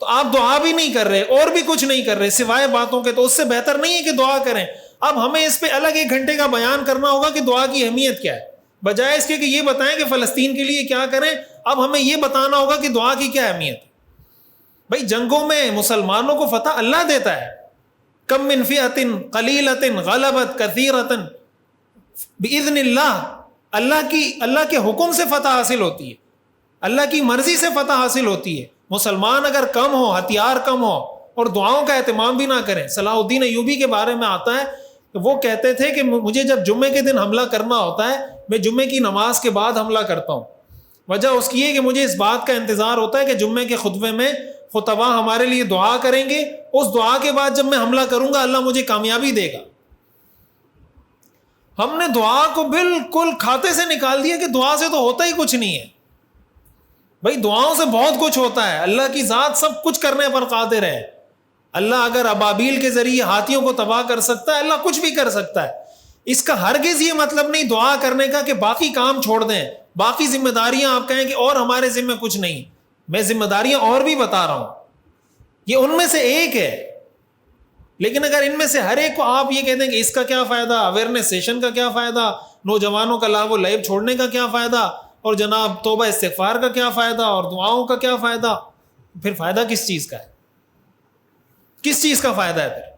تو آپ دعا بھی نہیں کر رہے اور بھی کچھ نہیں کر رہے سوائے باتوں کے, تو اس سے بہتر نہیں ہے کہ دعا کریں. اب ہمیں اس پہ الگ 1 گھنٹے کا بیان کرنا ہوگا کہ دعا کی اہمیت کیا ہے, بجائے اس کے کہ یہ بتائیں کہ فلسطین کے لیے کیا کریں. اب ہمیں یہ بتانا ہوگا کہ دعا کی کیا اہمیت ہے. بھائی جنگوں میں مسلمانوں کو فتح اللہ دیتا ہے. کم من فئۃ قلیلۃ غلبت کثیرۃ باذن اللہ. اللہ کے حکم سے فتح حاصل ہوتی ہے, اللہ کی مرضی سے فتح حاصل ہوتی ہے. مسلمان اگر کم ہو, ہتھیار کم ہو اور دعاؤں کا اہتمام بھی نہ کریں. صلاح الدین ایوبی کے بارے میں آتا ہے کہ وہ کہتے تھے کہ مجھے جب جمعے کے دن حملہ کرنا ہوتا ہے میں جمعے کی نماز کے بعد حملہ کرتا ہوں. وجہ اس کی ہے کہ مجھے اس بات کا انتظار ہوتا ہے کہ جمعے کے خطبے میں خطبہ ہمارے لیے دعا کریں گے, اس دعا کے بعد جب میں حملہ کروں گا اللہ مجھے کامیابی دے گا. ہم نے دعا کو بالکل کھاتے سے نکال دیا کہ دعا سے تو ہوتا ہی کچھ نہیں ہے. بھائی دعاؤں سے بہت کچھ ہوتا ہے. اللہ کی ذات سب کچھ کرنے پر قادر ہے. اللہ اگر ابابیل کے ذریعے ہاتھیوں کو تباہ کر سکتا ہے, اللہ کچھ بھی کر سکتا ہے. اس کا ہرگز یہ مطلب نہیں دعا کرنے کا کہ باقی کام چھوڑ دیں, باقی ذمہ داریاں آپ کہیں کہ اور ہمارے ذمہ کچھ نہیں. میں ذمہ داریاں اور بھی بتا رہا ہوں, یہ ان میں سے ایک ہے. لیکن اگر ان میں سے ہر ایک کو آپ یہ کہتے ہیں کہ اس کا کیا فائدہ, اویئرنیس سیشن کا کیا فائدہ, نوجوانوں کا لہو و لعب چھوڑنے کا کیا فائدہ, اور جناب توبہ استغفار کا کیا فائدہ, اور دعاؤں کا کیا فائدہ, پھر فائدہ کس چیز کا ہے, کس چیز کا فائدہ ہے پھر؟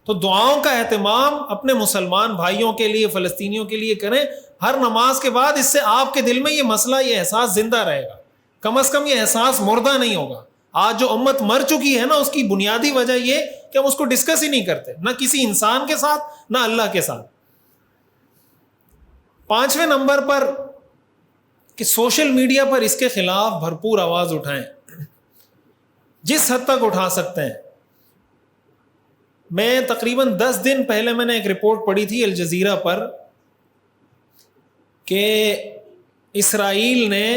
تو دعاؤں کا اہتمام اپنے مسلمان بھائیوں کے لیے, فلسطینیوں کے لیے کریں. ہر نماز کے بعد اس سے آپ کے دل میں یہ مسئلہ, یہ احساس زندہ رہے گا. کم از کم یہ احساس مردہ نہیں ہوگا. آج جو امت مر چکی ہے نا, اس کی بنیادی وجہ یہ کہ ہم اس کو ڈسکس ہی نہیں کرتے, نہ کسی انسان کے ساتھ نہ اللہ کے ساتھ. 5ویں نمبر پر کہ سوشل میڈیا پر اس کے خلاف بھرپور آواز اٹھائیں, جس حد تک اٹھا سکتے ہیں. میں تقریباً 10 دن پہلے میں نے ایک رپورٹ پڑھی تھی الجزیرہ پر کہ اسرائیل نے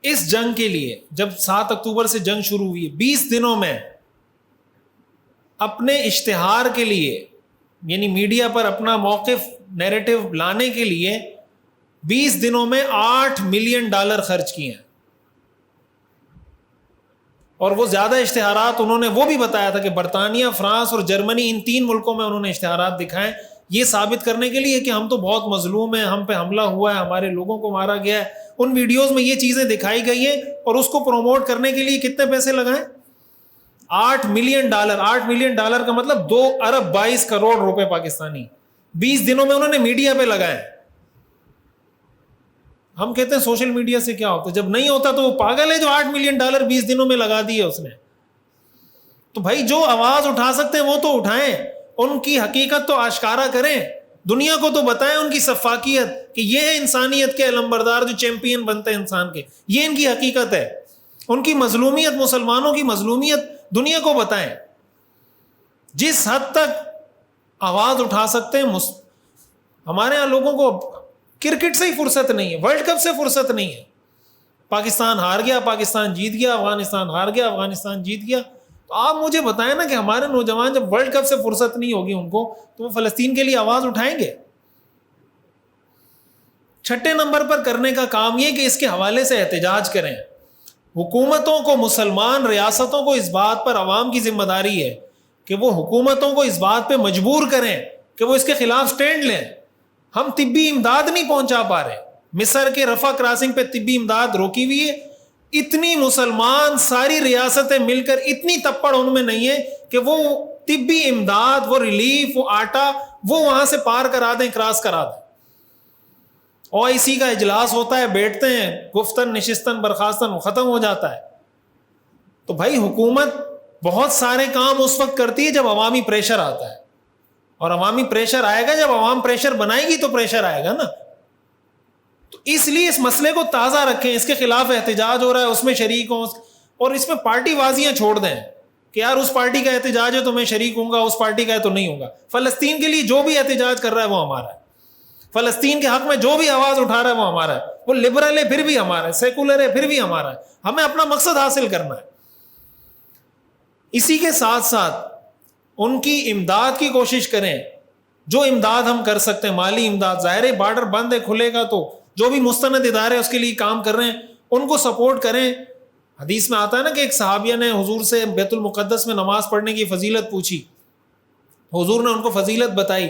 اس جنگ کے لیے, جب 7 اکتوبر سے جنگ شروع ہوئی, 20 دنوں میں اپنے اشتہار کے لیے, یعنی میڈیا پر اپنا موقف نیریٹو لانے کے لیے 20 دنوں میں $8 ملین خرچ کیے ہیں. اور وہ زیادہ اشتہارات انہوں نے وہ بھی بتایا تھا کہ برطانیہ, فرانس اور جرمنی, ان 3 ملکوں میں انہوں نے اشتہارات دکھائے یہ ثابت کرنے کے لیے کہ ہم تو بہت مظلوم ہیں, ہم پہ حملہ ہوا ہے, ہمارے لوگوں کو مارا گیا ہے. ان ویڈیوز میں یہ چیزیں دکھائی گئی ہیں, اور اس کو پروموٹ کرنے کے لیے کتنے پیسے لگائیں؟ $8 ملین. $8 ملین کا مطلب 2 ارب 22 کروڑ روپے پاکستانی 20 دنوں میں انہوں نے میڈیا پہ لگائے. ہم کہتے ہیں سوشل میڈیا سے کیا ہوتا ہے, جب نہیں ہوتا تو وہ پاگل ہے جو $8 ملین 20 دنوں میں لگا دیے اس نے. تو بھائی جو آواز اٹھا سکتے ہیں وہ تو اٹھائیں, ان کی حقیقت تو آشکارا کریں, دنیا کو تو بتائیں ان کی سفاکیت کہ یہ ہے انسانیت کے علمبردار جو چیمپئن بنتے ہیں انسان کے, یہ ان کی حقیقت ہے. ان کی مظلومیت, مسلمانوں کی مظلومیت دنیا کو بتائیں. جس حد تک آواز اٹھا سکتے ہیں. ہمارے یہاں لوگوں کو کرکٹ سے ہی فرصت نہیں ہے, ورلڈ کپ سے فرصت نہیں ہے. پاکستان ہار گیا, پاکستان جیت گیا, افغانستان ہار گیا, افغانستان جیت گیا. تو آپ مجھے بتائیں نا کہ ہمارے نوجوان جب ورلڈ کپ سے فرصت نہیں ہوگی ان کو, تو وہ فلسطین کے لیے آواز اٹھائیں گے؟ 6 نمبر پر کرنے کا کام یہ کہ اس کے حوالے سے احتجاج کریں. حکومتوں کو, مسلمان ریاستوں کو اس بات پر عوام کی ذمہ داری ہے کہ وہ حکومتوں کو اس بات پہ مجبور کریں کہ وہ اس کے خلاف سٹینڈ لیں. ہم طبی امداد نہیں پہنچا پا رہے. مصر کے رفح کراسنگ پہ طبی امداد روکی ہوئی ہے. اتنی مسلمان ساری ریاستیں مل کر اتنی تپڑ ان میں نہیں ہے کہ وہ طبی امداد, وہ ریلیف, وہ آٹا وہ وہاں سے پار کرا دیں, کراس کرا دیں. OIC کا اجلاس ہوتا ہے, بیٹھتے ہیں, گفتن نشستن برخاستن, وہ ختم ہو جاتا ہے. تو بھائی حکومت بہت سارے کام اس وقت کرتی ہے جب عوامی پریشر آتا ہے, اور عوامی پریشر آئے گا جب عوام پریشر بنائے گی تو پریشر آئے گا نا. تو اس لیے اس مسئلے کو تازہ رکھیں, اس کے خلاف احتجاج ہو رہا ہے اس میں شریک ہوں, اور اس میں پارٹی بازیاں چھوڑ دیں. کہ یار اس پارٹی کا احتجاج ہے تو میں شریک ہوں گا, اس پارٹی کا ہے تو نہیں ہوں گا. فلسطین کے لیے جو بھی احتجاج کر رہا ہے وہ ہمارا ہے, فلسطین کے حق میں جو بھی آواز اٹھا رہا ہے وہ ہمارا ہے, وہ لبرل ہے پھر بھی ہمارا ہے, سیکولر ہے پھر بھی ہمارا ہے. ہمیں اپنا مقصد حاصل کرنا ہے. اسی کے ساتھ ساتھ ان کی امداد کی کوشش کریں, جو امداد ہم کر سکتے ہیں, مالی امداد. ظاہر بارڈر بند ہے, کھلے گا تو جو بھی مستند ادارے اس کے لیے کام کر رہے ہیں ان کو سپورٹ کریں. حدیث میں آتا ہے نا کہ ایک صحابیہ نے حضور سے بیت المقدس میں نماز پڑھنے کی فضیلت پوچھی, حضور نے ان کو فضیلت بتائی.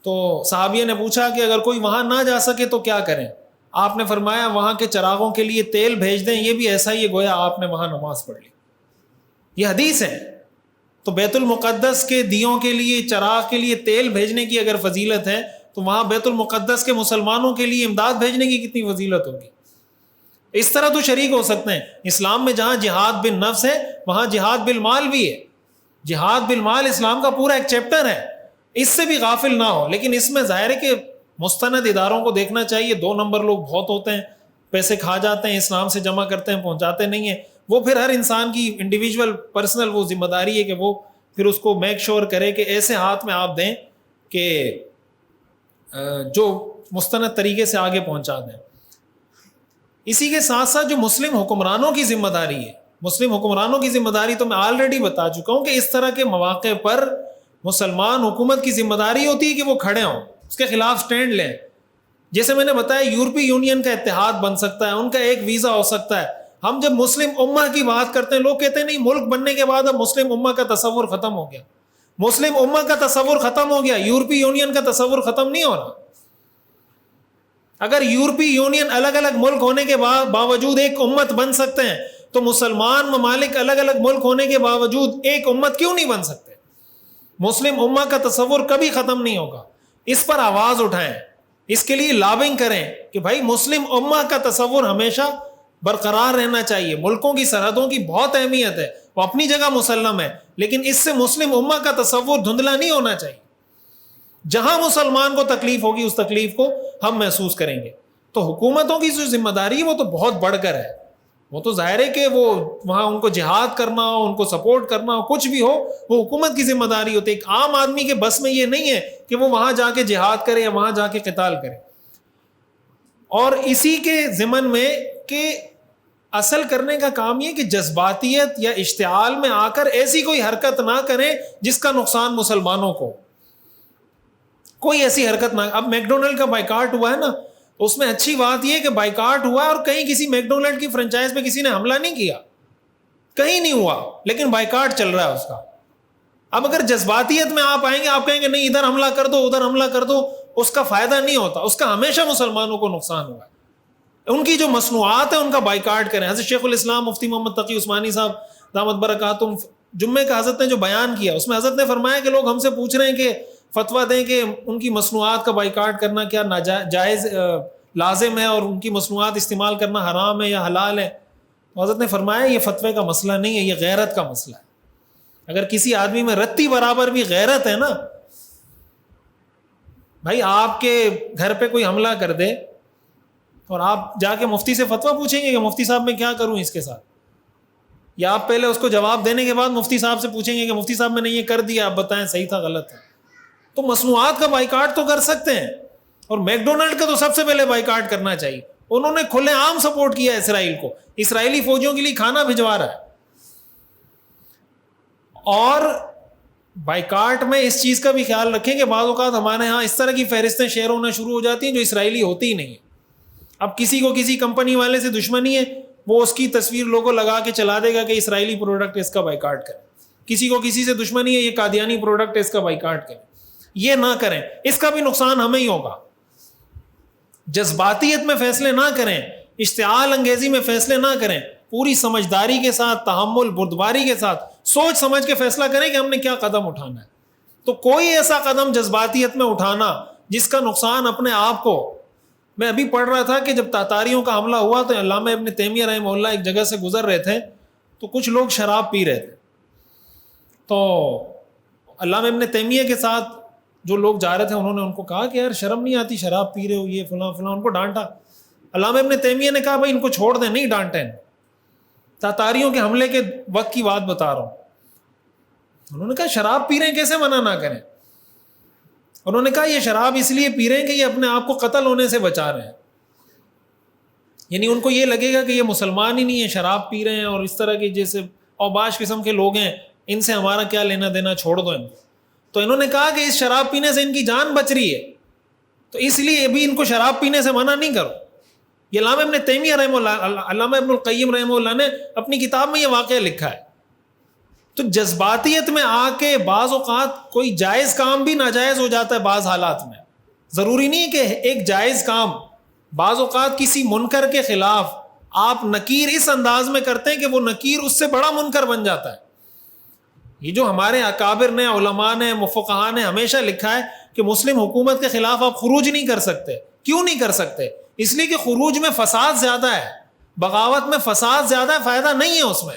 تو صحابیہ نے پوچھا کہ اگر کوئی وہاں نہ جا سکے تو کیا کریں؟ آپ نے فرمایا وہاں کے چراغوں کے لیے تیل بھیج دیں, یہ بھی ایسا ہی ہے گویا آپ نے وہاں نماز پڑھ لی. یہ حدیث ہے. تو بیت المقدس کے دیوں کے لیے, چراغ کے لیے تیل بھیجنے کی اگر فضیلت ہے تو وہاں بیت المقدس کے مسلمانوں کے لیے امداد بھیجنے کی کتنی فضیلت ہوگی. اس طرح تو شریک ہو سکتے ہیں. اسلام میں جہاں جہاد بالنفس ہے وہاں جہاد بالمال بھی ہے. جہاد بالمال اسلام کا پورا ایک چیپٹر ہے, اس سے بھی غافل نہ ہو. لیکن اس میں ظاہر ہے کہ مستند اداروں کو دیکھنا چاہیے. 2 نمبر لوگ بہت ہوتے ہیں, پیسے کھا جاتے ہیں, اسلام سے جمع کرتے ہیں, پہنچاتے نہیں ہیں. وہ پھر ہر انسان کی انڈیویجول پرسنل وہ ذمہ داری ہے کہ وہ پھر اس کو میک شور کرے کہ ایسے ہاتھ میں آپ دیں کہ جو مستند طریقے سے آگے پہنچا دیں. اسی کے ساتھ ساتھ جو مسلم حکمرانوں کی ذمہ داری ہے, مسلم حکمرانوں کی ذمہ داری تو میں آلریڈی بتا چکا ہوں کہ اس طرح کے مواقع پر مسلمان حکومت کی ذمہ داری ہوتی ہے کہ وہ کھڑے ہوں, اس کے خلاف سٹینڈ لیں. جیسے میں نے بتایا یورپی یونین کا اتحاد بن سکتا ہے, ان کا ایک ویزا ہو سکتا ہے. ہم جب مسلم امہ کی بات کرتے ہیں لوگ کہتے ہیں نہیں ملک بننے کے بعد اب مسلم امہ کا تصور ختم ہو گیا. مسلم امہ کا تصور ختم ہو گیا, یورپی یونین کا تصور ختم نہیں ہو رہا. اگر یورپی یونین الگ الگ ملک ہونے کے باوجود ایک امت بن سکتے ہیں تو مسلمان ممالک الگ الگ ملک ہونے کے باوجود ایک امت کیوں نہیں بن سکتے؟ مسلم امہ کا تصور کبھی ختم نہیں ہوگا. اس پر آواز اٹھائیں, اس کے لیے لابنگ کریں کہ بھائی مسلم امہ کا تصور ہمیشہ برقرار رہنا چاہیے. ملکوں کی سرحدوں کی بہت اہمیت ہے, وہ اپنی جگہ مسلم ہے, لیکن اس سے مسلم امہ کا تصور دھندلا نہیں ہونا چاہیے. جہاں مسلمان کو تکلیف ہوگی اس تکلیف کو ہم محسوس کریں گے. تو حکومتوں کی جو ذمہ داری ہے وہ تو بہت بڑھ کر ہے. وہ تو ظاہر ہے کہ وہ وہاں ان کو جہاد کرنا ہو, ان کو سپورٹ کرنا ہو, کچھ بھی ہو, وہ حکومت کی ذمہ داری ہوتی ہے. ایک عام آدمی کے بس میں یہ نہیں ہے کہ وہ وہاں جا کے جہاد کرے یا وہاں جا کے قتال کرے. اور اسی کے ضمن میں کہ اصل کرنے کا کام یہ کہ جذباتیت یا اشتعال میں آ کر ایسی کوئی حرکت نہ کریں جس کا نقصان مسلمانوں کو, کوئی ایسی حرکت نہ. اب میکڈونلڈ کا بائیکاٹ ہوا ہے نا, اس میں اچھی بات یہ کہ بائیکاٹ ہوا ہے اور کہیں کسی میکڈونلڈ کی فرنچائز پہ کسی نے حملہ نہیں کیا, کہیں نہیں ہوا, لیکن بائیکاٹ چل رہا ہے اس کا. اب اگر جذباتیت میں آپ آئیں گے, آپ کہیں گے نہیں ادھر حملہ کر دو ادھر حملہ کر دو, اس کا فائدہ نہیں ہوتا, اس کا ہمیشہ مسلمانوں کو نقصان ہوا ہے. ان کی جو مصنوعات ہیں ان کا بائیکاٹ کریں. حضرت شیخ الاسلام مفتی محمد تقی عثمانی صاحب دامت برکاتہم جمعے کا حضرت نے جو بیان کیا اس میں حضرت نے فرمایا کہ لوگ ہم سے پوچھ رہے ہیں کہ فتویٰ دیں کہ ان کی مصنوعات کا بائیکاٹ کرنا کیا جائز لازم ہے اور ان کی مصنوعات استعمال کرنا حرام ہے یا حلال ہے. تو حضرت نے فرمایا یہ فتوے کا مسئلہ نہیں ہے, یہ غیرت کا مسئلہ ہے. اگر کسی آدمی میں رتی برابر بھی غیرت ہے نا, بھائی آپ کے گھر پہ کوئی حملہ کر دے اور آپ جا کے مفتی سے فتویٰ پوچھیں گے کہ مفتی صاحب میں کیا کروں اس کے ساتھ, یا آپ پہلے اس کو جواب دینے کے بعد مفتی صاحب سے پوچھیں گے کہ مفتی صاحب میں نے یہ کر دیا, آپ بتائیں صحیح تھا غلط تھا. تو مصنوعات کا بائیکاٹ تو کر سکتے ہیں, اور میکڈونلڈ کا تو سب سے پہلے بائیکاٹ کرنا چاہیے. انہوں نے کھلے عام سپورٹ کیا اسرائیل کو, اسرائیلی فوجیوں کے لیے کھانا بھجوا رہا ہے. اور بائیکاٹ میں اس چیز کا بھی خیال رکھیں کہ بعض اوقات ہمارے ہاں اس طرح کی فہرستیں شیئر ہونا شروع ہو جاتی ہیں جو اسرائیلی ہوتی ہی نہیں ہیں. اب کسی کو کسی کمپنی والے سے دشمنی ہے, وہ اس کی تصویر لوگوں لگا کے چلا دے گا کہ اسرائیلی پروڈکٹ اس کا بائیکاٹ کریں. کسی کو کسی سے دشمنی ہے, یہ قادیانی پروڈکٹ ہے اس کا بائیکاٹ کریں. یہ نہ کریں, اس کا بھی نقصان ہمیں ہی ہوگا. جذباتیت میں فیصلے نہ کریں, اشتعال انگیزی میں فیصلے نہ کریں, پوری سمجھداری کے ساتھ, تحمل, بردباری کے ساتھ سوچ سمجھ کے فیصلہ کریں کہ ہم نے کیا قدم اٹھانا ہے. تو کوئی ایسا قدم جذباتیت میں اٹھانا جس کا نقصان اپنے آپ کو. میں ابھی پڑھ رہا تھا کہ جب تاتاریوں کا حملہ ہوا تو علامہ ابن تیمیہ رحمہ اللہ ایک جگہ سے گزر رہے تھے تو کچھ لوگ شراب پی رہے تھے. تو علامہ ابن تیمیہ کے ساتھ جو لوگ جا رہے تھے انہوں نے ان کو کہا کہ یار شرم نہیں آتی, شراب پی رہے ہو, یہ فلاں فلاں, ان کو ڈانٹا. علامہ ابن تیمیہ نے کہا بھائی ان کو چھوڑ دیں, نہیں ڈانٹیں, تاتاریوں کے حملے کے وقت کی بات بتا رہا ہوں. انہوں نے کہا شراب پی رہے ہیں کیسے منع نہ کریں؟ انہوں نے کہا یہ شراب اس لیے پی رہے ہیں کہ یہ اپنے آپ کو قتل ہونے سے بچا رہے ہیں، یعنی ان کو یہ لگے گا کہ یہ مسلمان ہی نہیں ہے، شراب پی رہے ہیں اور اس طرح کے جیسے اوباش قسم کے لوگ ہیں، ان سے ہمارا کیا لینا دینا، چھوڑ دو ان کو۔ تو انہوں نے کہا کہ اس شراب پینے سے ان کی جان بچ رہی ہے، تو اس لیے ابھی ان کو شراب پینے سے منع نہیں کرو۔ یہ علامہ ابن تیمیہ رحمہ اللہ، علامہ ابن القیم رحمہ اللہ نے اپنی کتاب میں یہ واقعہ لکھا ہے۔ تو جذباتیت میں آ کے بعض اوقات کوئی جائز کام بھی ناجائز ہو جاتا ہے، بعض حالات میں ضروری نہیں ہے کہ ایک جائز کام، بعض اوقات کسی منکر کے خلاف آپ نکیر اس انداز میں کرتے ہیں کہ وہ نکیر اس سے بڑا منکر بن جاتا ہے۔ یہ جو ہمارے اکابر نے، علماء نے، مفقہاء نے ہمیشہ لکھا ہے کہ مسلم حکومت کے خلاف آپ خروج نہیں کر سکتے۔ کیوں نہیں کر سکتے؟ اس لیے کہ خروج میں فساد زیادہ ہے، بغاوت میں فساد زیادہ ہے، فائدہ نہیں ہے اس میں،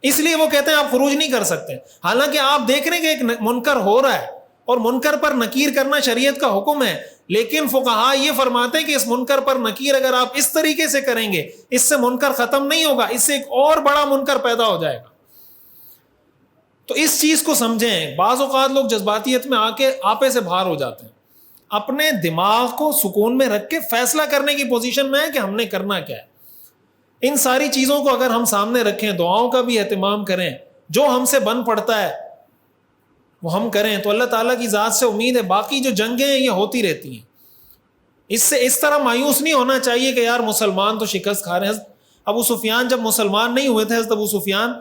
اس لیے وہ کہتے ہیں آپ خروج نہیں کر سکتے۔ حالانکہ آپ دیکھ رہے ہیں کہ ایک منکر ہو رہا ہے اور منکر پر نکیر کرنا شریعت کا حکم ہے، لیکن فقہاء یہ فرماتے ہیں کہ اس منکر پر نکیر اگر آپ اس طریقے سے کریں گے، اس سے منکر ختم نہیں ہوگا، اس سے ایک اور بڑا منکر پیدا ہو جائے گا۔ تو اس چیز کو سمجھیں۔ بعض اوقات لوگ جذباتیت میں آ کے آپے سے باہر ہو جاتے ہیں، اپنے دماغ کو سکون میں رکھ کے فیصلہ کرنے کی پوزیشن میں ہے کہ ہم نے کرنا کیا ہے۔ ان ساری چیزوں کو اگر ہم سامنے رکھیں، دعاؤں کا بھی اہتمام کریں، جو ہم سے بن پڑتا ہے وہ ہم کریں، تو اللہ تعالیٰ کی ذات سے امید ہے۔ باقی جو جنگیں ہیں یہ ہوتی رہتی ہیں، اس سے اس طرح مایوس نہیں ہونا چاہیے کہ یار مسلمان تو شکست کھا رہے ہیں۔ ابو سفیان جب مسلمان نہیں ہوئے تھے، حضرت ابو سفیان،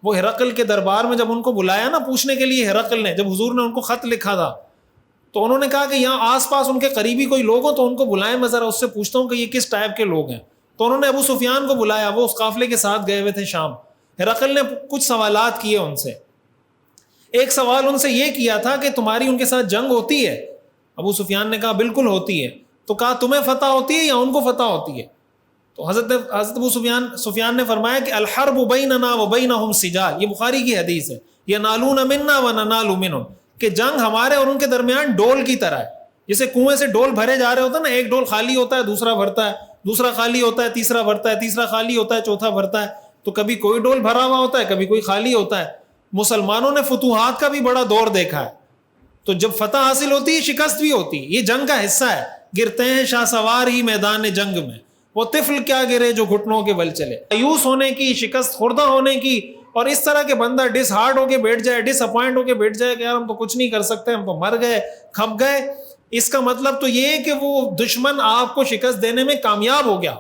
وہ ہرقل کے دربار میں جب ان کو بلایا نا پوچھنے کے لیے، ہرقل نے جب حضور نے ان کو خط لکھا تھا تو انہوں نے کہا کہ یہاں آس پاس ان کے قریبی کوئی لوگ ہوں تو ان کو بلائیں، میں ذرا اس سے پوچھتا ہوں کہ یہ کس ٹائپ کے لوگ ہیں۔ تو انہوں نے ابو سفیان کو بلایا، وہ اس قافلے کے ساتھ گئے ہوئے تھے شام۔ ہرقل نے کچھ سوالات کیے ان سے۔ ایک سوال ان سے یہ کیا تھا کہ تمہاری ان کے ساتھ جنگ ہوتی ہے؟ ابو سفیان نے کہا بالکل ہوتی ہے۔ تو کہا تمہیں فتح ہوتی ہے یا ان کو فتح ہوتی ہے؟ تو حضرت ابو سفیان نے فرمایا کہ الحرب بیننا و بینہم سجال، یہ بخاری کی حدیث ہے، ینالون منا و ننال منہم، کہ جنگ ہمارے اور ان کے درمیان ڈول کی طرح ہے۔ جیسے کنویں سے ڈول بھرے جا رہے ہوتا ہے نا، ایک ڈول خالی ہوتا ہے، دوسرا بھرتا ہے، دوسرا خالی ہوتا ہے، تیسرا بھرتا ہے، تیسرا خالی ہوتا ہے، چوتھا بھرتا ہے۔ تو کبھی کوئی ڈول بھرا ہوا ہوتا ہے، کبھی کوئی خالی ہوتا ہے۔ مسلمانوں نے فتوحات کا بھی بڑا دور دیکھا ہے، تو جب فتح حاصل ہوتی ہے شکست بھی ہوتی ہے، یہ جنگ کا حصہ ہے۔ گرتے ہیں شاہ سوار ہی میدان جنگ میں، وہ طفل کیا گرے جو گھٹنوں کے بل چلے۔ مایوس ہونے کی، شکست خوردہ ہونے کی، اور اس طرح کے بندہ ڈس ہارڈ ہو کے بیٹھ جائے، ڈس اپوائنٹ ہو کے بیٹھ جائے کہ یار ہم تو کچھ نہیں کر سکتے، ہم تو مر گئے، کھپ گئے، اس کا مطلب تو یہ ہے کہ وہ دشمن آپ کو شکست دینے میں کامیاب ہو گیا۔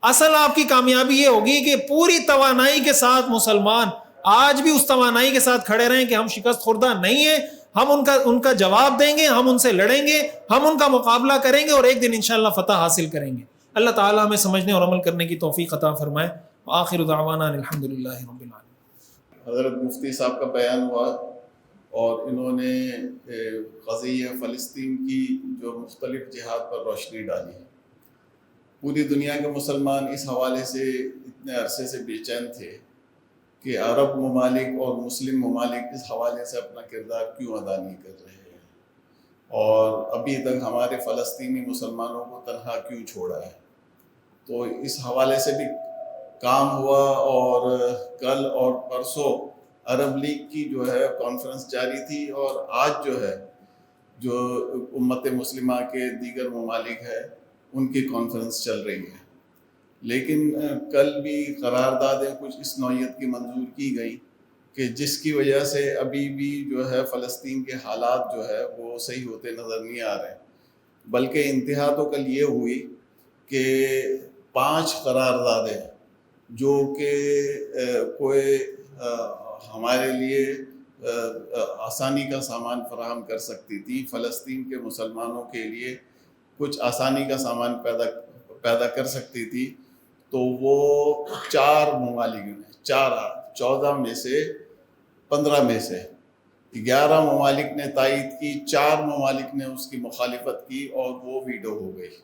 اصل آپ کی کامیابی یہ ہوگی کہ پوری توانائی کے ساتھ مسلمان آج بھی اس توانائی کے ساتھ کھڑے رہیں کہ ہم شکست خوردہ نہیں ہیں، ہم ان کا جواب دیں گے، ہم ان سے لڑیں گے، ہم ان کا مقابلہ کریں گے اور ایک دن انشاءاللہ فتح حاصل کریں گے۔ اللہ تعالیٰ ہمیں سمجھنے اور عمل کرنے کی توفیق عطا فرمائے۔ آخر دعوانا الحمدللہ رب العالمین۔ حضرت مفتی صاحب کا بیان ہوا اور انہوں نے قضیہ فلسطین کی جو مختلف جہات پر روشنی ڈالی ہے۔ پوری دنیا کے مسلمان اس حوالے سے اتنے عرصے سے بے چین تھے کہ عرب ممالک اور مسلم ممالک اس حوالے سے اپنا کردار کیوں ادا نہیں کر رہے ہیں، اور ابھی تک ہمارے فلسطینی مسلمانوں کو تنہا کیوں چھوڑا ہے۔ تو اس حوالے سے بھی کام ہوا، اور کل اور پرسوں عرب لیگ کی جو ہے کانفرنس جاری تھی، اور آج جو ہے جو امت مسلمہ کے دیگر ممالک ہے ان کی کانفرنس چل رہی ہے۔ لیکن کل بھی قراردادیں کچھ اس نوعیت کی منظور کی گئی کہ جس کی وجہ سے ابھی بھی جو ہے فلسطین کے حالات جو ہے وہ صحیح ہوتے نظر نہیں آ رہے، بلکہ انتہا تو کل یہ ہوئی کہ 5 قراردادیں جو کہ کوئی ہمارے لیے آسانی کا سامان فراہم کر سکتی تھی، فلسطین کے مسلمانوں کے لیے کچھ آسانی کا سامان پیدا کر سکتی تھی، تو وہ 4 ممالک نے 14 میں سے 15 میں سے 11 ممالک نے تائید کی، 4 ممالک نے اس کی مخالفت کی اور وہ ویٹو ہو گئی۔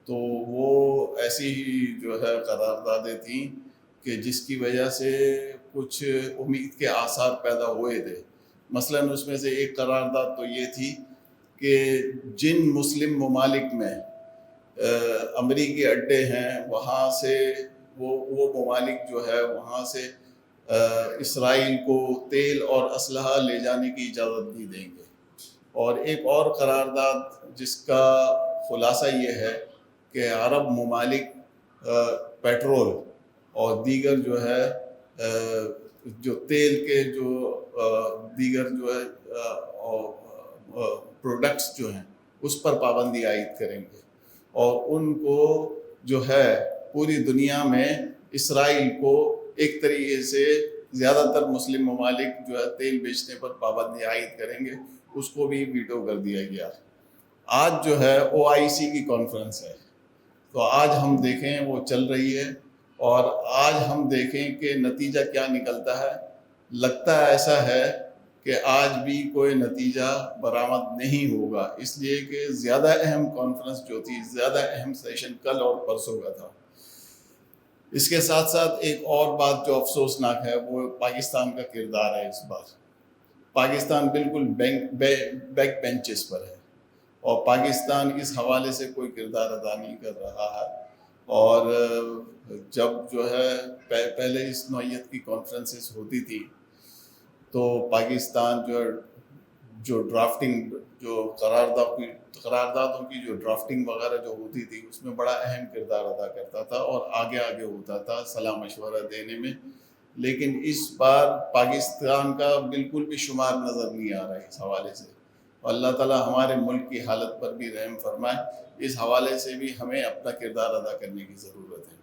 تو وہ ایسی ہی جو ہے قراردادیں تھیں کہ جس کی وجہ سے کچھ امید کے آثار پیدا ہوئے تھے۔ مثلاً اس میں سے ایک قرارداد تو یہ تھی کہ جن مسلم ممالک میں امریکی اڈے ہیں وہاں سے وہ ممالک جو ہے وہاں سے اسرائیل کو تیل اور اسلحہ لے جانے کی اجازت نہیں دیں گے. اور ایک اور قرارداد جس کا خلاصہ یہ ہے کہ عرب ممالک پیٹرول اور دیگر جو ہے جو تیل کے جو دیگر جو ہے پروڈکٹس جو ہیں اس پر پابندی عائد کریں گے، اور ان کو جو ہے پوری دنیا میں اسرائیل کو ایک طریقے سے زیادہ تر مسلم ممالک جو ہے تیل بیچنے پر پابندی عائد کریں گے، اس کو بھی ویٹو کر دیا گیا. آج جو ہے OIC کی کانفرنس ہے، تو آج ہم دیکھیں وہ چل رہی ہے، اور آج ہم دیکھیں کہ نتیجہ کیا نکلتا ہے. لگتا ہے ایسا ہے کہ آج بھی کوئی نتیجہ برآمد نہیں ہوگا، اس لیے کہ زیادہ اہم کانفرنس جو تھی، زیادہ اہم سیشن کل اور پرسوں کا تھا. اس کے ساتھ ساتھ ایک اور بات جو افسوسناک ہے وہ پاکستان کا کردار ہے. اس بار پاکستان بالکل بیک بینچز پر ہے، اور پاکستان اس حوالے سے کوئی کردار ادا نہیں کر رہا ہے. اور جب جو ہے پہلے اس نوعیت کی کانفرنسز ہوتی تھی تو پاکستان جو ڈرافٹنگ جو قراردادوں کی جو ڈرافٹنگ وغیرہ جو ہوتی تھی اس میں بڑا اہم کردار ادا کرتا تھا اور آگے ہوتا تھا صلاح مشورہ دینے میں. لیکن اس بار پاکستان کا بالکل بھی شمار نظر نہیں آ رہا ہے اس حوالے سے. اور اللہ تعالیٰ ہمارے ملک کی حالت پر بھی رحم فرمائے. اس حوالے سے بھی ہمیں اپنا کردار ادا کرنے کی ضرورت ہے.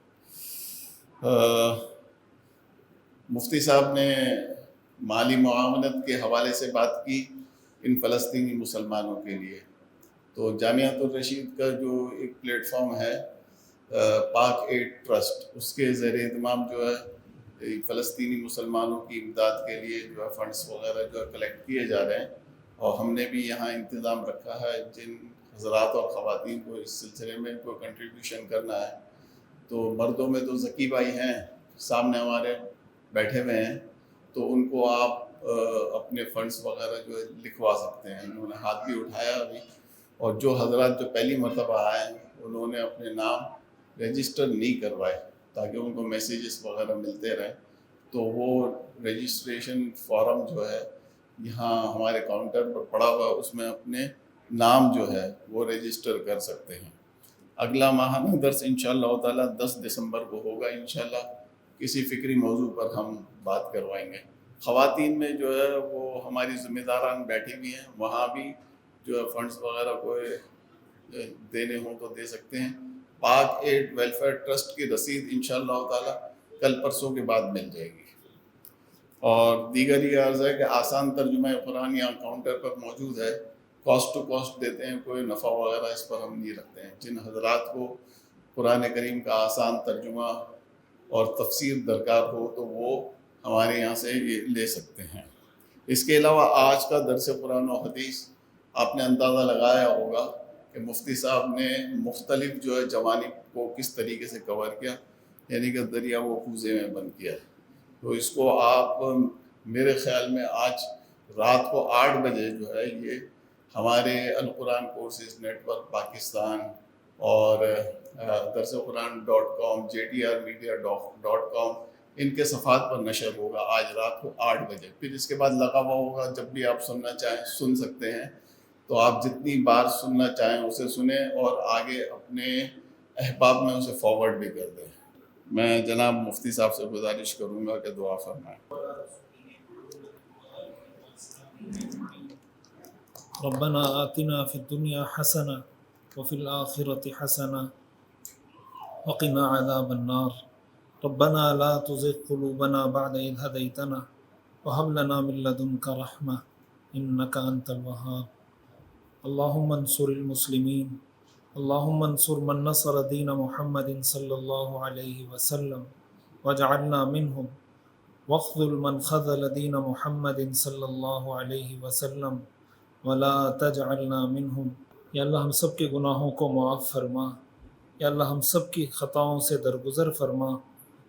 مفتی صاحب نے مالی معاونت کے حوالے سے بات کی ان فلسطینی مسلمانوں کے لیے. تو جامعۃ الرشید کا جو ایک پلیٹ فارم ہے پاک ایڈ ٹرسٹ، اس کے زیر اہتمام جو ہے فلسطینی مسلمانوں کی امداد کے لیے جو ہے فنڈس وغیرہ جو ہے کلیکٹ کیے جا رہے ہیں. اور ہم نے بھی یہاں انتظام رکھا ہے جن حضرات اور خواتین کو اس سلسلے میں کوئی کنٹریبیوشن کرنا ہے. تو مردوں میں تو ذکی بھائی ہیں سامنے ہمارے بیٹھے ہوئے ہیں، تو ان کو آپ اپنے فنڈس وغیرہ جو لکھوا سکتے ہیں. انہوں نے ہاتھ بھی اٹھایا ابھی، اور جو حضرات جو پہلی مرتبہ آئے ہیں انہوں نے اپنے نام رجسٹر نہیں کروائے تاکہ ان کو میسیجز وغیرہ ملتے رہیں. تو وہ رجسٹریشن فارم جو ہے یہاں ہمارے کاؤنٹر پر پڑا ہوا، اس میں اپنے نام جو ہے وہ رجسٹر کر سکتے ہیں. اگلا ماہانہ درس انشاءاللہ تعالیٰ 10 دسمبر کو ہوگا. انشاءاللہ کسی فکری موضوع پر ہم بات کروائیں گے. خواتین میں جو ہے وہ ہماری ذمہ داران بیٹھی ہوئی ہیں، وہاں بھی جو ہے فنڈز وغیرہ کوئی دینے ہوں تو دے سکتے ہیں. پاک ایڈ ویلفیئر ٹرسٹ کی رسید انشاءاللہ تعالیٰ کل پرسوں کے بعد مل جائے گی. اور دیگر یہ عرض ہے کہ آسان ترجمہ قرآن یہاں کاؤنٹر پر موجود ہے، کاسٹ ٹو کاسٹ دیتے ہیں، کوئی نفع وغیرہ اس پر ہم نہیں رکھتے ہیں. جن حضرات کو قرآن کریم کا آسان ترجمہ اور تفسیر درکار ہو تو وہ ہمارے یہاں سے یہ لے سکتے ہیں. اس کے علاوہ آج کا درس قرآن و حدیث آپ نے اندازہ لگایا ہوگا کہ مفتی صاحب نے مختلف جو ہے جوانب کو کس طریقے سے کور کیا، یعنی کہ دریا وہ کوزے میں بند کیا. تو اس کو آپ میرے خیال میں آج رات کو 8 بجے جو ہے یہ ہمارے القرآن کورسز نیٹ ورک پاکستان اور درس قرآن .com JTRmedia.com ان کے صفحات پر نشر ہوگا آج رات کو 8 بجے. پھر اس کے بعد لگا ہوا ہوگا، جب بھی آپ سننا چاہیں سن سکتے ہیں. تو آپ جتنی بار سننا چاہیں اسے سنیں اور آگے اپنے احباب میں اسے فارورڈ بھی کر دیں. میں جناب مفتی صاحب سے گزارش کروں گا کہ دعا فرمائیں. ربنا آتنا فی الدنیا حسنہ وفی الآخرۃ حسنہ وقنا عذاب النار. ربنا لا تزغ قلوبنا بعد إذ هديتنا وهب لنا من لدنك رحمة إنك أنت الوهاب. اللهم انصر المسلمين، اللهم انصر من نصر دين محمد صلى الله عليه وسلم واجعلنا منهم، واخذل من خذل دين محمد صلى الله عليه وسلم ولا تجعلنا منهم. یا اللہ ہم سب کے گناہوں کو معاف فرما، یا اللہ ہم سب کی خطاؤں سے درگزر فرما.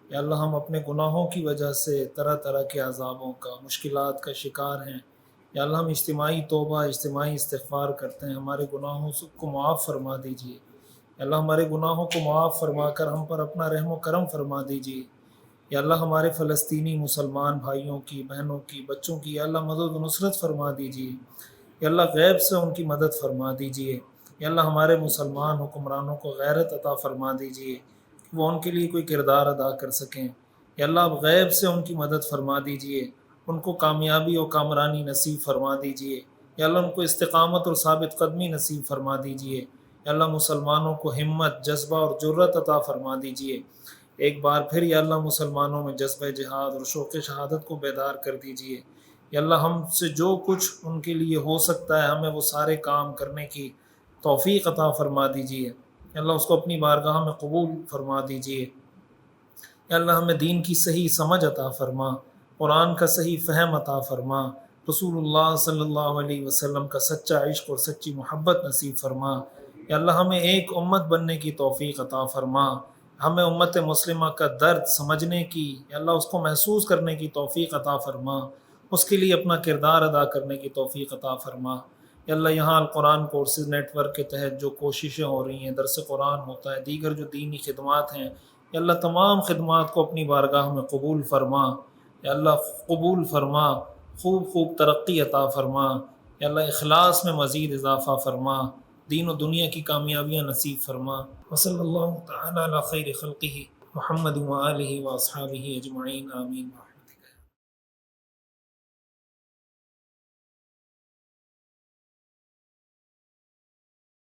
یا اللہ ہم اپنے گناہوں کی وجہ سے طرح طرح کے عذابوں کا، مشکلات کا شکار ہیں. یا اللہ ہم اجتماعی توبہ، اجتماعی استغفار کرتے ہیں، ہمارے گناہوں کو معاف فرما دیجیے. یا اللہ ہمارے گناہوں کو معاف فرما کر ہم پر اپنا رحم و کرم فرما دیجیے. یا اللہ ہمارے فلسطینی مسلمان بھائیوں کی، بہنوں کی، بچوں کی یا اللہ مدد و نصرت فرما دیجیے، یا اللہ غیب سے ان کی مدد فرما دیجیے، یا اللہ ہمارے مسلمان حکمرانوں کو غیرت عطا فرما دیجیے کہ وہ ان کے لیے کوئی کردار ادا کر سکیں، یا اللہ آپ غیب سے ان کی مدد فرما دیجیے، ان کو کامیابی و کامرانی نصیب فرما دیجیے، یا اللہ ان کو استقامت اور ثابت قدمی نصیب فرما دیجیے، یا اللہ مسلمانوں کو ہمت، جذبہ اور جرت عطا فرما دیجیے۔ ایک بار پھر یا اللہ مسلمانوں میں جذبہ جہاد اور شوق شہادت کو بیدار کر دیجیے، یا اللہ ہم سے جو کچھ ان کے لیے ہو سکتا ہے ہمیں وہ سارے کام کرنے کی توفیق عطا فرما دیجیے، یا اللہ اس کو اپنی بارگاہ میں قبول فرما دیجیے، یا اللہ ہمیں دین کی صحیح سمجھ عطا فرما، قرآن کا صحیح فہم عطا فرما، رسول اللہ صلی اللہ علیہ وسلم کا سچا عشق اور سچی محبت نصیب فرما، یا اللہ ہمیں ایک امت بننے کی توفیق عطا فرما، ہمیں امت مسلمہ کا درد سمجھنے کی، یا اللہ اس کو محسوس کرنے کی توفیق عطا فرما، اس کے لیے اپنا کردار ادا کرنے کی توفیق عطا فرما، یا اللہ یہاں القرآن کورسز نیٹ ورک کے تحت جو کوششیں ہو رہی ہیں، درس قرآن ہوتا ہے، دیگر جو دینی خدمات ہیں، یا اللہ تمام خدمات کو اپنی بارگاہ میں قبول فرما، یا اللہ قبول فرما، خوب ترقی عطا فرما، یا اللہ اخلاص میں مزید اضافہ فرما، دین و دنیا کی کامیابیاں نصیب فرما۔ وصلی اللہ تعالی علی خیر خلقہ محمد و آلہ و اصحابہ اجمعین، آمین۔